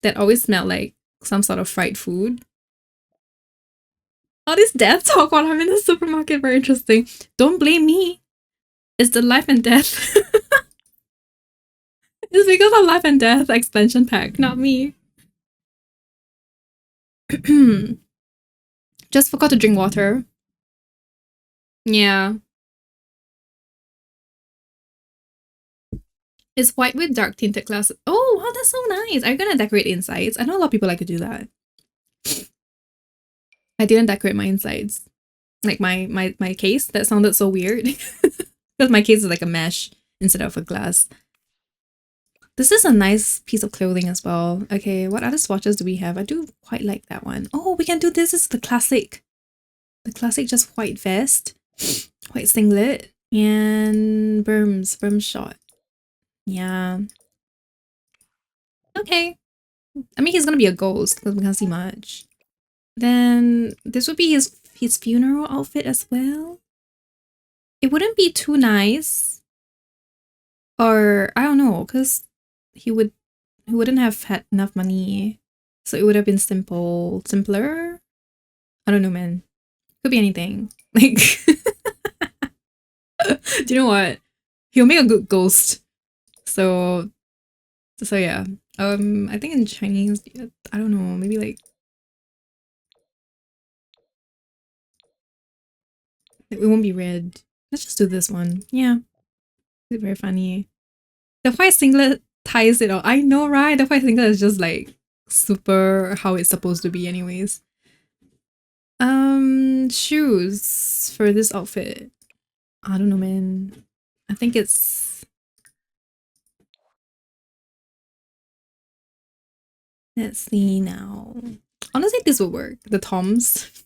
Speaker 1: that always smelled like some sort of fried food. All this death talk while I'm in the supermarket, very interesting. Don't blame me. It's the life and death. It's because of life and death expansion pack, not me. Just forgot to drink water. Yeah. It's white with dark tinted glasses. Oh, wow, that's so nice. Are you gonna decorate insides? I know a lot of people like to do that. I didn't decorate my insides. Like my case. That sounded so weird. Because my case is like a mesh instead of a glass. This is a nice piece of clothing as well. Okay, what other swatches do we have? I do quite like that one. Oh, we can do this. This is the classic. The classic just white vest, white singlet, and berm shot. Yeah. Okay. I mean, he's gonna be a ghost because we can't see much. Then this would be his funeral outfit as well. It wouldn't be too nice, or I don't know, because he wouldn't have had enough money, so it would have been simpler. I don't know, man. Could be anything. Like, do you know what? He'll make a good ghost. So yeah. I think in Chinese, I don't know, maybe like it won't be red. Let's just do this one. Yeah. It's very funny. The white singlet ties it all. I know, right? The white singlet is just like super how it's supposed to be anyways. Shoes for this outfit. I don't know, man. I think it's... Let's see now. Honestly, this will work. The Toms.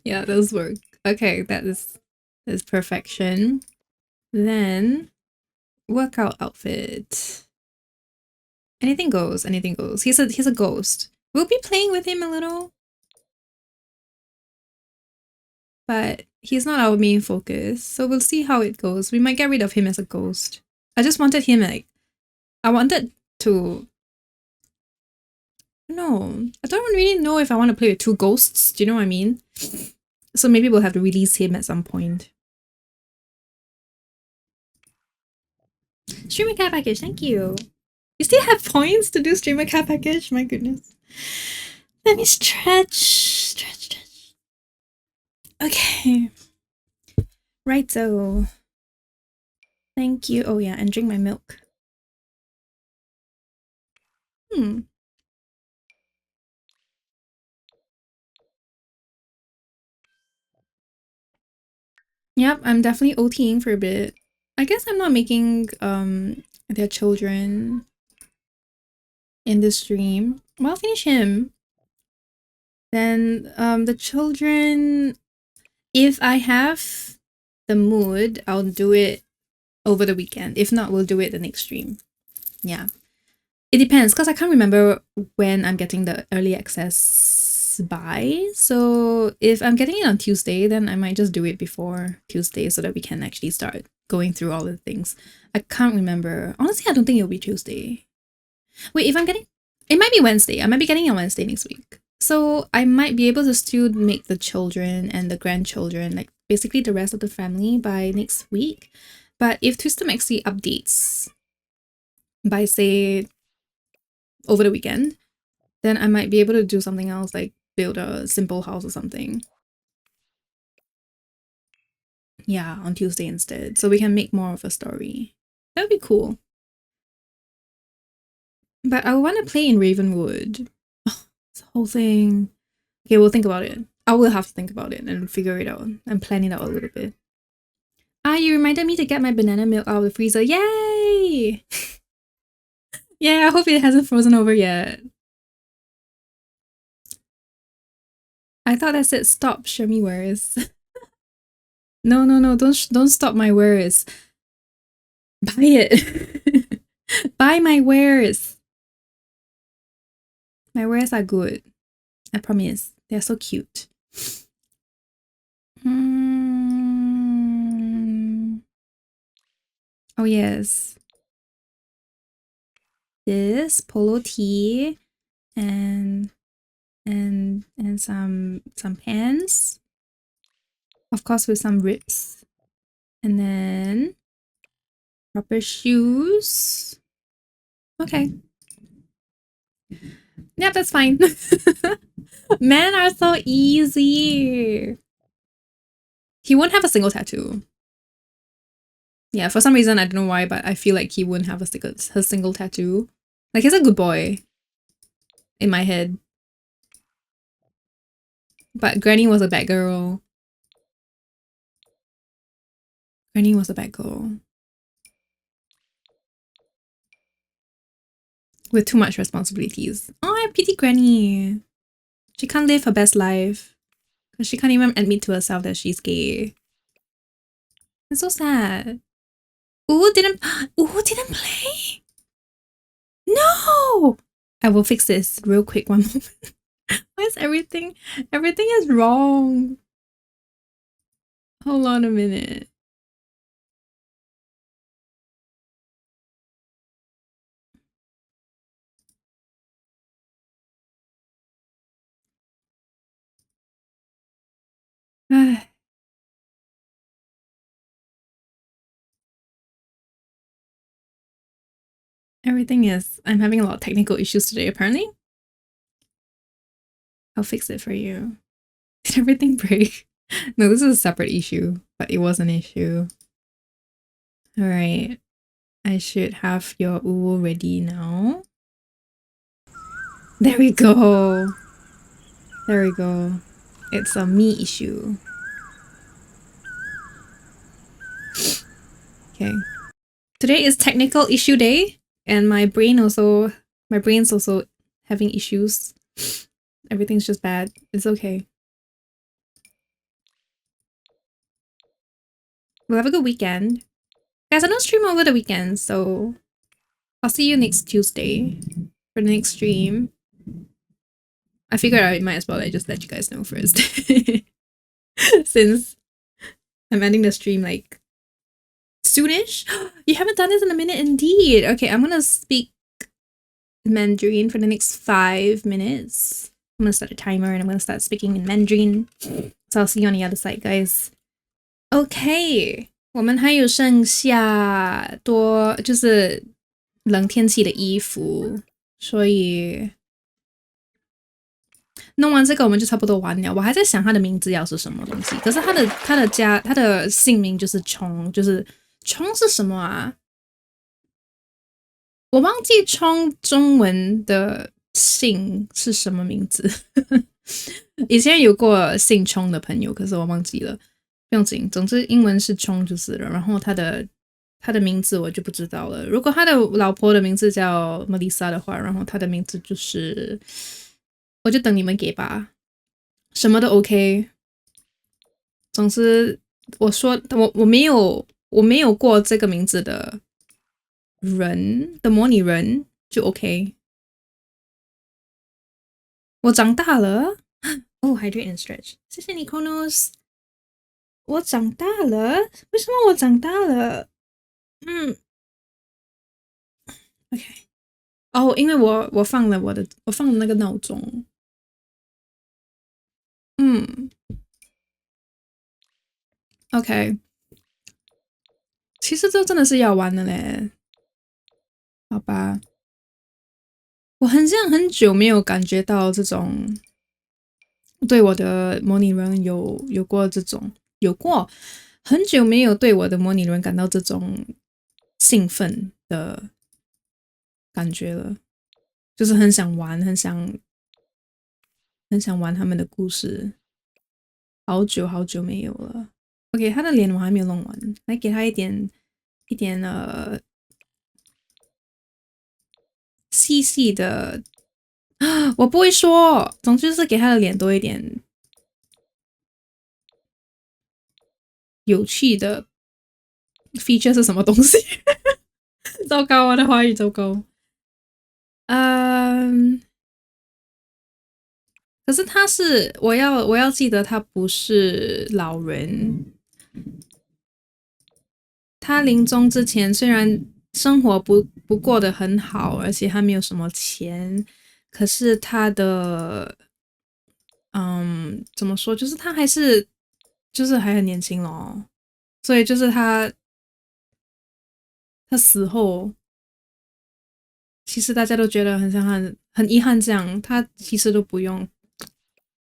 Speaker 1: Yeah, those work. Okay, that's perfection. Then workout outfit. Anything goes, anything goes. He's a ghost. We'll be playing with him a little. But he's not our main focus, so we'll see how it goes. We might get rid of him as a ghost. I just wanted him like... I wanted to... No, I don't really know if I want to play with two ghosts. Do you know what I mean? So maybe we'll have to release him at some point. Streamer care package, thank you. You still have points to do streamer care package? My goodness. Let me stretch. Okay. Right, so. Thank you. Oh yeah, and drink my milk. Yep, I'm definitely OTing for a bit. I guess I'm not making their children in the stream. Well, I'll finish him. Then the children, if I have the mood, I'll do it over the weekend. If not, we'll do it the next stream. Yeah. It depends, because I can't remember when I'm getting the early access by. So if I'm getting it on Tuesday, then I might just do it before Tuesday so that we can actually start going through all the things. I can't remember. Honestly, I don't think it'll be Tuesday. Wait, if I'm getting... It might be Wednesday. I might be getting it on Wednesday next week. So I might be able to still make the children and the grandchildren, like basically the rest of the family, by next week. But if Twisted Maxi updates by, say, over the weekend, then I might be able to do something else, like build a simple house or something. Yeah, on Tuesday instead. So we can make more of a story. That would be cool. But I want to play in Ravenwood. Oh, this whole thing. Okay, we'll think about it. I will have to think about it and figure it out and plan it out a little bit. Ah, you reminded me to get my banana milk out of the freezer. Yay! Yeah, I hope it hasn't frozen over yet. I thought that said stop, show me words. No, don't stop my wares. Buy it. Buy my wares. My wares are good. I promise. They're so cute. Oh yes. This polo tee and some pants. Of course with some rips. And then proper shoes. Okay. Yeah, that's fine. Men are so easy. He won't have a single tattoo. Yeah, for some reason, I don't know why, but I feel like he wouldn't have a single tattoo. Like, he's a good boy. In my head. But Granny was a bad girl. Granny was a bad girl. With too much responsibilities. Oh, I pity Granny. She can't live her best life. Because she can't even admit to herself that she's gay. It's so sad. Ooh didn't play? No! I will fix this real quick, one moment. Why is everything is wrong? Hold on a minute. Everything is... I'm having a lot of technical issues today, apparently. I'll fix it for you. Did everything break? No, this is a separate issue, but it was an issue. Alright. I should have your uwu ready now. There we go. There we go. It's a me issue. Okay. Today is technical issue day, and my brain's also having issues. Everything's just bad. It's okay. We'll have a good weekend. Guys, I don't stream over the weekend, so I'll see you next Tuesday for the next stream. I figured I might as well just let you guys know first. Since I'm ending the stream like soonish. You haven't done this in a minute, indeed. Okay, I'm gonna speak Mandarin for the next 5 minutes. I'm gonna start a timer and I'm gonna start speaking in Mandarin. So I'll see you on the other side, guys. Okay, 我们还有剩下多就是冷天气的衣服，所以弄完这个我们就差不多完了。我还在想他的名字要是什么东西，可是他的姓名就是冲，就是冲是什么啊？我忘记冲中文的姓是什么名字。以前有过姓冲的朋友，可是我忘记了。不用紧，总之英文是冲就是了。然后他的他的名字我就不知道了。如果他的老婆的名字叫 Melissa 的话，然后他的名字就是，我就等你们给吧，什么都 OK。总之，我说我没有过这个名字的人的模拟人就 OK。我长大了哦，hydrate and stretch，谢谢你 Kronos。我长大了，为什么我长大了？嗯，OK。哦，因为我放了那个闹钟。嗯，OK。其实这真的是要玩的嘞，好吧。我很像很久没有感觉到这种对我的模拟人有过这种有过很久没有对我的模拟人感到这种兴奋的感觉了，就是很想玩，很想玩他们的故事，好久好久没有了。OK，他的脸我还没有弄完，来给他一点细细的，我不会说，总之是给他的脸多一点有趣的 feature 是什么东西？糟糕，我的华语糟糕。嗯，可是他是我要记得他不是老人，他临终之前虽然生活不过得很好，而且他没有什么钱，可是他的怎么说，就是他还是就是还很年轻咯，所以就是他死后，其实大家都觉得很像很遗憾这样，他其实都不用，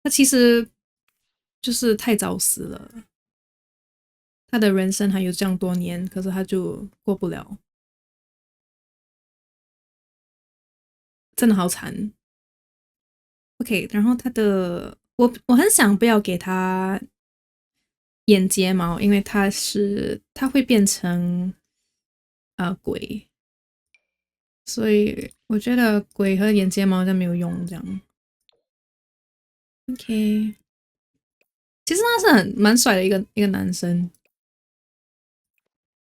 Speaker 1: 他其实就是太早死了。他的人生还有这样多年，可是他就过不了，真的好惨。OK，然后我很想不要给他眼睫毛，因为他会变成鬼，所以我觉得鬼和眼睫毛好像没有用这样。OK，其实他是蛮帅的一个男生，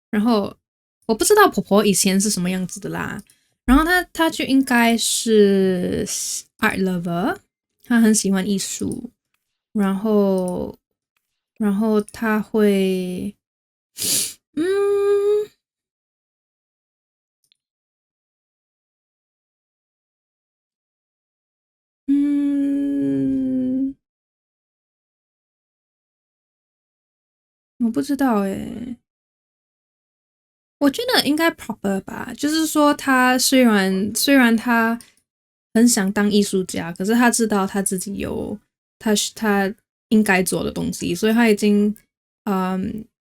Speaker 1: 然后我不知道婆婆以前是什么样子的啦，然后他就应该是 art lover，他很喜欢艺术，然后他会嗯嗯，我不知道诶，我觉得应该 proper 吧，就是说他虽然他很想当艺术家，可是他知道他自己有他应该做的东西，所以他已经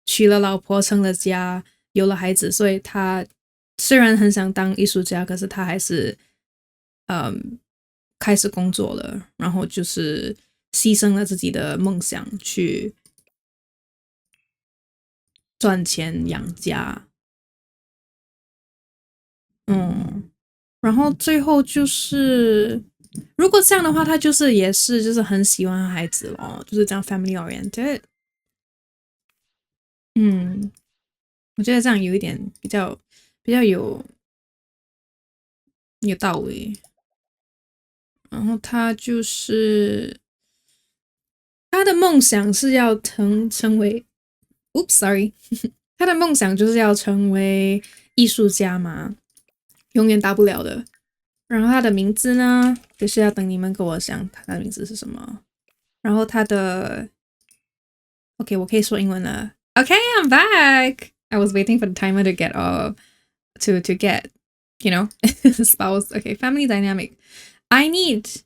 Speaker 1: 娶了老婆，成了家，有了孩子，所以他虽然很想当艺术家，可是他还是嗯开始工作了，然后就是牺牲了自己的梦想去赚钱养家。嗯，然后最后就是，如果这样的话，他就是也是就是很喜欢孩子咯，就是这样 family oriented。嗯，我觉得这样有一点比较有道理。然后他就是他的梦想是要成为，oops sorry，他的梦想就是要成为艺术家嘛，永远大不了的。然后他的名字呢，就是要等你们跟我讲他的名字是什么。然后他的 OK，我可以说英文了。Okay, I'm back. I was waiting for the timer to get to get you know spouse. Okay, family dynamic. I need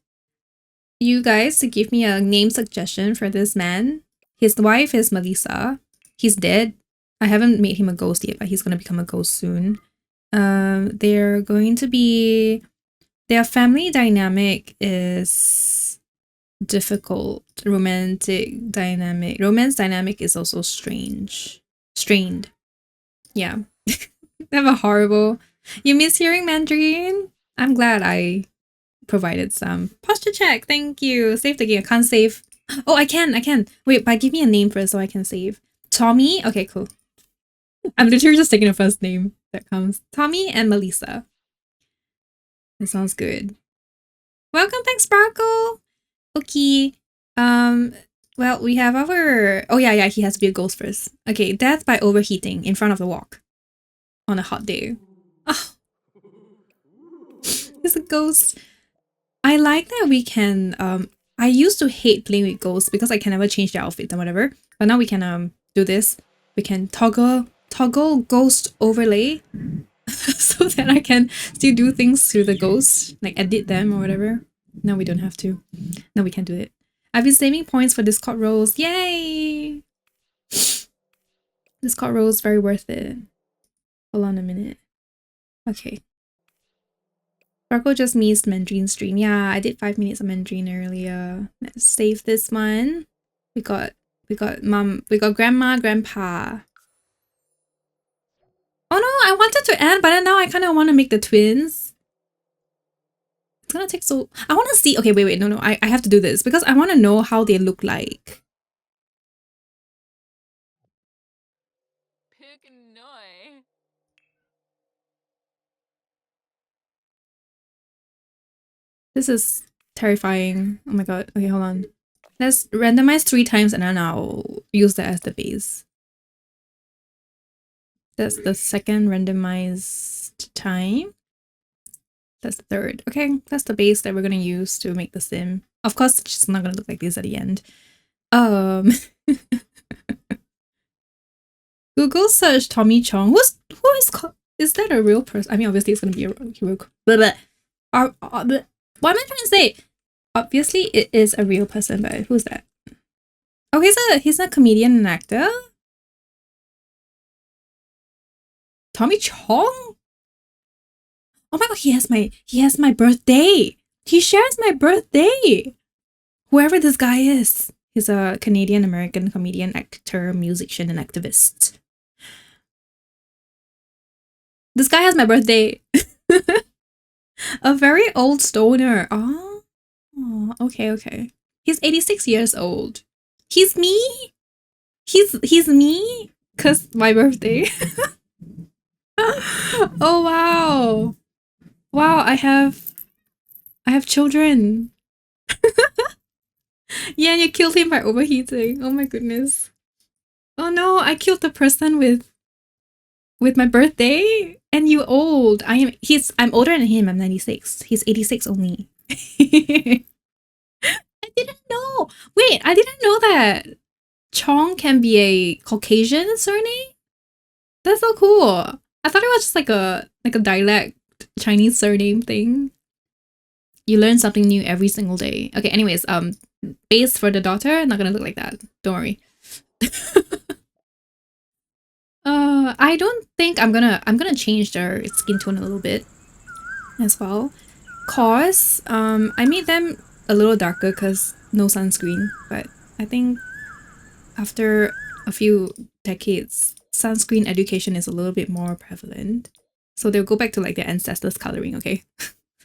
Speaker 1: you guys to give me a name suggestion for this man. His wife is Melissa. He's dead. I haven't made him a ghost yet, but he's gonna become a ghost soon. They're going to be their family dynamic is difficult. Romance dynamic is also strange. Strained. Yeah. They have a horrible. You miss hearing Mandarin? I'm glad I provided some. Posture check, thank you. Save the game. I can't save. Oh, I can. Wait, but give me a name first so I can save. Tommy? Okay, cool. I'm literally just taking the first name that comes. Tommy and Melissa. That sounds good. Welcome, thanks, Sparkle. Okay. Well, we have our. Oh yeah, he has to be a ghost first. Okay, death by overheating in front of the walk on a hot day. Oh, it's a ghost. I like that we can. I used to hate playing with ghosts because I can never change their outfit and whatever. But now we can do this. We can toggle ghost overlay so that I can still do things through the ghosts, like edit them or whatever. No, we don't have to. No, we can do it. I've been saving points for Discord roles. Yay! Discord roles very worth it. Hold on a minute. Okay. Sparkle just missed Mandarin stream. Yeah, I did 5 minutes of Mandarin earlier. Let's save this one. We got grandma, grandpa. Oh no, I wanted to end, but then now I kind of want to make the twins. It's gonna take so... I want to see... Okay, wait, no, I have to do this because I want to know how they look like. This is terrifying. Oh my god. Okay, hold on. Let's randomize 3 times and then I'll use that as the base. That's the second randomized time. That's the third. Okay, that's the base that we're gonna use to make the sim. Of course, it's just not gonna look like this at the end. Google search Tommy Chong. Is that a real person? I mean, obviously it's gonna be a real. What am I trying to say? Obviously, it is a real person, but who's that? Oh, he's a comedian and actor. Tommy Chong? Oh my god, he has my birthday. He shares my birthday. Whoever this guy is. He's a Canadian American comedian, actor, musician, and activist. This guy has my birthday. A very old stoner. Oh, okay. He's 86 years old. He's me. He's me. 'Cause my birthday. Oh wow. Wow, I have children. Yeah, and you killed him by overheating. Oh my goodness. Oh no, I killed the person with my birthday, and you old. I'm older than him. I'm 96. He's 86 only. I didn't know. Wait, I didn't know that Chong can be a Caucasian surname. That's so cool. I thought it was just like a dialect Chinese surname thing. You learn something new every single day. Okay, anyways, base for the daughter, not gonna look like that. Don't worry. I don't think I'm gonna change their skin tone a little bit as well. Cause I made them a little darker because no sunscreen, but I think after a few decades, sunscreen education is a little bit more prevalent. So they'll go back to like their ancestors' coloring, okay?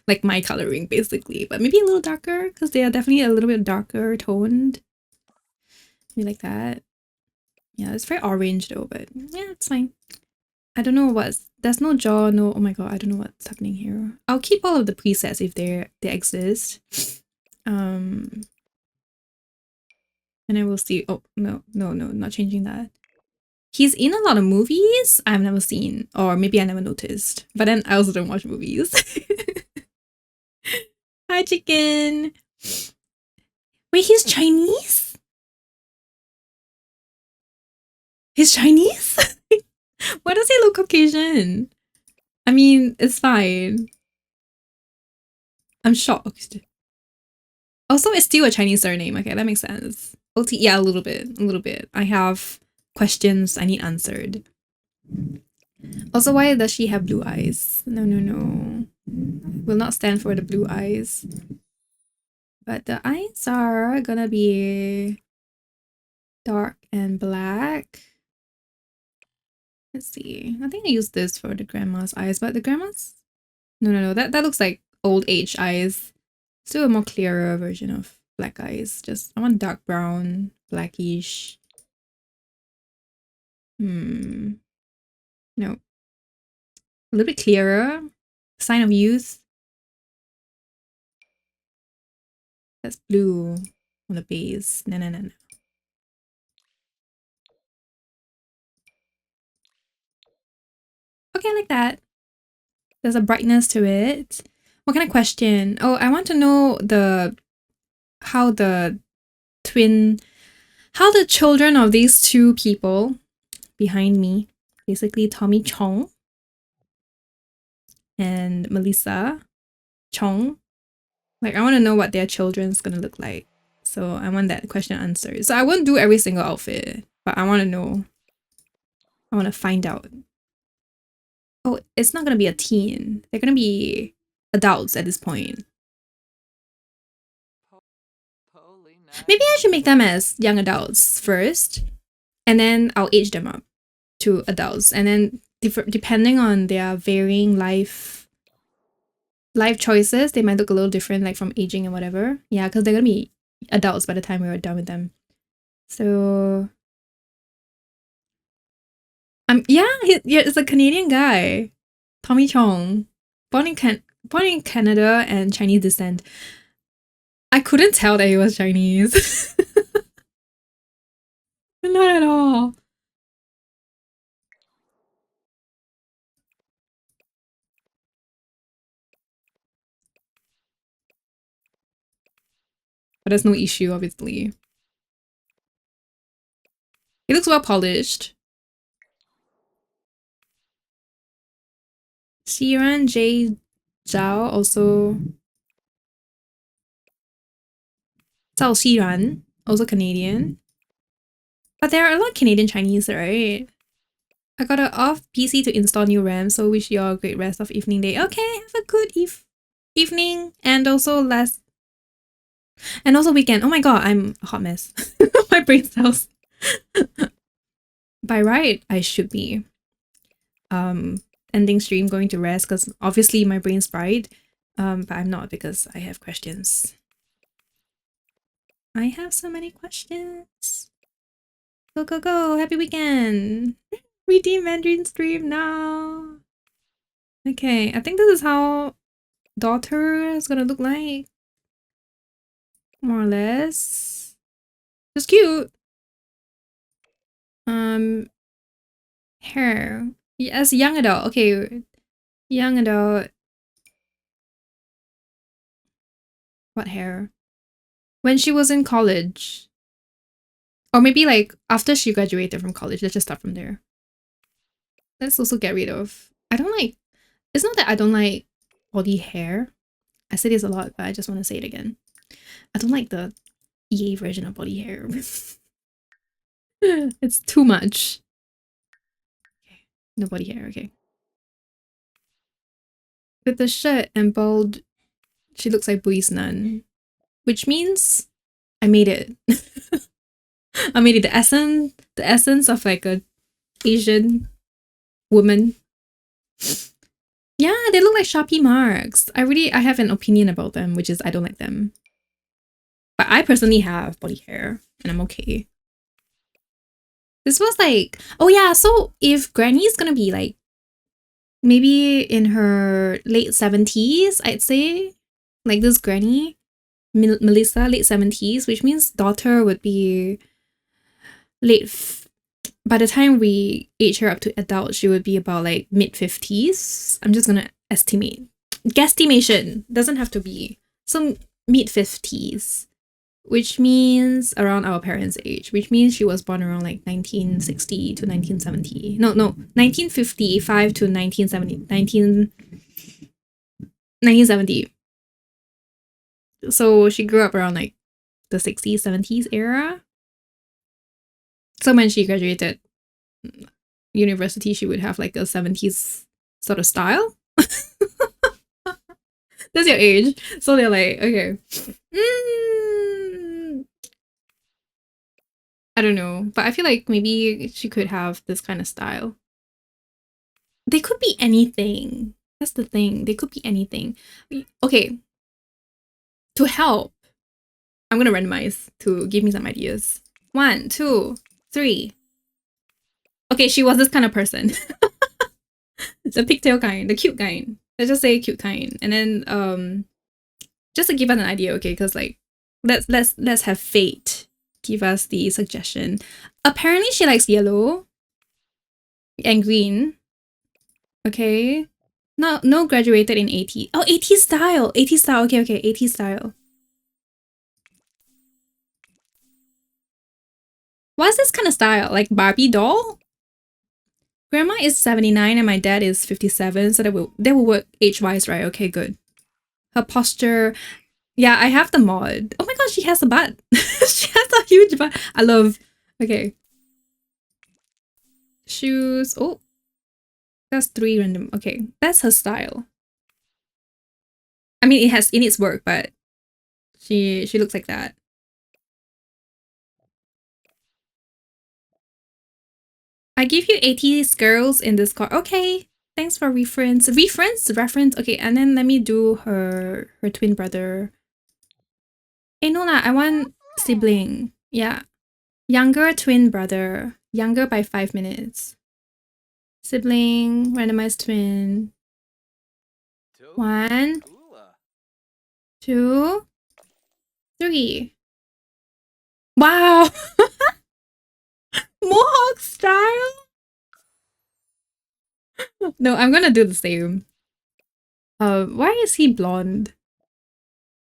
Speaker 1: Like my coloring basically, but maybe a little darker because they are definitely a little bit darker toned. Maybe like that. Yeah, it's very orange though, but yeah, it's fine. I don't know there's no jaw, no, oh my god, I don't know what's happening here. I'll keep all of the presets if they exist. And I will see, oh, no, not changing that. He's in a lot of movies I've never seen, or maybe I never noticed, but then I also don't watch movies. Hi, chicken. Wait, he's Chinese? He's Chinese? Why does he look Caucasian? I mean, it's fine. I'm shocked. Also, it's still a Chinese surname. Okay, that makes sense. OT, yeah, a little bit. I have questions I need answered. Also, why does she have blue eyes? No. Will not stand for the blue eyes. But the eyes are gonna be dark and black. Let's see. I think I used this for the grandma's eyes, but the grandma's... No. That looks like old age eyes. Still a more clearer version of black eyes. Just, I want dark brown, blackish. No. A little bit clearer. Sign of youth. That's blue on the base. No. Okay, I like that. There's a brightness to it. What kind of question? Oh, I want to know how the children of these two people behind me, basically Tommy Chong and Melissa Chong, like I want to know what their children's gonna look like. So I want that question answered. So I won't do every single outfit, but I want to know. I want to find out. Oh, it's not gonna be a teen. They're gonna be adults at this point. Maybe I should make them as young adults first, and then I'll age them up to adults, and then depending on their varying life choices, they might look a little different, like from aging and whatever. Yeah, because they're gonna be adults by the time we are done with them. So, yeah, it's a Canadian guy, Tommy Chong, born in Canada and Chinese descent. I couldn't tell that he was Chinese. Not at all. But there's no issue, obviously. He looks well polished. Xiran J. Zhao, also Zhao Xiran, also Canadian. But there are a lot of Canadian Chinese, right? I got an off PC to install new RAM, so wish you all a great rest of evening day. Okay, have a good evening, and also weekend. Oh my god, I'm a hot mess. My brain cells. By right, I should be ending stream, going to rest, because obviously my brain's fried. But I'm not, because I have questions. I have so many questions. Go. Happy weekend. Redeem Mandarin stream now. Okay, I think this is how daughter is gonna look like. More or less. It's cute. Hair. Yes, young adult. Okay. Young adult. What hair? When she was in college. Or maybe like after she graduated from college. Let's just start from there. Let's also get rid of... It's not that I don't like body hair. I say this a lot, but I just want to say it again. I don't like the EA version of body hair. It's too much. Okay. No body hair, okay. With the shirt and bald, she looks like Bui's nun. Which means I made it. I made it. The essence of like a Asian woman. Yeah, they look like Sharpie marks. I have an opinion about them, which is I don't like them. But I personally have body hair, and I'm okay. This was like, oh yeah, so if Granny's gonna be like, maybe in her late 70s, I'd say, like this Granny, Melissa, late 70s, which means daughter would be by the time we age her up to adult, she would be about like mid 50s. I'm just gonna estimate. Guesstimation, doesn't have to be. So mid 50s, which means around our parents' age, which means she was born around like 1960 to 1970. No, 1955 to 1970. So she grew up around like the 60s, 70s era. So when she graduated university, she would have like a 70s sort of style. That's your age. So they're like, okay. I don't know. But I feel like maybe she could have this kind of style. They could be anything. That's the thing. They could be anything. Okay. To help, I'm gonna randomize to give me some ideas. 1, 2, 3. Okay, she was this kind of person. The pigtail kind, the cute kind. Let's just say cute kind. And then just to give us an idea, okay, because like let's have fate give us the suggestion. Apparently she likes yellow and green. Okay. No graduated in 80. Oh, 80 style. 80 style. Okay, 80 style. What's this kind of style? Like Barbie doll? Grandma is 79 and my dad is 57, so that will work age-wise, right? Okay, good. Her posture. Yeah, I have the mod. Oh my gosh, she has a butt. She has a huge butt. I love. Okay. Shoes. Oh, that's 3 random. Okay, that's her style. I mean, it needs work, but she looks like that. I give you 80 girls in this car. Okay, thanks for reference. Reference. Okay, and then let me do her twin brother. Eh, no lah. I want sibling. Yeah, younger twin brother. Younger by 5 minutes. Sibling, randomized twin. 1, 2, 3. Wow! Mohawk style? No, I'm gonna do the same. Why is he blonde?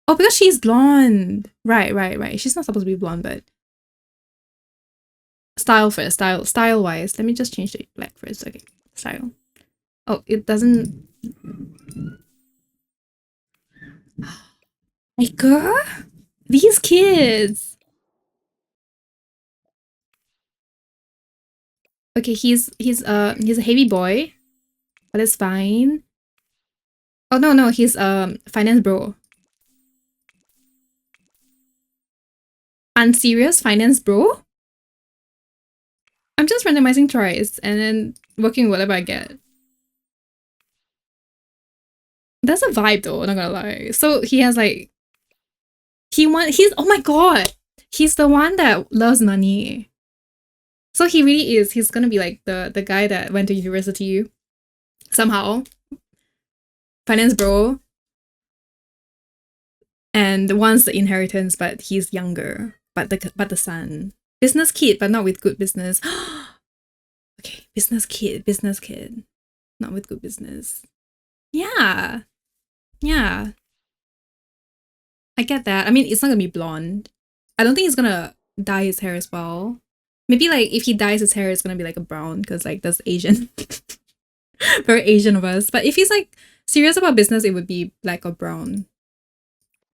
Speaker 1: Oh, because she's blonde. Right. She's not supposed to be blonde, but style first. Style wise. Let me just change the black first. Okay, style. Oh, it doesn't. My girl, these kids. Okay, he's a heavy boy, but it's fine. Oh no, he's finance bro. Unserious finance bro? I'm just randomizing tries and then working whatever I get. That's a vibe though, not gonna lie. So he has like he's oh my god! He's the one that loves money. So he really is. He's gonna be like the guy that went to university somehow. Finance bro. And wants the inheritance, but he's younger. But the son. Business kid, but not with good business. Okay, business kid. Not with good business. Yeah. Yeah. I get that. I mean, it's not gonna be blonde. I don't think he's gonna dye his hair as well. Maybe like if he dyes his hair, it's gonna be like a brown because like that's Asian. Very Asian of us. But if he's like serious about business, it would be black or brown.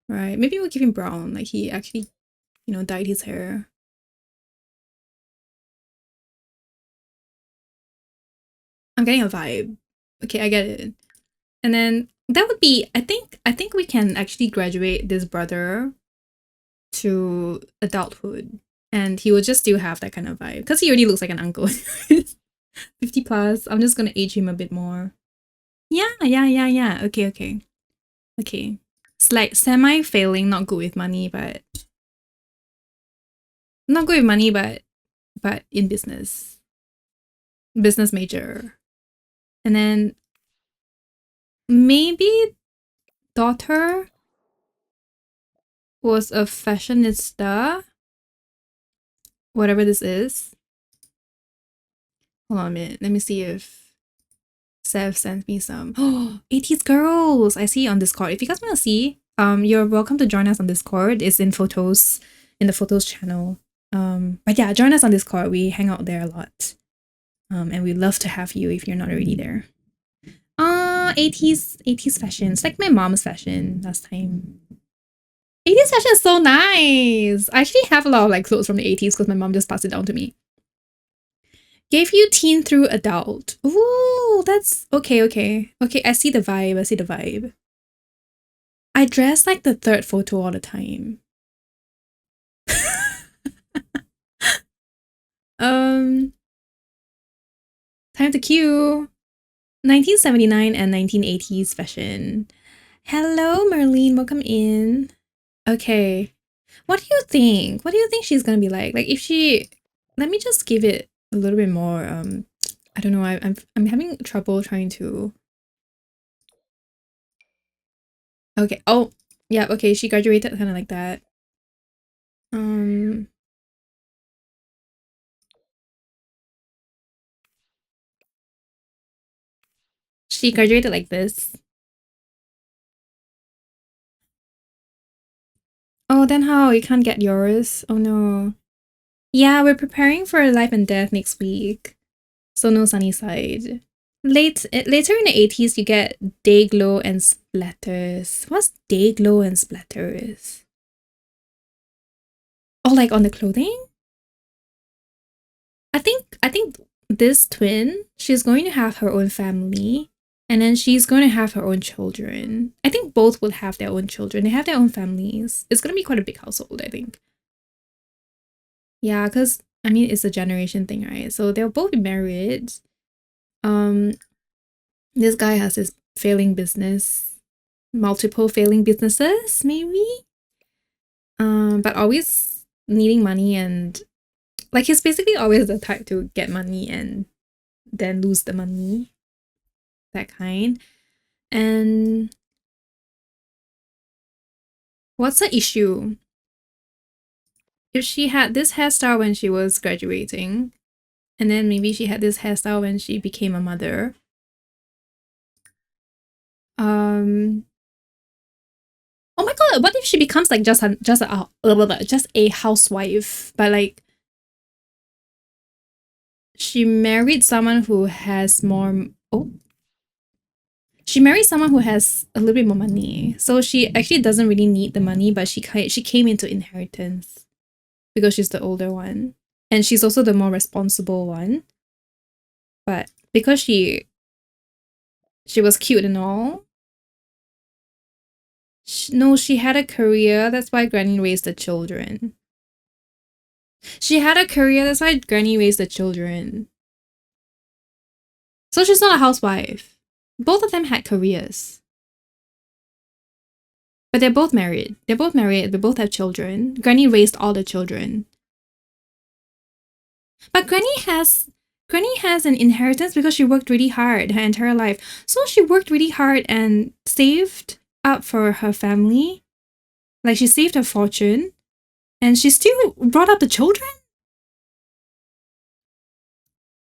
Speaker 1: Right? Maybe we'll give him brown. Like he actually, dyed his hair. I'm getting a vibe. Okay, I get it. And then that would be I think we can actually graduate this brother to adulthood. And he will just still have that kind of vibe. Because he already looks like an uncle. 50 plus. I'm just gonna age him a bit more. Yeah. Okay. It's like semi-failing, not good with money, but in business. Business major. And then maybe daughter was a fashionista. Whatever this is. Hold on a minute. Let me see if Sev sent me some. Oh, 80s girls. I see you on Discord. If you guys want to see, you're welcome to join us on Discord. It's in the photos channel. But yeah, join us on Discord. We hang out there a lot. And we'd love to have you if you're not already there. 80s fashion. It's like my mom's fashion last time. 80s fashion is so nice. I actually have a lot of like clothes from the 80s because my mom just passed it down to me. Gave you teen through adult. Ooh, that's okay. Okay, I see the vibe. I dress like the third photo all the time. Time to queue. 1979 and 1980s fashion. Hello, Merlene. Welcome in. Okay. What do you think? What do you think she's gonna be like? Like if she, let me just give it a little bit more. I don't know. I'm having trouble trying to. Okay. Oh, yeah. Okay. She graduated kind of like that. Um. She graduated like this. Oh, then how? You can't get yours? Oh no. Yeah, we're preparing for life and death next week. So no sunny side. Later in the 80s, you get day glow and splatters. What's day glow and splatters? Oh, like on the clothing? I think this twin, she's going to have her own family, and then she's going to have her own children. I think both will have their own children. They have their own families. It's gonna be quite a big household, I think. Yeah, because I mean it's a generation thing, right? So they'll both be married. Um, this guy has this failing business, multiple failing businesses, maybe. But always needing money, and like he's basically always the type to get money and then lose the money, that kind. And what's the issue? If she had this hairstyle when she was graduating, and then maybe she had this hairstyle when she became a mother. Um, oh my god, what if she becomes like just a housewife, but like she married someone who has more. Oh, she married someone who has a little bit more money, so she actually doesn't really need the money, but she came into inheritance because she's the older one, and she's also the more responsible one. But because she was cute and all, no, she had a career. That's why Granny raised the children. She had a career. That's why Granny raised the children. So she's not a housewife. Both of them had careers. But they're both married. They're both married. They both have children. Granny raised all the children. But Granny has an inheritance because she worked really hard her entire life. So she worked really hard and saved up for her family. Like she saved her fortune. And she still brought up the children?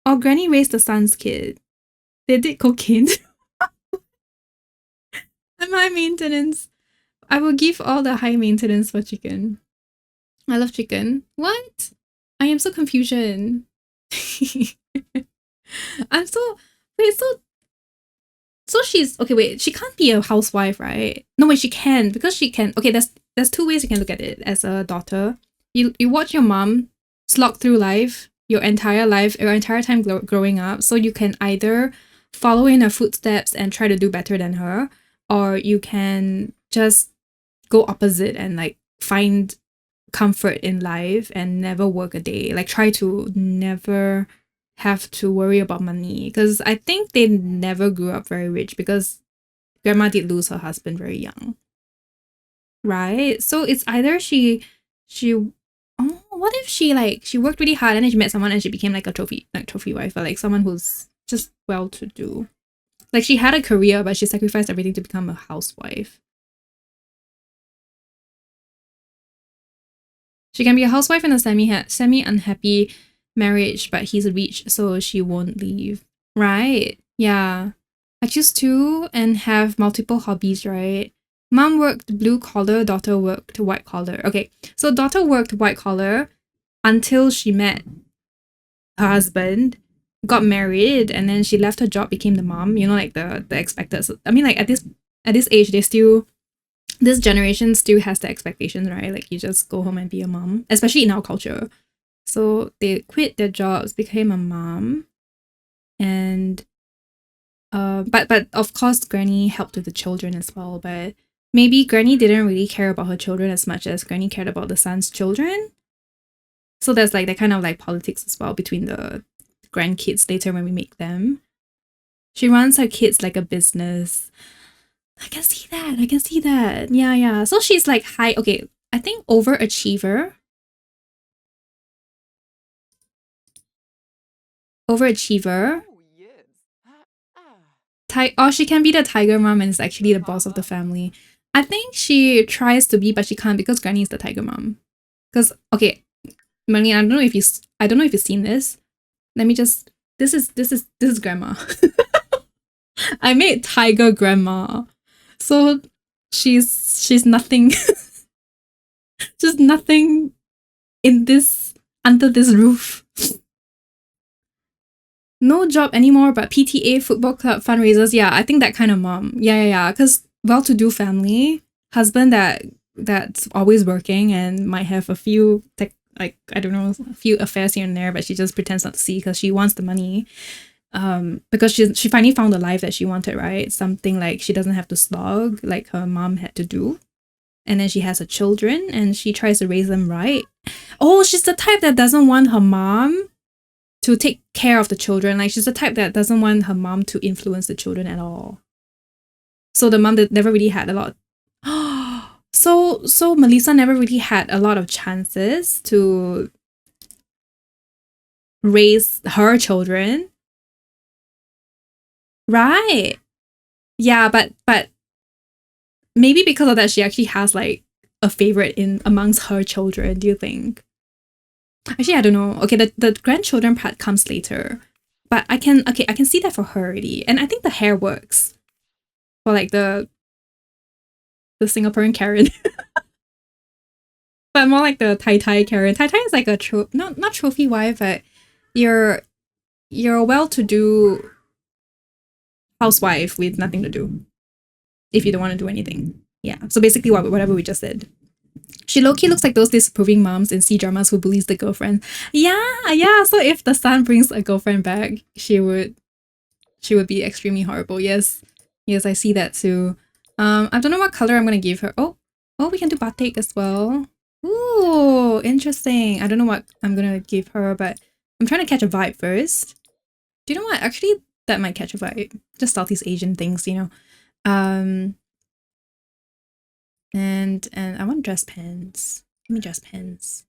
Speaker 1: Or Granny raised the son's kid. They did cocaine. I'm high maintenance. I will give all the high maintenance for chicken. I love chicken. What? I am so confusion. I'm so wait, so she's okay, wait, she can't be a housewife, right? No wait, she can, because she can. Okay, there's two ways you can look at it as a daughter. You watch your mom slog through life, your entire time growing up, so you can either follow in her footsteps and try to do better than her, or you can just go opposite and like find comfort in life and never work a day. Like try to never have to worry about money, because I think they never grew up very rich because grandma did lose her husband very young. Right? So it's either she oh, what if she worked really hard and then she met someone and she became like a trophy wife, or like someone who's just well to do. Like she had a career but she sacrificed everything to become a housewife. She can be a housewife in a semi unhappy marriage, but he's rich, so she won't leave. Right? Yeah. I choose two and have multiple hobbies, right? Mom worked blue collar, daughter worked white collar. Okay, so daughter worked white collar until she met her husband, got married, and then she left her job, became the mom. You know, like the expected. So, I mean, like at this age, this generation still has the expectations, right? Like you just go home and be a mom, especially in our culture. So they quit their jobs, became a mom, and but of course Granny helped with the children as well. But maybe Granny didn't really care about her children as much as Granny cared about the son's children. So there's like that kind of like politics as well between the grandkids later when we make them. She runs her kids like a business. I can see that. I can see that. Yeah, yeah. So she's like high. Okay, I think overachiever. Overachiever. Oh, she can be the tiger mom and is actually the boss of the family. I think she tries to be, but she can't because Granny is the tiger mom. Because okay, Marlene, I don't know if you've seen this. Let me just. This is grandma. I made tiger grandma. So she's nothing. Just nothing in this under this roof. No job anymore, but PTA football club fundraisers. Yeah, I think that kind of mom. Yeah. Because well-to-do family, husband that's always working and might have a few like I don't know, a few affairs here and there, but she just pretends not to see because she wants the money. Because she finally found the life that she wanted, right? Something like she doesn't have to slog like her mom had to do. And then she has her children and she tries to raise them right. Oh, she's the type that doesn't want her mom to take care of the children. Like she's the type that doesn't want her mom to influence the children at all. So the mom that never really had a lot. So Melissa never really had a lot of chances to raise her children. Right. Yeah, but maybe because of that she actually has like a favorite in amongst her children, do you think? Actually, I don't know. Okay, the grandchildren part comes later. But I can see that for her already. And I think the hair works. For like the Singaporean Karen. But more like the Tai Karen. Tai is like a not trophy wife, but you're a well-to-do housewife with nothing to do. If you don't want to do anything. Yeah. So basically whatever we just said. She low-key looks like those disapproving moms in C-dramas who bullies the girlfriend. Yeah. So if the son brings a girlfriend back, she would be extremely horrible. Yes, I see that too. I don't know what color I'm gonna give her. Oh, we can do batik as well. Ooh, interesting. I don't know what I'm gonna give her, but I'm trying to catch a vibe first. Do you know what? Actually, that might catch a vibe. Just Southeast Asian things, you know. And I want dress pants. Give me dress pants.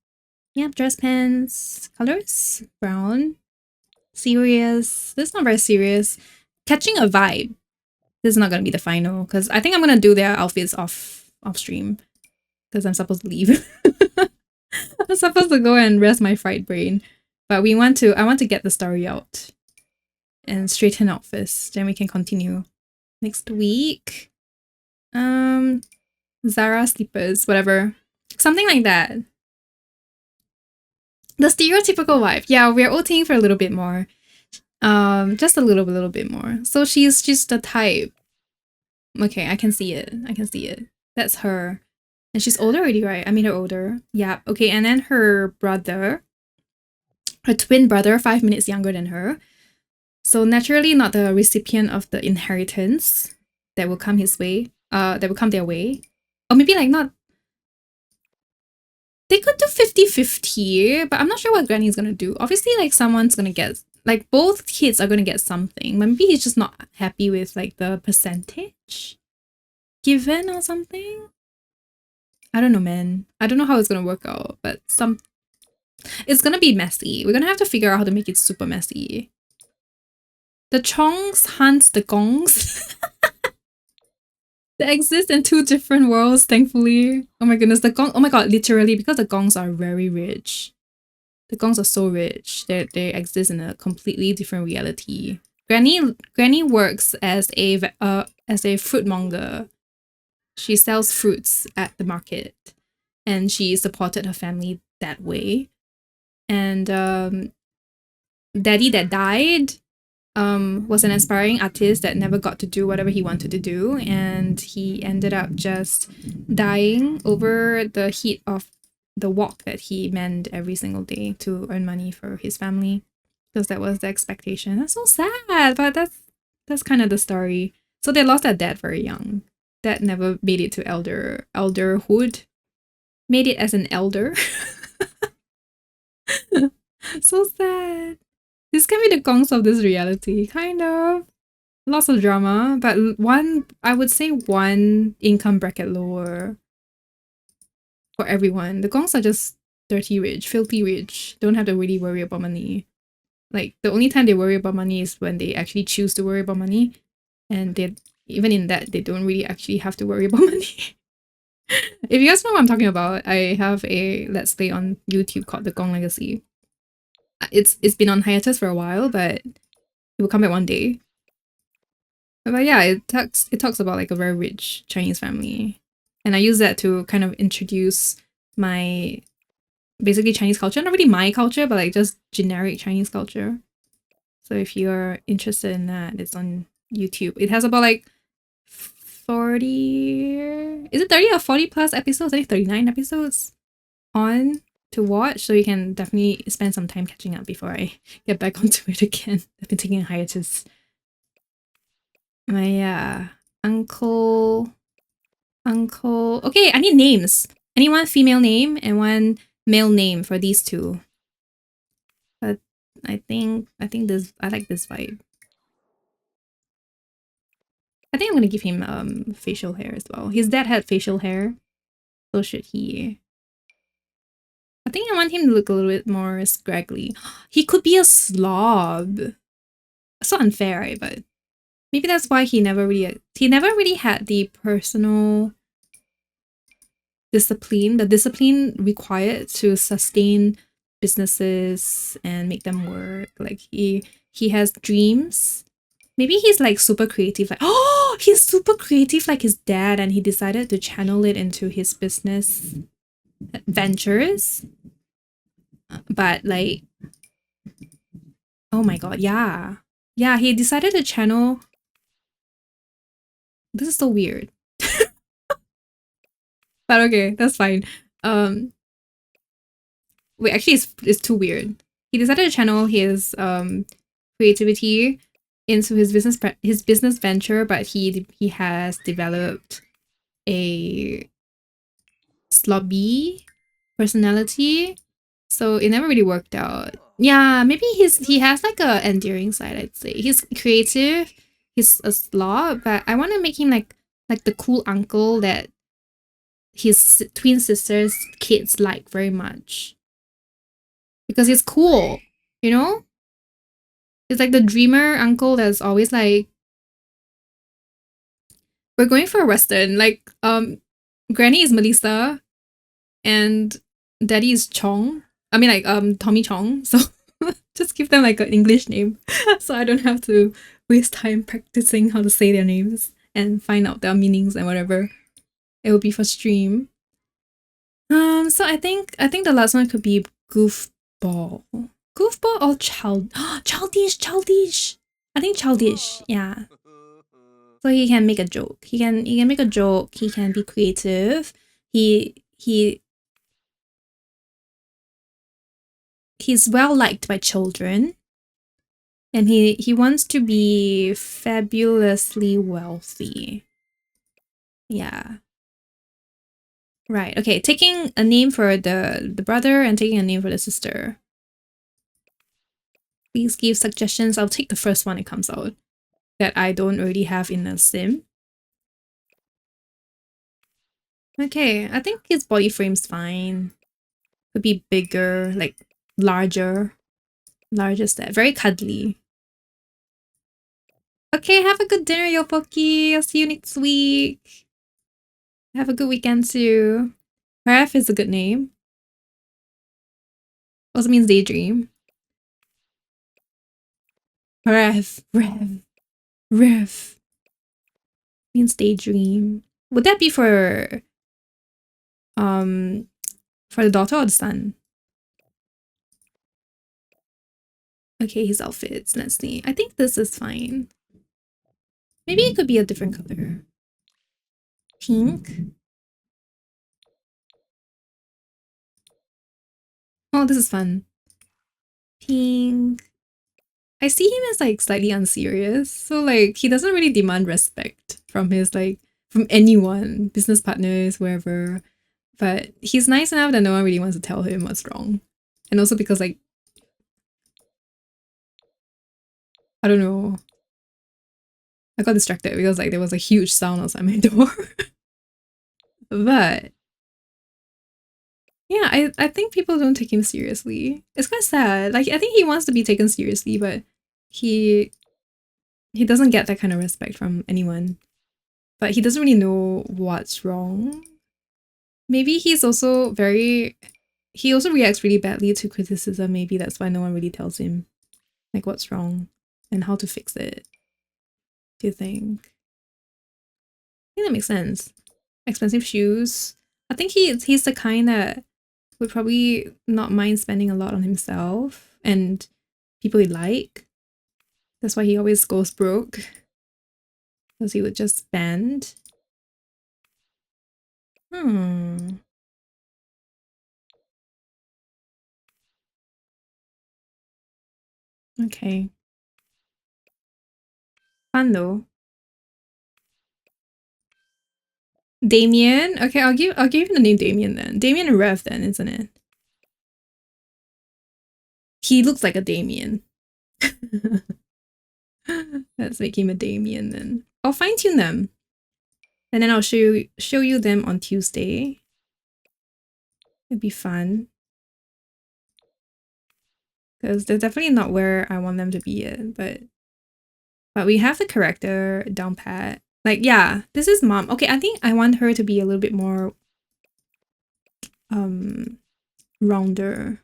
Speaker 1: Yep, dress pants. Colors? Brown. Serious. This is not very serious. Catching a vibe. This is not gonna be the final because I think I'm gonna do their outfits off stream because I'm supposed to leave. I'm supposed to go and rest my fried brain, but I want to get the story out and straighten out first. Then we can continue next week. Zara slippers, whatever, something like that. The stereotypical wife. Yeah, we're OTing for a little bit more. Just a little bit more. So she's just the type. Okay, I can see it. That's her. And she's older already, right? I made her older. Yeah, okay, and then her brother, her twin brother, 5 minutes younger than her. So naturally not the recipient of the inheritance that will come his way. That will come their way. Or maybe like not. They could do 50-50, but I'm not sure what Granny's gonna do. Obviously, like someone's gonna get, like both kids are gonna get something. Maybe he's just not happy with like the percentage given or something. I don't know, man. I don't know how it's gonna work out, but it's gonna be messy. We're gonna have to figure out how to make it super messy. The Chongs hunt the Gongs. They exist in two different worlds, thankfully. Oh my goodness, the Gong. Oh my god, literally, because the Gongs are very rich. The Gongs are so rich. They exist in a completely different reality. Granny works as a fruitmonger. She sells fruits at the market, and she supported her family that way. And Daddy that died was an aspiring artist that never got to do whatever he wanted to do, and he ended up just dying over the heat of the walk that he manned every single day to earn money for his family, because that was the expectation. That's so sad, but that's kind of the story. So they lost their dad very young. Dad never made it to elderhood. Made it as an elder. So sad. This can be the Gongs of this reality, kind of. Lots of drama, but one, I would say one income bracket lower for everyone. The Gongs are just dirty rich, filthy rich, don't have to really worry about money. Like, the only time they worry about money is when they actually choose to worry about money. And they, even in that, they don't really actually have to worry about money. If you guys know what I'm talking about, I have a Let's Play on YouTube called The Gong Legacy. It's been on hiatus for a while, but it will come back one day. But yeah, it talks about like a very rich Chinese family. And I use that to kind of introduce my basically Chinese culture. Not really my culture, but like just generic Chinese culture. So if you're interested in that, it's on YouTube. It has about like 40, is it 30 or 40 plus episodes? I think 39 episodes on to watch, so you can definitely spend some time catching up before I get back onto it again. I've been taking a hiatus. My uncle. Okay, I need names. I need one female name and one male name for these two. But I think this, I like this vibe. I think I'm gonna give him facial hair as well. His dad had facial hair, so should he. I think I want him to look a little bit more scraggly. He could be a slob. So unfair, right? But maybe that's why he never really had the personal discipline, the discipline required to sustain businesses and make them work. Like he has dreams. Maybe he's like super creative, like, oh, he's super creative like his dad, and he decided to channel it into his business ventures. But like, oh my god, yeah. Yeah, he decided to channel. This is so weird. But okay, that's fine. Wait, actually it's too weird. He decided to channel his creativity into his business venture, but he has developed a slobby personality, so it never really worked out. Yeah, maybe he has like a endearing side, I'd say. He's creative, he's a slob, but I want to make him like the cool uncle that his twin sister's kids like very much. Because he's cool, you know? It's like the dreamer uncle that's always like, we're going for a Western. Like, Granny is Melissa and Daddy is Chong. I mean, like, Tommy Chong. So just give them like an English name so I don't have to waste time practicing how to say their names and find out their meanings and whatever. It will be for stream. So I think the last one could be Goofball. Goofball or childish. I think childish, yeah. So he can make a joke. He can make a joke. He can be creative. He's well liked by children. And he wants to be fabulously wealthy. Yeah. Right. Okay, taking a name for the brother and taking a name for the sister. Please give suggestions. I'll take the first one that comes out that I don't already have in a sim. Okay, I think his body frame's fine. Could be bigger, like larger. Larger step. Very cuddly. Okay, have a good dinner, Yopoki. I'll see you next week. Have a good weekend too. Rev is a good name. Also means daydream. Rev. Means daydream. Would that be for the daughter or the son? Okay, his outfits. Let's see. I think this is fine. Maybe it could be a different color. Pink. Oh, this is fun. Pink. I see him as like slightly unserious. So like he doesn't really demand respect from his like from anyone, business partners, wherever. But he's nice enough that no one really wants to tell him what's wrong. And also because like I don't know. I got distracted because like there was a huge sound outside my door. But yeah, I think people don't take him seriously. It's quite sad. Like I think he wants to be taken seriously, but he doesn't get that kind of respect from anyone. But he doesn't really know what's wrong. Maybe he's also he also reacts really badly to criticism. Maybe that's why no one really tells him like what's wrong and how to fix it. Do you think? I think that makes sense. Expensive shoes. I think he's the kind that would probably not mind spending a lot on himself and people he like. That's why he always goes broke. Because he would just spend. Okay. Fun though. Damien? Okay, I'll give him the name Damien then. Damien and Rev then, isn't it? He looks like a Damien. Let's make him a Damien then. I'll fine tune them. And then I'll show you them on Tuesday. It'd be fun. Because they're definitely not where I want them to be yet, but we have the character down pat. Like, yeah, this is mom. Okay, I think I want her to be a little bit more rounder.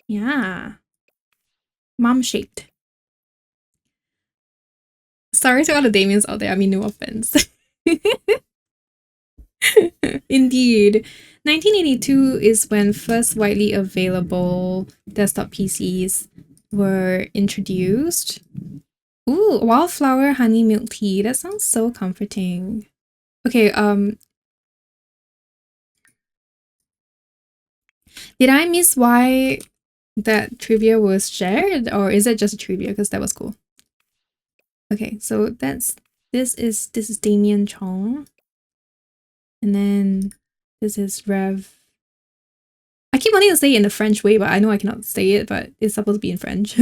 Speaker 1: Yeah. Mom shaped. Sorry to all the Damiens out there. I mean, no offense. Indeed. 1982 is when first widely available desktop PCs were introduced. Ooh, wildflower honey milk tea. That sounds so comforting. Okay, did I miss why that trivia was shared, or is it just a trivia because that was cool? Okay, so this is Damien Chong. And then this is Rev. I keep wanting to say it in the French way, but I know I cannot say it, but it's supposed to be in French.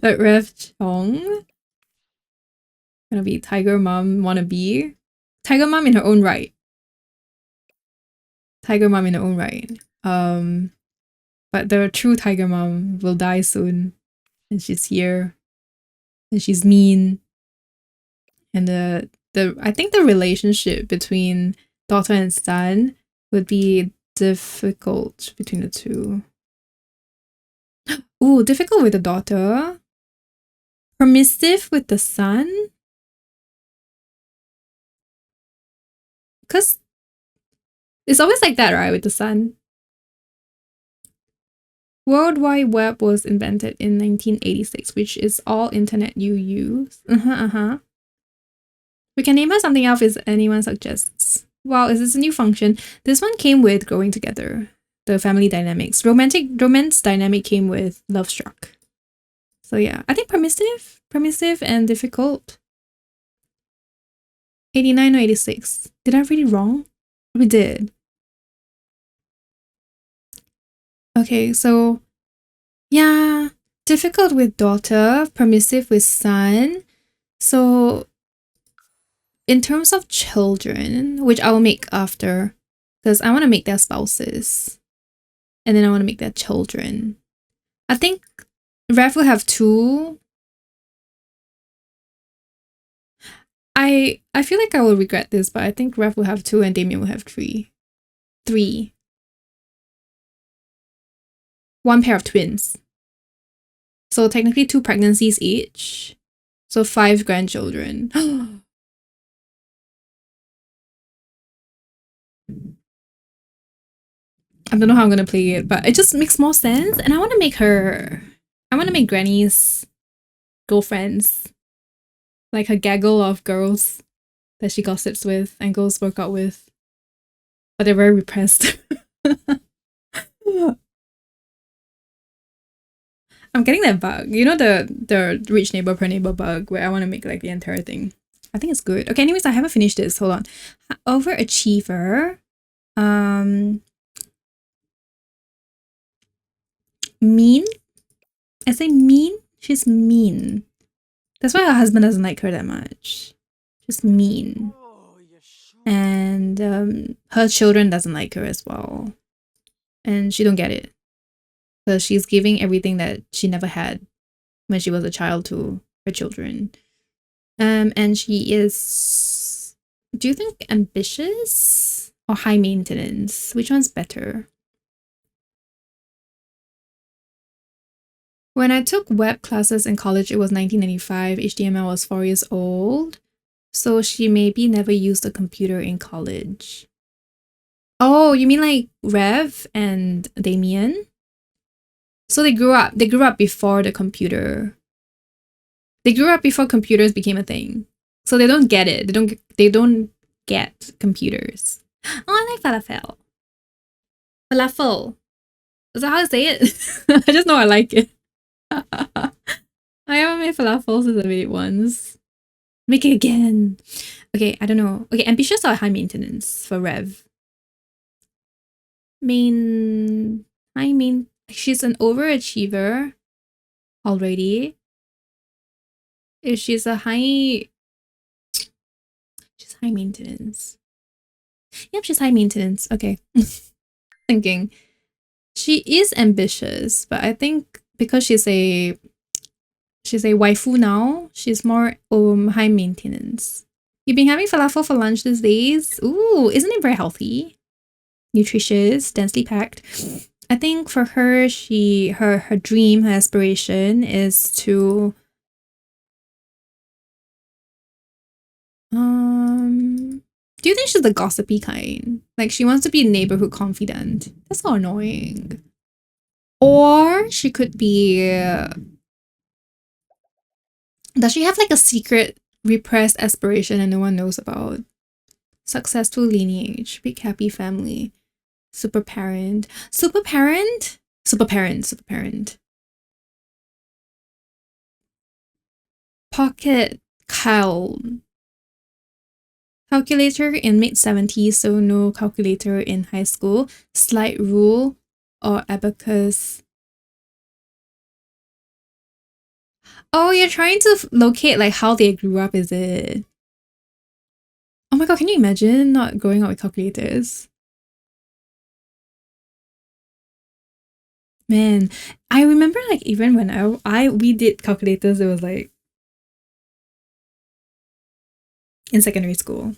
Speaker 1: But Rev Chong. Gonna be Tiger Mom wannabe. Tiger Mom in her own right. Tiger Mom in her own right. But the true Tiger Mom will die soon. And she's here. And she's mean. And I think the relationship between daughter and son would be difficult between the two. Ooh, difficult with the daughter. Permissive with the son. Because it's always like that, right, with the son. World Wide Web was invented in 1986, which is all internet you use. We can name her something else if anyone suggests. Wow, is this a new function? This one came with Growing Together, the family dynamics. Romance dynamic came with Love Struck. So yeah, I think permissive and difficult. 89 or 86. Did I read it wrong? We did. Okay, so yeah, difficult with daughter, permissive with son. So in terms of children, which I will make after, because I want to make their spouses. And then I want to make their children. I think Rev will have 2. I feel like I will regret this, but I think Rev will have 2 and Damien will have 3. 3. 1 pair of twins. So technically 2 pregnancies each. So 5 grandchildren. I don't know how I'm gonna play it, but it just makes more sense. And I want to make Granny's girlfriends. Like her gaggle of girls that she gossips with and goes work out with. But they're very repressed. I'm getting that bug. You know the rich neighbor per neighbor bug where I want to make like the entire thing. I think it's good. Okay, anyways, I haven't finished this. Hold on. Overachiever. Um, mean. I say mean. She's mean. That's why her husband doesn't like her that much. Just mean. And her children doesn't like her as well. And she don't get it. Because she's giving everything that she never had when she was a child to her children. And she is, do you think ambitious or high maintenance? Which one's better? When I took web classes in college, it was 1995. HTML was 4 years old. So she maybe never used a computer in college. Oh, you mean like Rev and Damien? So they grew up before the computer. They grew up before computers became a thing. So they don't get it. They don't get computers. Oh, I like falafel. Falafel. Is that how I say it? I just know I like it. I haven't made falafel since I made it once. Make it again. Okay, I don't know. Okay, ambitious or high maintenance for Rev? She's an overachiever already. If she's high maintenance. Yep, she's high maintenance. Okay. Thinking. She is ambitious, but I think because she's a waifu now, she's more high maintenance. You've been having falafel for lunch these days? Ooh, isn't it very healthy? Nutritious, densely packed. I think for her, her dream, her aspiration is to do you think she's the gossipy kind? Like she wants to be a neighborhood confidant. That's so annoying. Or she could be does she have like a secret repressed aspiration and no one knows about? Successful lineage, big happy family, super parent. Pocket calm. Calculator in mid-70s, so no calculator in high school. Slide rule or abacus. Oh, you're trying to locate like how they grew up, is it? Oh my god, can you imagine not growing up with calculators? Man, I remember like even when we did calculators, it was like in secondary school.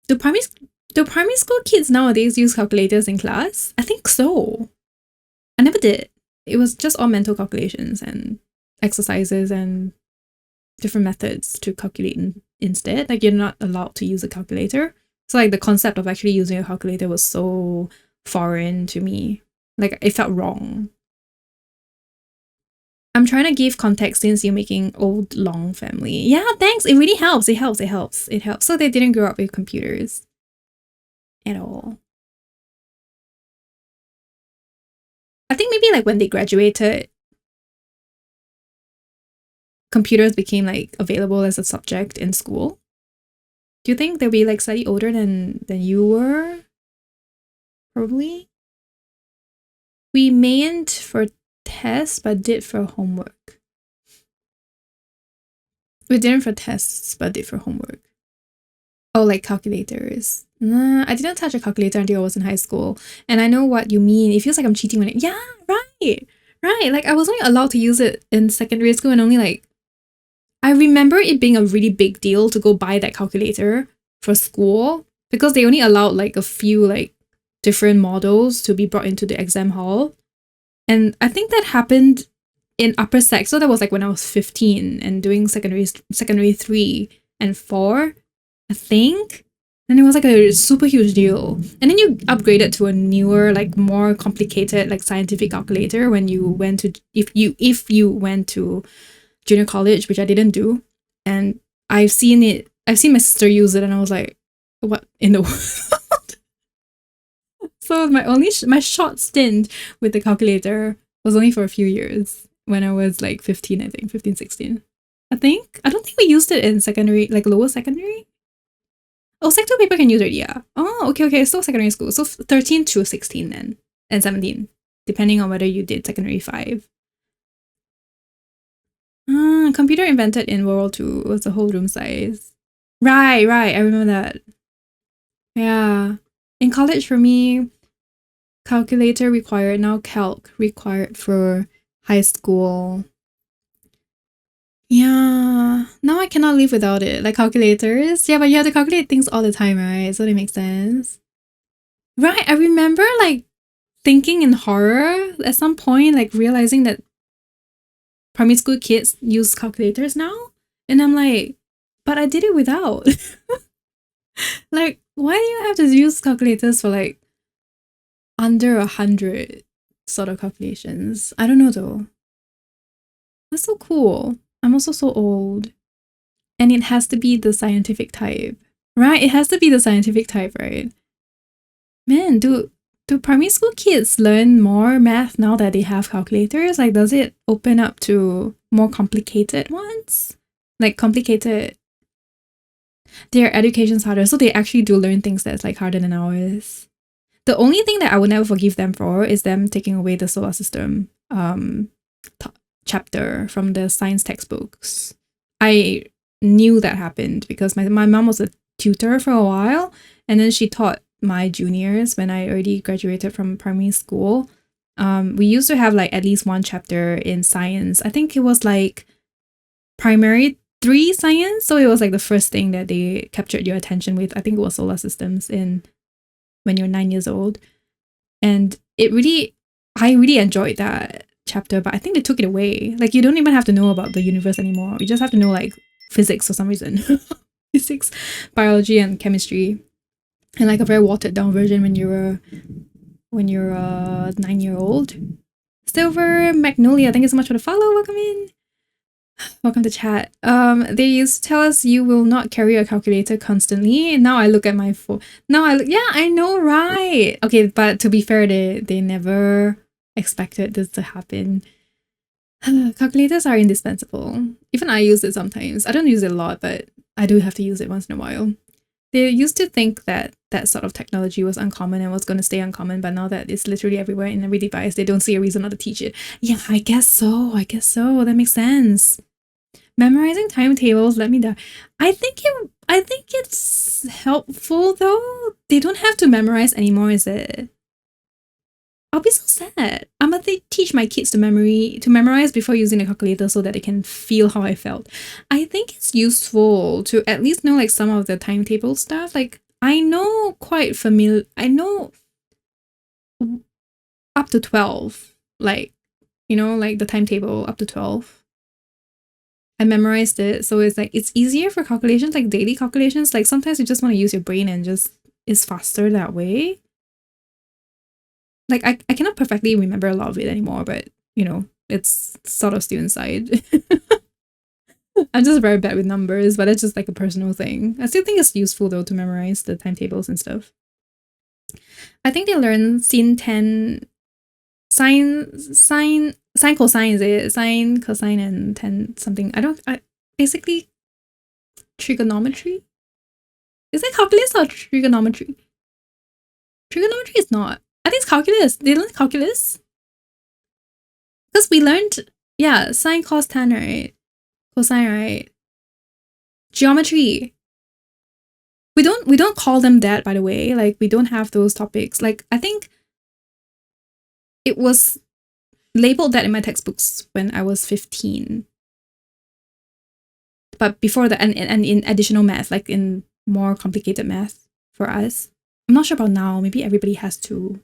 Speaker 1: Do primary school kids nowadays use calculators in class? I think so. I never did. It was just all mental calculations and exercises and different methods to calculate instead. Like you're not allowed to use a calculator. So like the concept of actually using a calculator was so foreign to me. Like it felt wrong. I'm trying to give context since you're making old long family. Yeah, thanks. It really helps. It helps. So they didn't grow up with computers at all. I think maybe like when they graduated, computers became like available as a subject in school. Do you think they'll be like slightly older than you were? Probably. We mayn't for tests, but did for homework. We didn't for tests, but did for homework. Oh, like calculators. Nah, I didn't touch a calculator until I was in high school. And I know what you mean. It feels like I'm cheating when yeah, right. Right. Like I was only allowed to use it in secondary school and only like I remember it being a really big deal to go buy that calculator for school because they only allowed like a few like different models to be brought into the exam hall. And I think that happened in upper sec. So that was like when I was 15 and doing secondary 3 and 4, I think. And it was like a super huge deal. And then you upgraded to a newer, like more complicated, like scientific calculator when you went to if you went to junior college, which I didn't do. And I've seen my sister use it and I was like, what in the world? So my short stint with the calculator was only for a few years when I was like 15, I think, 15, 16. I don't think we used it in secondary, like lower secondary. Oh, Sec 2 paper can use already, yeah. Oh, okay, okay. Still secondary school. So 13 to 16 then. And 17. Depending on whether you did secondary 5. Computer invented in World War II was the whole room size. Right, right. I remember that. Yeah. In college for me, calculator required. Now calc required for high school. Yeah. Now I cannot live without it. Like calculators. Yeah, but you have to calculate things all the time, right? So that makes sense. Right. I remember like thinking in horror at some point, like realizing that primary school kids use calculators now. And I'm like, but I did it without. Like, why do you have to use calculators for like under 100 sort of calculations? I don't know though. That's so cool. I'm also so old. And it has to be the scientific type. Right? It has to be the scientific type, right? Man, do primary school kids learn more math now that they have calculators? Like, does it open up to more complicated ones? Like, complicated. Their education's harder, so they actually do learn things that's like harder than ours. The only thing that I would never forgive them for is them taking away the solar system chapter from the science textbooks. I knew that happened because my mom was a tutor for a while, and then she taught my juniors when I already graduated from primary school. We used to have like at least one chapter in science. I think it was like primary 3 science, so it was like the first thing that they captured your attention with. I think it was solar systems in when you're 9 years old, and I really enjoyed that chapter, but I think they took it away. Like, you don't even have to know about the universe anymore. You just have to know like physics for some reason. Physics, biology, and chemistry, and like a very watered down version when you're a 9-year-old. Silver Magnolia, thank you so much for the follow. Welcome in. Welcome to chat. They used to tell us you will not carry a calculator constantly. Now I look at my phone. Yeah, I know, right? Okay, but to be fair, they never expected this to happen. Calculators are indispensable. Even I use it sometimes. I don't use it a lot, but I do have to use it once in a while. They used to think that that sort of technology was uncommon and was going to stay uncommon, but now that it's literally everywhere in every device, they don't see a reason not to teach it. Yeah, I guess so. That makes sense. Memorizing timetables, let me die. I think it's helpful though. They don't have to memorize anymore, is it? I'll be so sad. I'm gonna teach my kids to memorize before using a calculator so that they can feel how I felt. I think it's useful to at least know like some of the timetable stuff. Like, I know up to 12. Like, like the timetable up to 12. I memorized it, so it's like it's easier for calculations, like daily calculations. Like, sometimes you just want to use your brain and just it's faster that way. Like, I cannot perfectly remember a lot of it anymore, but it's sort of still inside. I'm just very bad with numbers, but it's just like a personal thing. I still think it's useful though to memorize the timetables and stuff. I think they learn sin 10 sine cosine, is it? Sine, cosine, and 10 something. Basically trigonometry? Is it calculus or trigonometry? Trigonometry is not. I think it's calculus. They learn calculus? Because we learned, yeah, sine, cos, tan, right? Cosine, right? Geometry. We don't call them that, by the way. Like, we don't have those topics. Like, I think it was labeled that in my textbooks when I was 15. But before that, and in additional math, like in more complicated math for us. I'm not sure about now. Maybe everybody has to.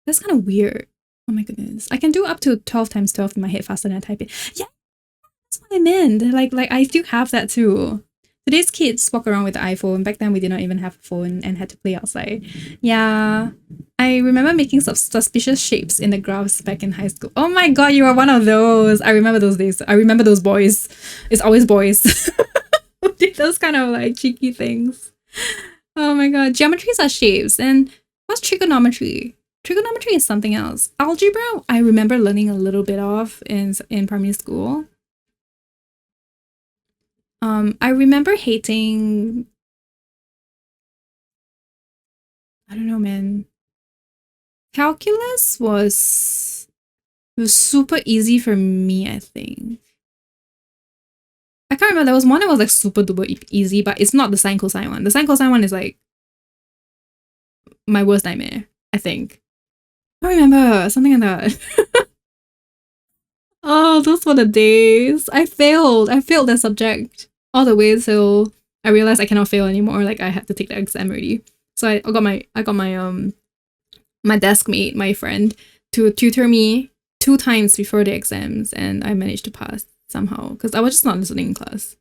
Speaker 1: That's kind of weird. Oh my goodness. I can do up to 12 times 12 in my head faster than I type it. Yeah, that's what I meant. Like I still have that too. Today's kids walk around with the iPhone. Back then, we did not even have a phone and had to play outside. Yeah. I remember making suspicious shapes in the graphs back in high school. Oh my god, you are one of those. I remember those days. I remember those boys. It's always boys. Those kind of like cheeky things. Oh my god. Geometries are shapes. And what's trigonometry? Trigonometry is something else. Algebra, I remember learning a little bit of in primary school. I remember hating I don't know, man. Calculus was super easy for me, I think. I can't remember. There was one that was like super duper easy, but it's not the sine cosine one. The sine cosine one is like my worst nightmare, I think. I don't remember. Something like that. Oh, those were the days. I failed. I failed that subject all the way till I realized I cannot fail anymore. Like I had to take the exam already. So I got my desk mate, my friend, to tutor me 2 times before the exams, and I managed to pass somehow because I was just not listening in class.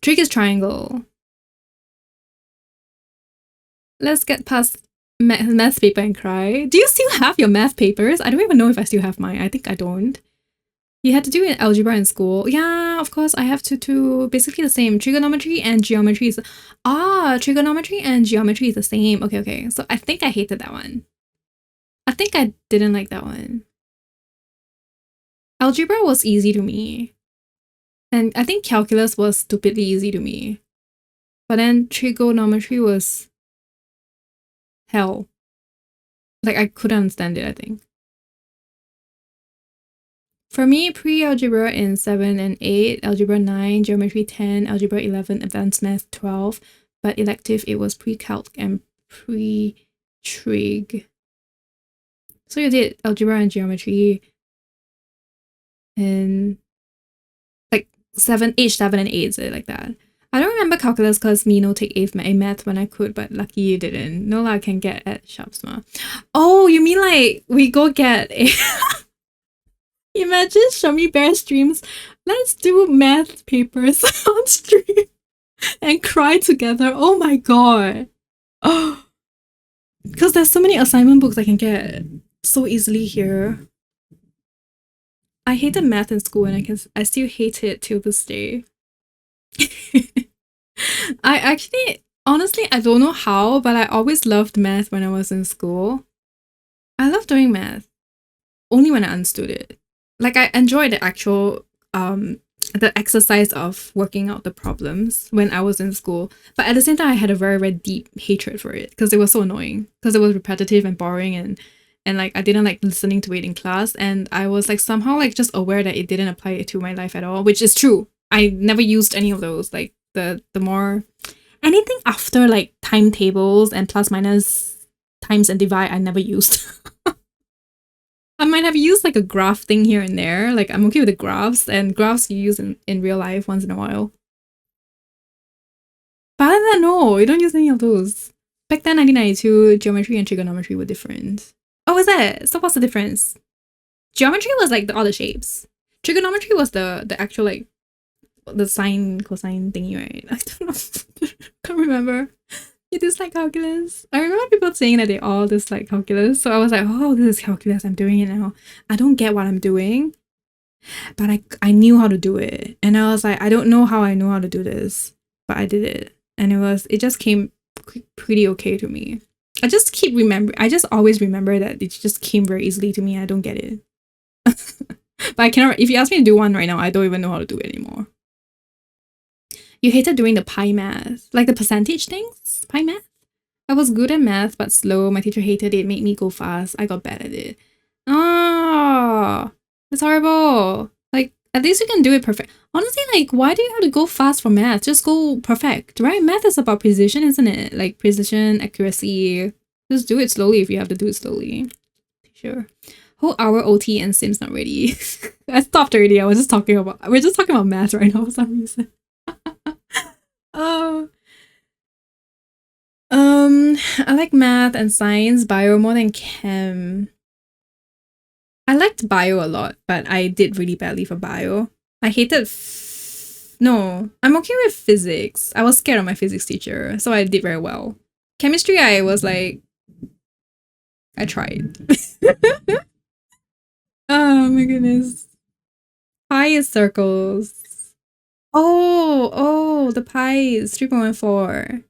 Speaker 1: Trick is triangle. Let's get past math paper and cry. Do you still have your math papers? I don't even know if I still have mine. I think I don't. You had to do algebra in school. Yeah, of course, I have to too. Basically the same. Trigonometry and geometry is... trigonometry and geometry is the same. Okay, okay. So I think I hated that one. I think I didn't like that one. Algebra was easy to me. And I think calculus was stupidly easy to me. But then trigonometry was hell. Like, I couldn't understand it, I think. For me, pre-algebra in 7 and 8, algebra 9, geometry 10, algebra 11, advanced math 12. But elective, it was pre-calc and pre-trig. So you did algebra and geometry in like 7, age 7 and 8, so like that. I don't remember calculus because me no take A math when I could, but lucky you didn't. No lah, I can get at Sharpsma. Oh, you mean like we go get a... Imagine Shami Bear streams. Let's do math papers on stream and cry together. Oh my god. Oh, because there's so many assignment books I can get so easily here. I hated math in school and I still hate it till this day. I actually, honestly, I don't know how, but I always loved math when I was in school. I love doing math. Only when I understood it. Like, I enjoyed the actual, the exercise of working out the problems when I was in school. But at the same time, I had a very, very deep hatred for it because it was so annoying. Because it was repetitive and boring and like, I didn't like listening to it in class. And I was like somehow like just aware that it didn't apply to my life at all, which is true. I never used any of those. Like, the more... Anything after like timetables and plus minus times and divide, I never used. I might have used like a graph thing here and there. Like I'm okay with the graphs, and graphs you use in real life once in a while. But other than that, no, you don't use any of those. Back then, 1992, geometry and trigonometry were different. Oh, is that? So what's the difference? Geometry was like all the shapes. Trigonometry was the actual like the sine cosine thingy, right? I don't know. Can't remember. You dislike calculus? I remember people saying that they all dislike calculus. So I was like, oh, this is calculus. I'm doing it now. I don't get what I'm doing. But I knew how to do it. And I was like, I don't know how I know how to do this. But I did it. And it just came pretty okay to me. I just always remember that it just came very easily to me. I don't get it. But I cannot, if you ask me to do one right now, I don't even know how to do it anymore. You hated doing the pi math, like the percentage things? Pi math? I was good at math, but slow. My teacher hated it, made me go fast. I got bad at it. Oh, that's horrible. Like, at least you can do it perfect. Honestly, like, why do you have to go fast for math? Just go perfect, right? Math is about precision, isn't it? Like, precision, accuracy. Just do it slowly if you have to do it slowly. Sure. Whole hour OT and Sims not ready. I stopped already. We're just talking about math right now for some reason. Oh. I like math and science, bio more than chem. I liked bio a lot, but I did really badly for bio. I hated no, I'm okay with physics. I was scared of my physics teacher, so I did very well. Chemistry, I was like, I tried. Oh my goodness. Pi is circles. Oh, the pi is 3.14.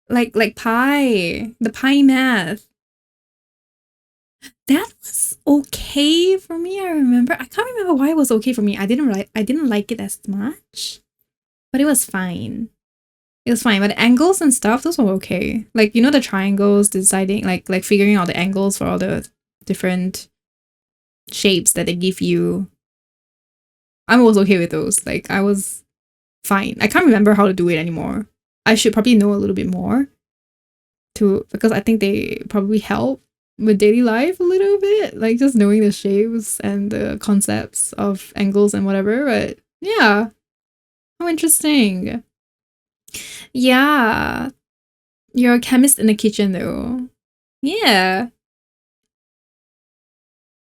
Speaker 1: Like pi, the pi math. That was okay for me. I remember. I can't remember why it was okay for me. I didn't like it as much, but it was fine. It was fine, but the angles and stuff, those were okay. Like, you know, the triangles, deciding, like figuring out the angles for all the different shapes that they give you. I was okay with those. Like, I was fine. I can't remember how to do it anymore. I should probably know a little bit more because I think they probably help with daily life a little bit, like just knowing the shapes and the concepts of angles and whatever. But yeah, how interesting. Yeah, you're a chemist in the kitchen though. Yeah,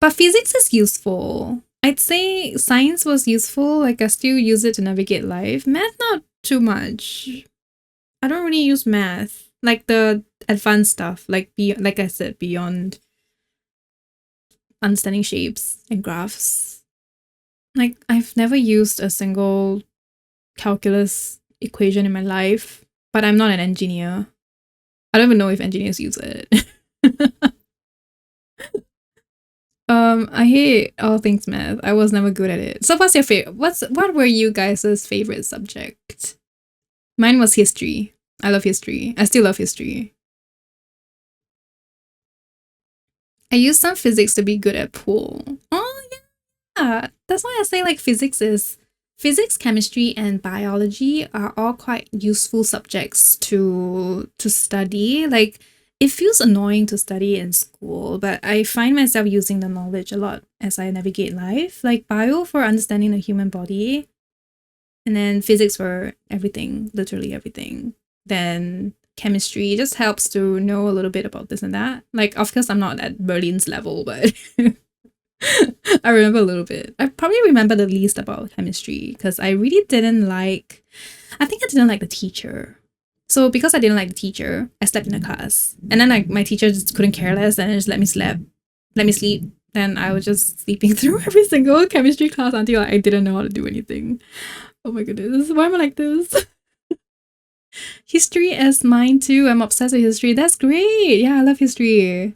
Speaker 1: but physics is useful. I'd say science was useful. Like I still use it to navigate life. Math not too much. I don't really use math. Like the advanced stuff, like I said, beyond understanding shapes and graphs. Like I've never used a single calculus equation in my life, but I'm not an engineer. I don't even know if engineers use it. I hate all things math. I was never good at it. So what's your favorite? What were you guys' favorite subject? Mine was history. I love history. I still love history. I used some physics to be good at pool. Oh yeah. That's why I say like physics, chemistry, and biology are all quite useful subjects to study. Like it feels annoying to study in school, but I find myself using the knowledge a lot as I navigate life. Like bio for understanding the human body, and then physics for everything, literally everything. Then chemistry just helps to know a little bit about this and that. Like, of course, I'm not at Berlin's level, but I remember a little bit. I probably remember the least about chemistry because I really didn't like. I think I didn't like the teacher. So because I didn't like the teacher, I slept in the class, and then like my teacher just couldn't care less and just let me sleep. Then I was just sleeping through every single chemistry class until I didn't know how to do anything. Oh my goodness, why am I like this? History is mine too. I'm obsessed with history. That's great. Yeah, I love history.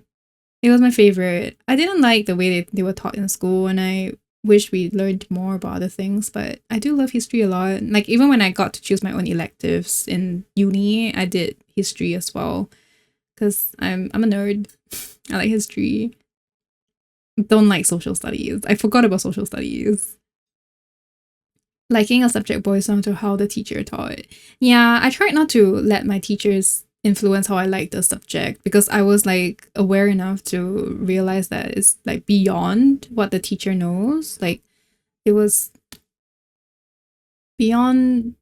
Speaker 1: It was my favorite. I didn't like the way they were taught in school, and I wish we learned more about other things, but I do love history a lot. Like, even when I got to choose my own electives in uni, I did history as well, because I'm a nerd. I like history. Don't like social studies. I forgot about social studies. Liking a subject boils down to how the teacher taught. Yeah, I tried not to let my teachers influence how I like the subject because I was like aware enough to realize that it's like beyond what the teacher knows. Like it was beyond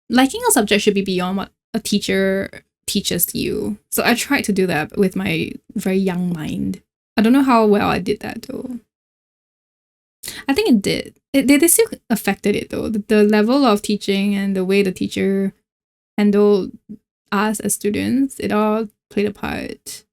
Speaker 1: liking a subject should be beyond what a teacher teaches you. So I tried to do that with my very young mind. I don't know how well I did that though. I think it did. They still affected it though. The level of teaching and the way the teacher handled us as students, it all played a part.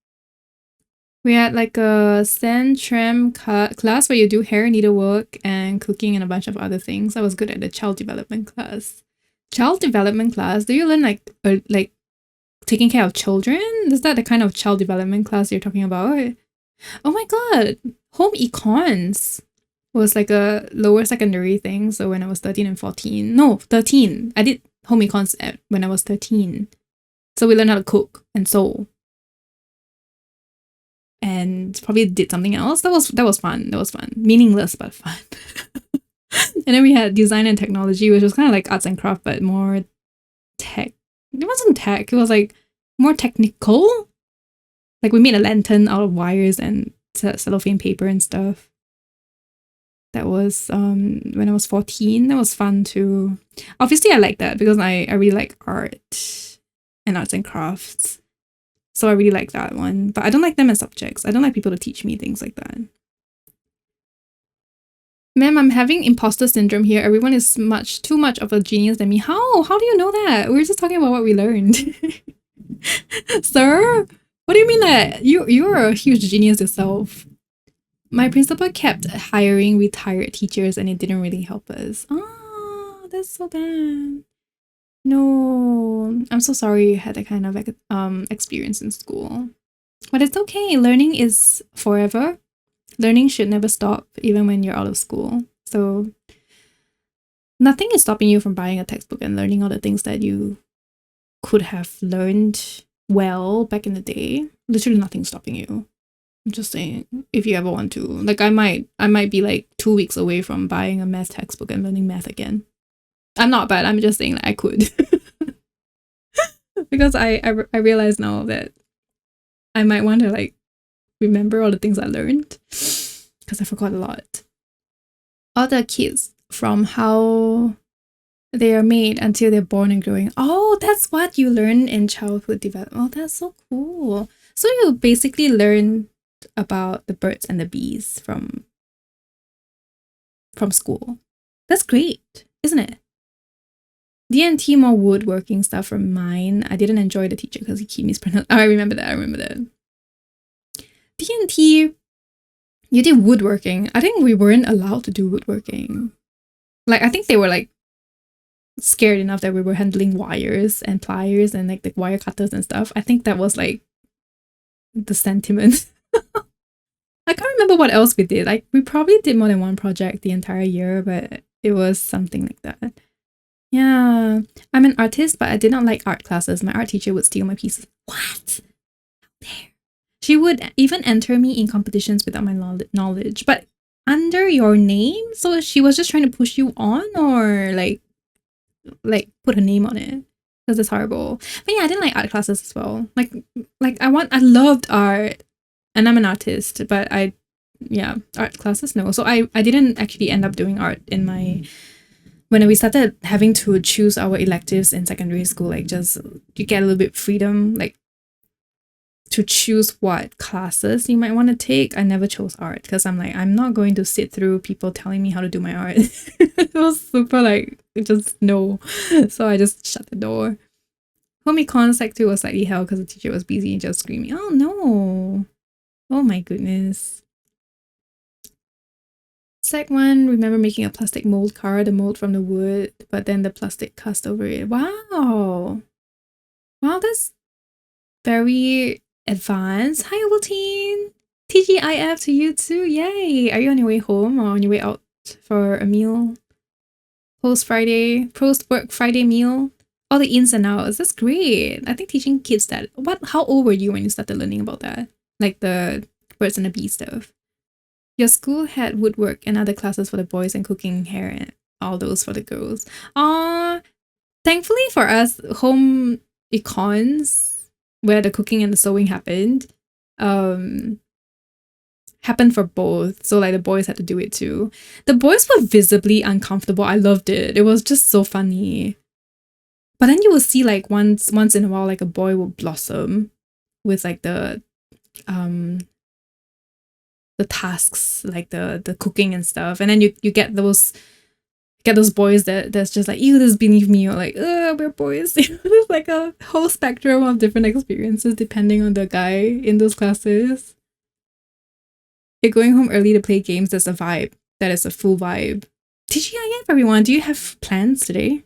Speaker 1: We had like a Centram class where you do hair, needlework, and cooking and a bunch of other things. I was good at the child development class. Child development class? Do you learn like taking care of children? Is that the kind of child development class you're talking about? Oh my god, home econs was like a lower secondary thing. So when I was 13 and 14, no, 13, I did home econs when I was 13. So we learned how to cook and sew. And probably did something else. That was fun. That was fun. Meaningless but fun. And then we had design and technology, which was kind of like arts and craft, but more tech. It wasn't tech. It was like more technical. Like we made a lantern out of wires and cellophane paper and stuff. That was when I was 14. That was fun too. Obviously, I like that because I really like art and arts and crafts. So I really like that one. But I don't like them as subjects. I don't like people to teach me things like that. Ma'am, I'm having imposter syndrome here. Everyone is too much of a genius than me. How? How do you know that? We were just talking about what we learned. Sir? What do you mean that? You're a huge genius yourself. My principal kept hiring retired teachers and it didn't really help us. Ah, that's so bad. No, I'm so sorry you had that kind of experience in school. But it's okay. Learning is forever. Learning should never stop, even when you're out of school. So nothing is stopping you from buying a textbook and learning all the things that you could have learned well back in the day. Literally nothing stopping you. I'm just saying, if you ever want to. Like, I might be like 2 weeks away from buying a math textbook and learning math again. I'm not, but I'm just saying that I could. Because I realize now that I might want to like remember all the things I learned, because I forgot a lot. Other kids, from how they are made until they're born and growing. Oh, that's what you learn in childhood development. Oh, that's so cool. So you basically learn about the birds and the bees from school. That's great, isn't it? D&T, more woodworking stuff from mine. I didn't enjoy the teacher because he keep mispronouncing. Oh, I remember that. D&T, you did woodworking. I think we weren't allowed to do woodworking. Like, I think they were like scared enough that we were handling wires and pliers and like the wire cutters and stuff. I think that was like the sentiment. I can't remember what else we did. Like, we probably did more than one project the entire year, but it was something like that. Yeah, I'm an artist, but I did not like art classes. My art teacher would steal my pieces. What? How dare? She would even enter me in competitions without my knowledge, but under your name. So she was just trying to push you on, or like put her name on it. Because it's horrible. But yeah, I didn't like art classes as well. Like I loved art, and I'm an artist, but art classes no. So I didn't actually end up doing art in my. When we started having to choose our electives in secondary school, like, just you get a little bit freedom, like, to choose what classes you might want to take. I never chose art because I'm like, I'm not going to sit through people telling me how to do my art. It was super like, just no. So I just shut the door. Home econ Sec 2 was slightly hell because the teacher was busy and just screaming, oh no. Oh my goodness. Sec 1, remember making a plastic mold car, the mold from the wood, but then the plastic cast over it. Wow. Wow, that's very advanced. Hi, Ovaltine. TGIF to you too. Yay. Are you on your way home or on your way out for a meal? Post-work Friday meal? All the ins and outs. That's great. I think teaching kids that. How old were you when you started learning about that? Like the birds and the bees stuff. Your school had woodwork and other classes for the boys and cooking, hair, and all those for the girls. Thankfully for us, home econs, where the cooking and the sewing happened for both. So like the boys had to do it too. The boys were visibly uncomfortable. I loved it. It was just so funny. But then you will see like once in a while, like a boy will blossom with like the tasks, like the cooking and stuff, and then you get those boys that's just like, ew, this is beneath me, or like, we're boys. There's like a whole spectrum of different experiences depending on the guy in those classes. If going home early to play games, that's a vibe. That is a full vibe. TGIF, everyone. Do you have plans today?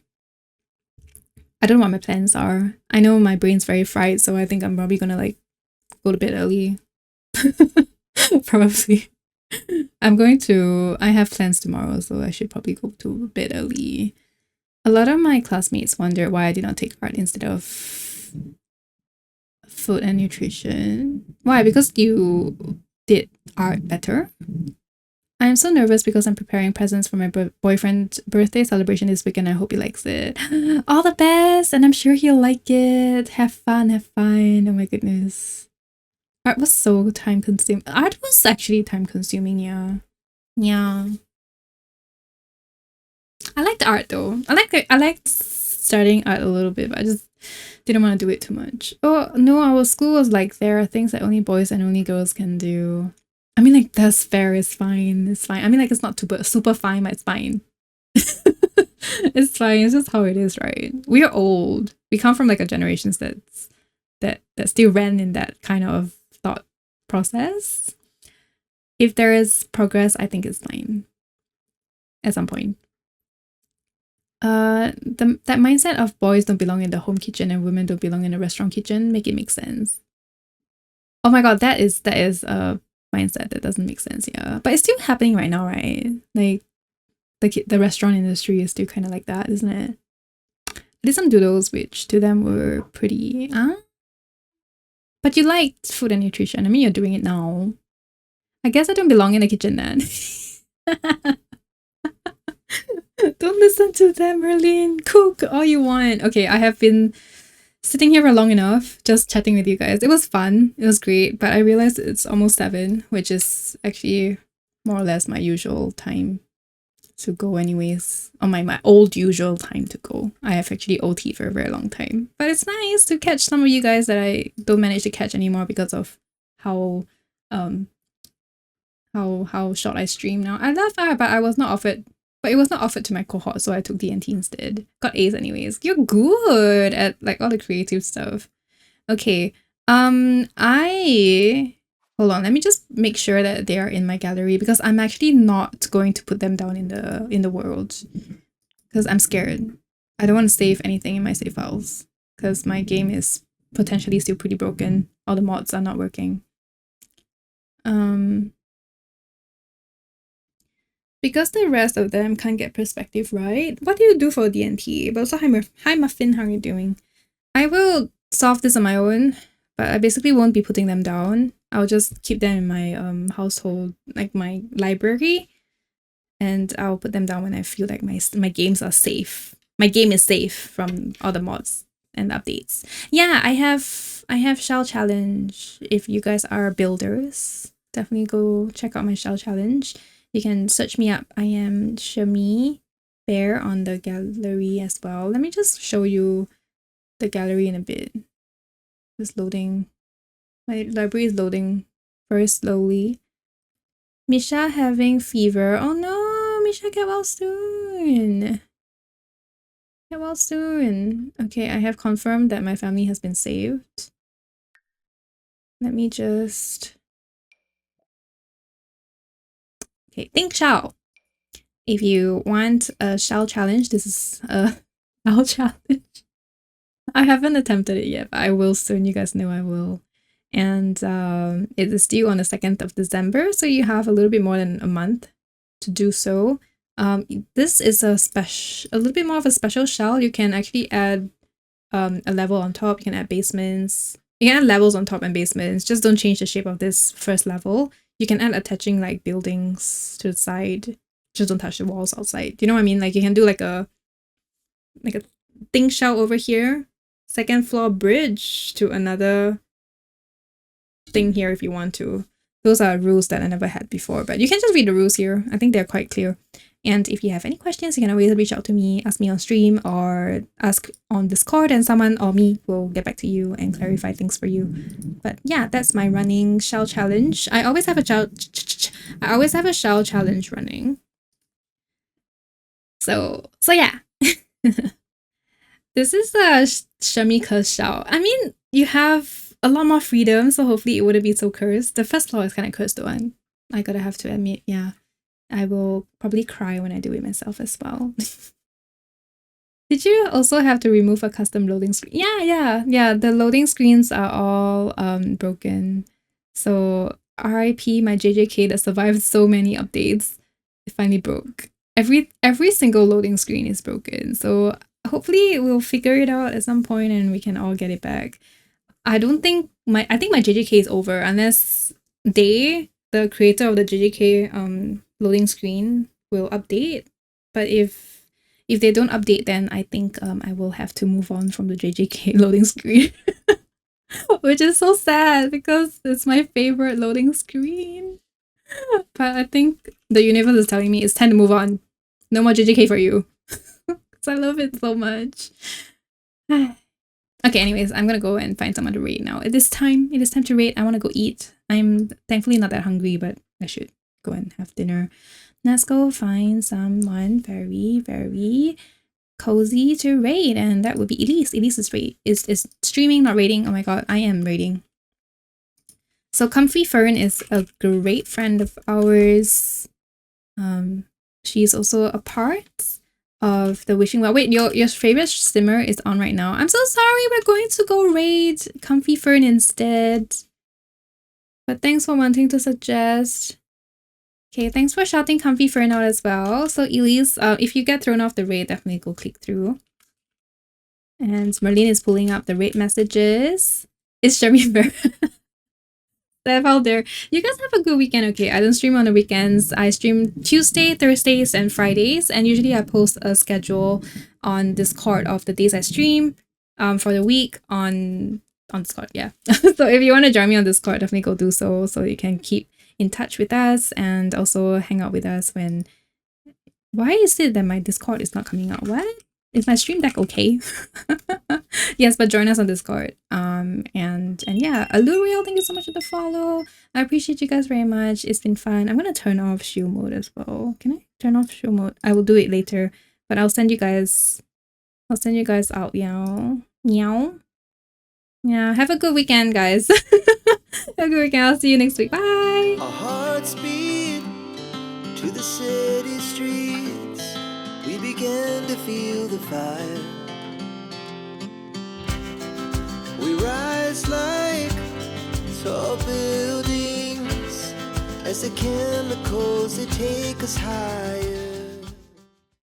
Speaker 1: I don't know what my plans are. I know my brain's very fried, so I think I'm probably gonna like go to bed early. Probably. I have plans tomorrow, so I should probably go to bed early. A lot of my classmates wonder why I did not take art instead of food and nutrition. Why? Because you did art better? I'm so nervous because I'm preparing presents for my boyfriend's birthday celebration this weekend. I hope he likes it. All the best, and I'm sure he'll like it. Have fun. Oh my goodness. Art was so time-consuming. Art was actually time-consuming, yeah. Yeah. I liked art though. I liked studying art a little bit, but I just didn't want to do it too much. Oh no, our school was like, there are things that only boys and only girls can do. I mean, like, that's fair. It's fine. I mean, like, it's not super fine, but it's fine. It's fine. It's just how it is, right? We are old. We come from like a generation that still ran in that kind of thought process. If there is progress, I think it's fine at some point. That mindset of boys don't belong in the home kitchen and women don't belong in the restaurant kitchen, make it make sense. Oh my god, that is a mindset that doesn't make sense, yeah. But it's still happening right now, right? Like the restaurant industry is still kind of like that, isn't it? I did some doodles, which to them were pretty. But you liked food and nutrition. I mean, you're doing it now. I guess I don't belong in the kitchen then. Don't listen to them, Merlin. Cook all you want. Okay, I have been sitting here for long enough, just chatting with you guys. It was fun. It was great, but I realized it's almost 7, which is actually more or less my usual time to go anyways. On my old usual time to go. I have actually OT for a very long time. But it's nice to catch some of you guys that I don't manage to catch anymore because of how short I stream now. I love that, but I was not offered. But it was not offered to my cohort, so I took D&T instead. Got A's anyways. You're good at like all the creative stuff. Okay. I hold on. Let me just make sure that they are in my gallery because I'm actually not going to put them down in the world because I'm scared. I don't want to save anything in my save files because my game is potentially still pretty broken. All the mods are not working. Because the rest of them can't get perspective right, what do you do for D&T? But also, hi Muffin, how are you doing? I will solve this on my own, but I basically won't be putting them down. I'll just keep them in my household, like my library, and I'll put them down when I feel like my games are safe. My game is safe from all the mods and updates. Yeah, I have Shell Challenge. If you guys are builders, definitely go check out my Shell Challenge. You can search me up. I am Shami Bear on the gallery as well. Let me just show you the gallery in a bit. It's loading. My library is loading very slowly. Misha having fever. Oh no, Misha, get well soon. Get well soon. Okay, I have confirmed that my family has been saved. Let me just... Okay, think Shao. If you want a Shao challenge, this is a Shao challenge. I haven't attempted it yet, but I will soon. You guys know I will. And it is due on the 2nd of December, so you have a little bit more than a month to do so. This is a little bit more of a special shell. You can actually add a level on top. You can add basements. You can add levels on top and basements. Just don't change the shape of this first level. You can add attaching like buildings to the side. Just don't touch the walls outside. Do you know what I mean? Like you can do like a thing shell over here. 2nd floor bridge to another thing here if you want to. Those are rules that I never had before, but you can just read the rules here. I think they're quite clear. And if you have any questions, you can always reach out to me, ask me on stream, or ask on Discord, and someone or me will get back to you and clarify things for you. But yeah, that's my running shell challenge. I always have a shell challenge running. So yeah. This is a Shamika shell. I mean, you have a lot more freedom, so hopefully it wouldn't be so cursed. The first floor is kind of cursed one. I gotta have to admit, yeah. I will probably cry when I do it myself as well. Did you also have to remove a custom loading screen? Yeah. The loading screens are all broken. So RIP my JJK that survived so many updates. It finally broke. Every single loading screen is broken. So hopefully we'll figure it out at some point and we can all get it back. I think my JJK is over unless the creator of the JJK loading screen will update. But if they don't update, then I think I will have to move on from the JJK loading screen. Which is so sad because it's my favorite loading screen. But I think the universe is telling me it's time to move on. No more JJK for you. Because I love it so much. Okay, anyways, I'm gonna go and find someone to raid now. It is time to raid. I want to go eat. I'm thankfully not that hungry, but I should go and have dinner. Let's go find someone very, very cozy to raid, and that would be Elise. Elise is streaming, not raiding. Oh my god, I am raiding. So Comfy Fern is a great friend of ours. She's also a part of the Wishing Well. Wait, your favorite simmer is on right now. I'm so sorry, we're going to go raid Comfy Fern instead. But thanks for wanting to suggest. Okay, thanks for shouting Comfy Fern out as well. So Elise, if you get thrown off the raid, definitely go click through. And Merlin is pulling up the rate messages. It's Jeremy Bear. Steph out there. You guys have a good weekend, okay? I don't stream on the weekends. I stream Tuesday, Thursdays, and Fridays. And usually I post a schedule on Discord of the days I stream for the week on Discord, yeah. So if you want to join me on Discord, definitely go do so you can keep in touch with us and also hang out with us when... Why is it that my Discord is not coming out? What? Is my stream deck okay? Yes, but join us on Discord. And yeah, Aluriel, thank you so much for the follow. I appreciate you guys very much. It's been fun. I'm gonna turn off shield mode as well. Can I turn off shield mode? I will do it later, but I'll send you guys out. Meow. Yeah, have a good weekend, guys. Have a good weekend. I'll see you next week. Bye.
Speaker 2: Our hearts beat to the city streets. We began to feel the fire. We rise like tall buildings as the chemicals, they take us higher.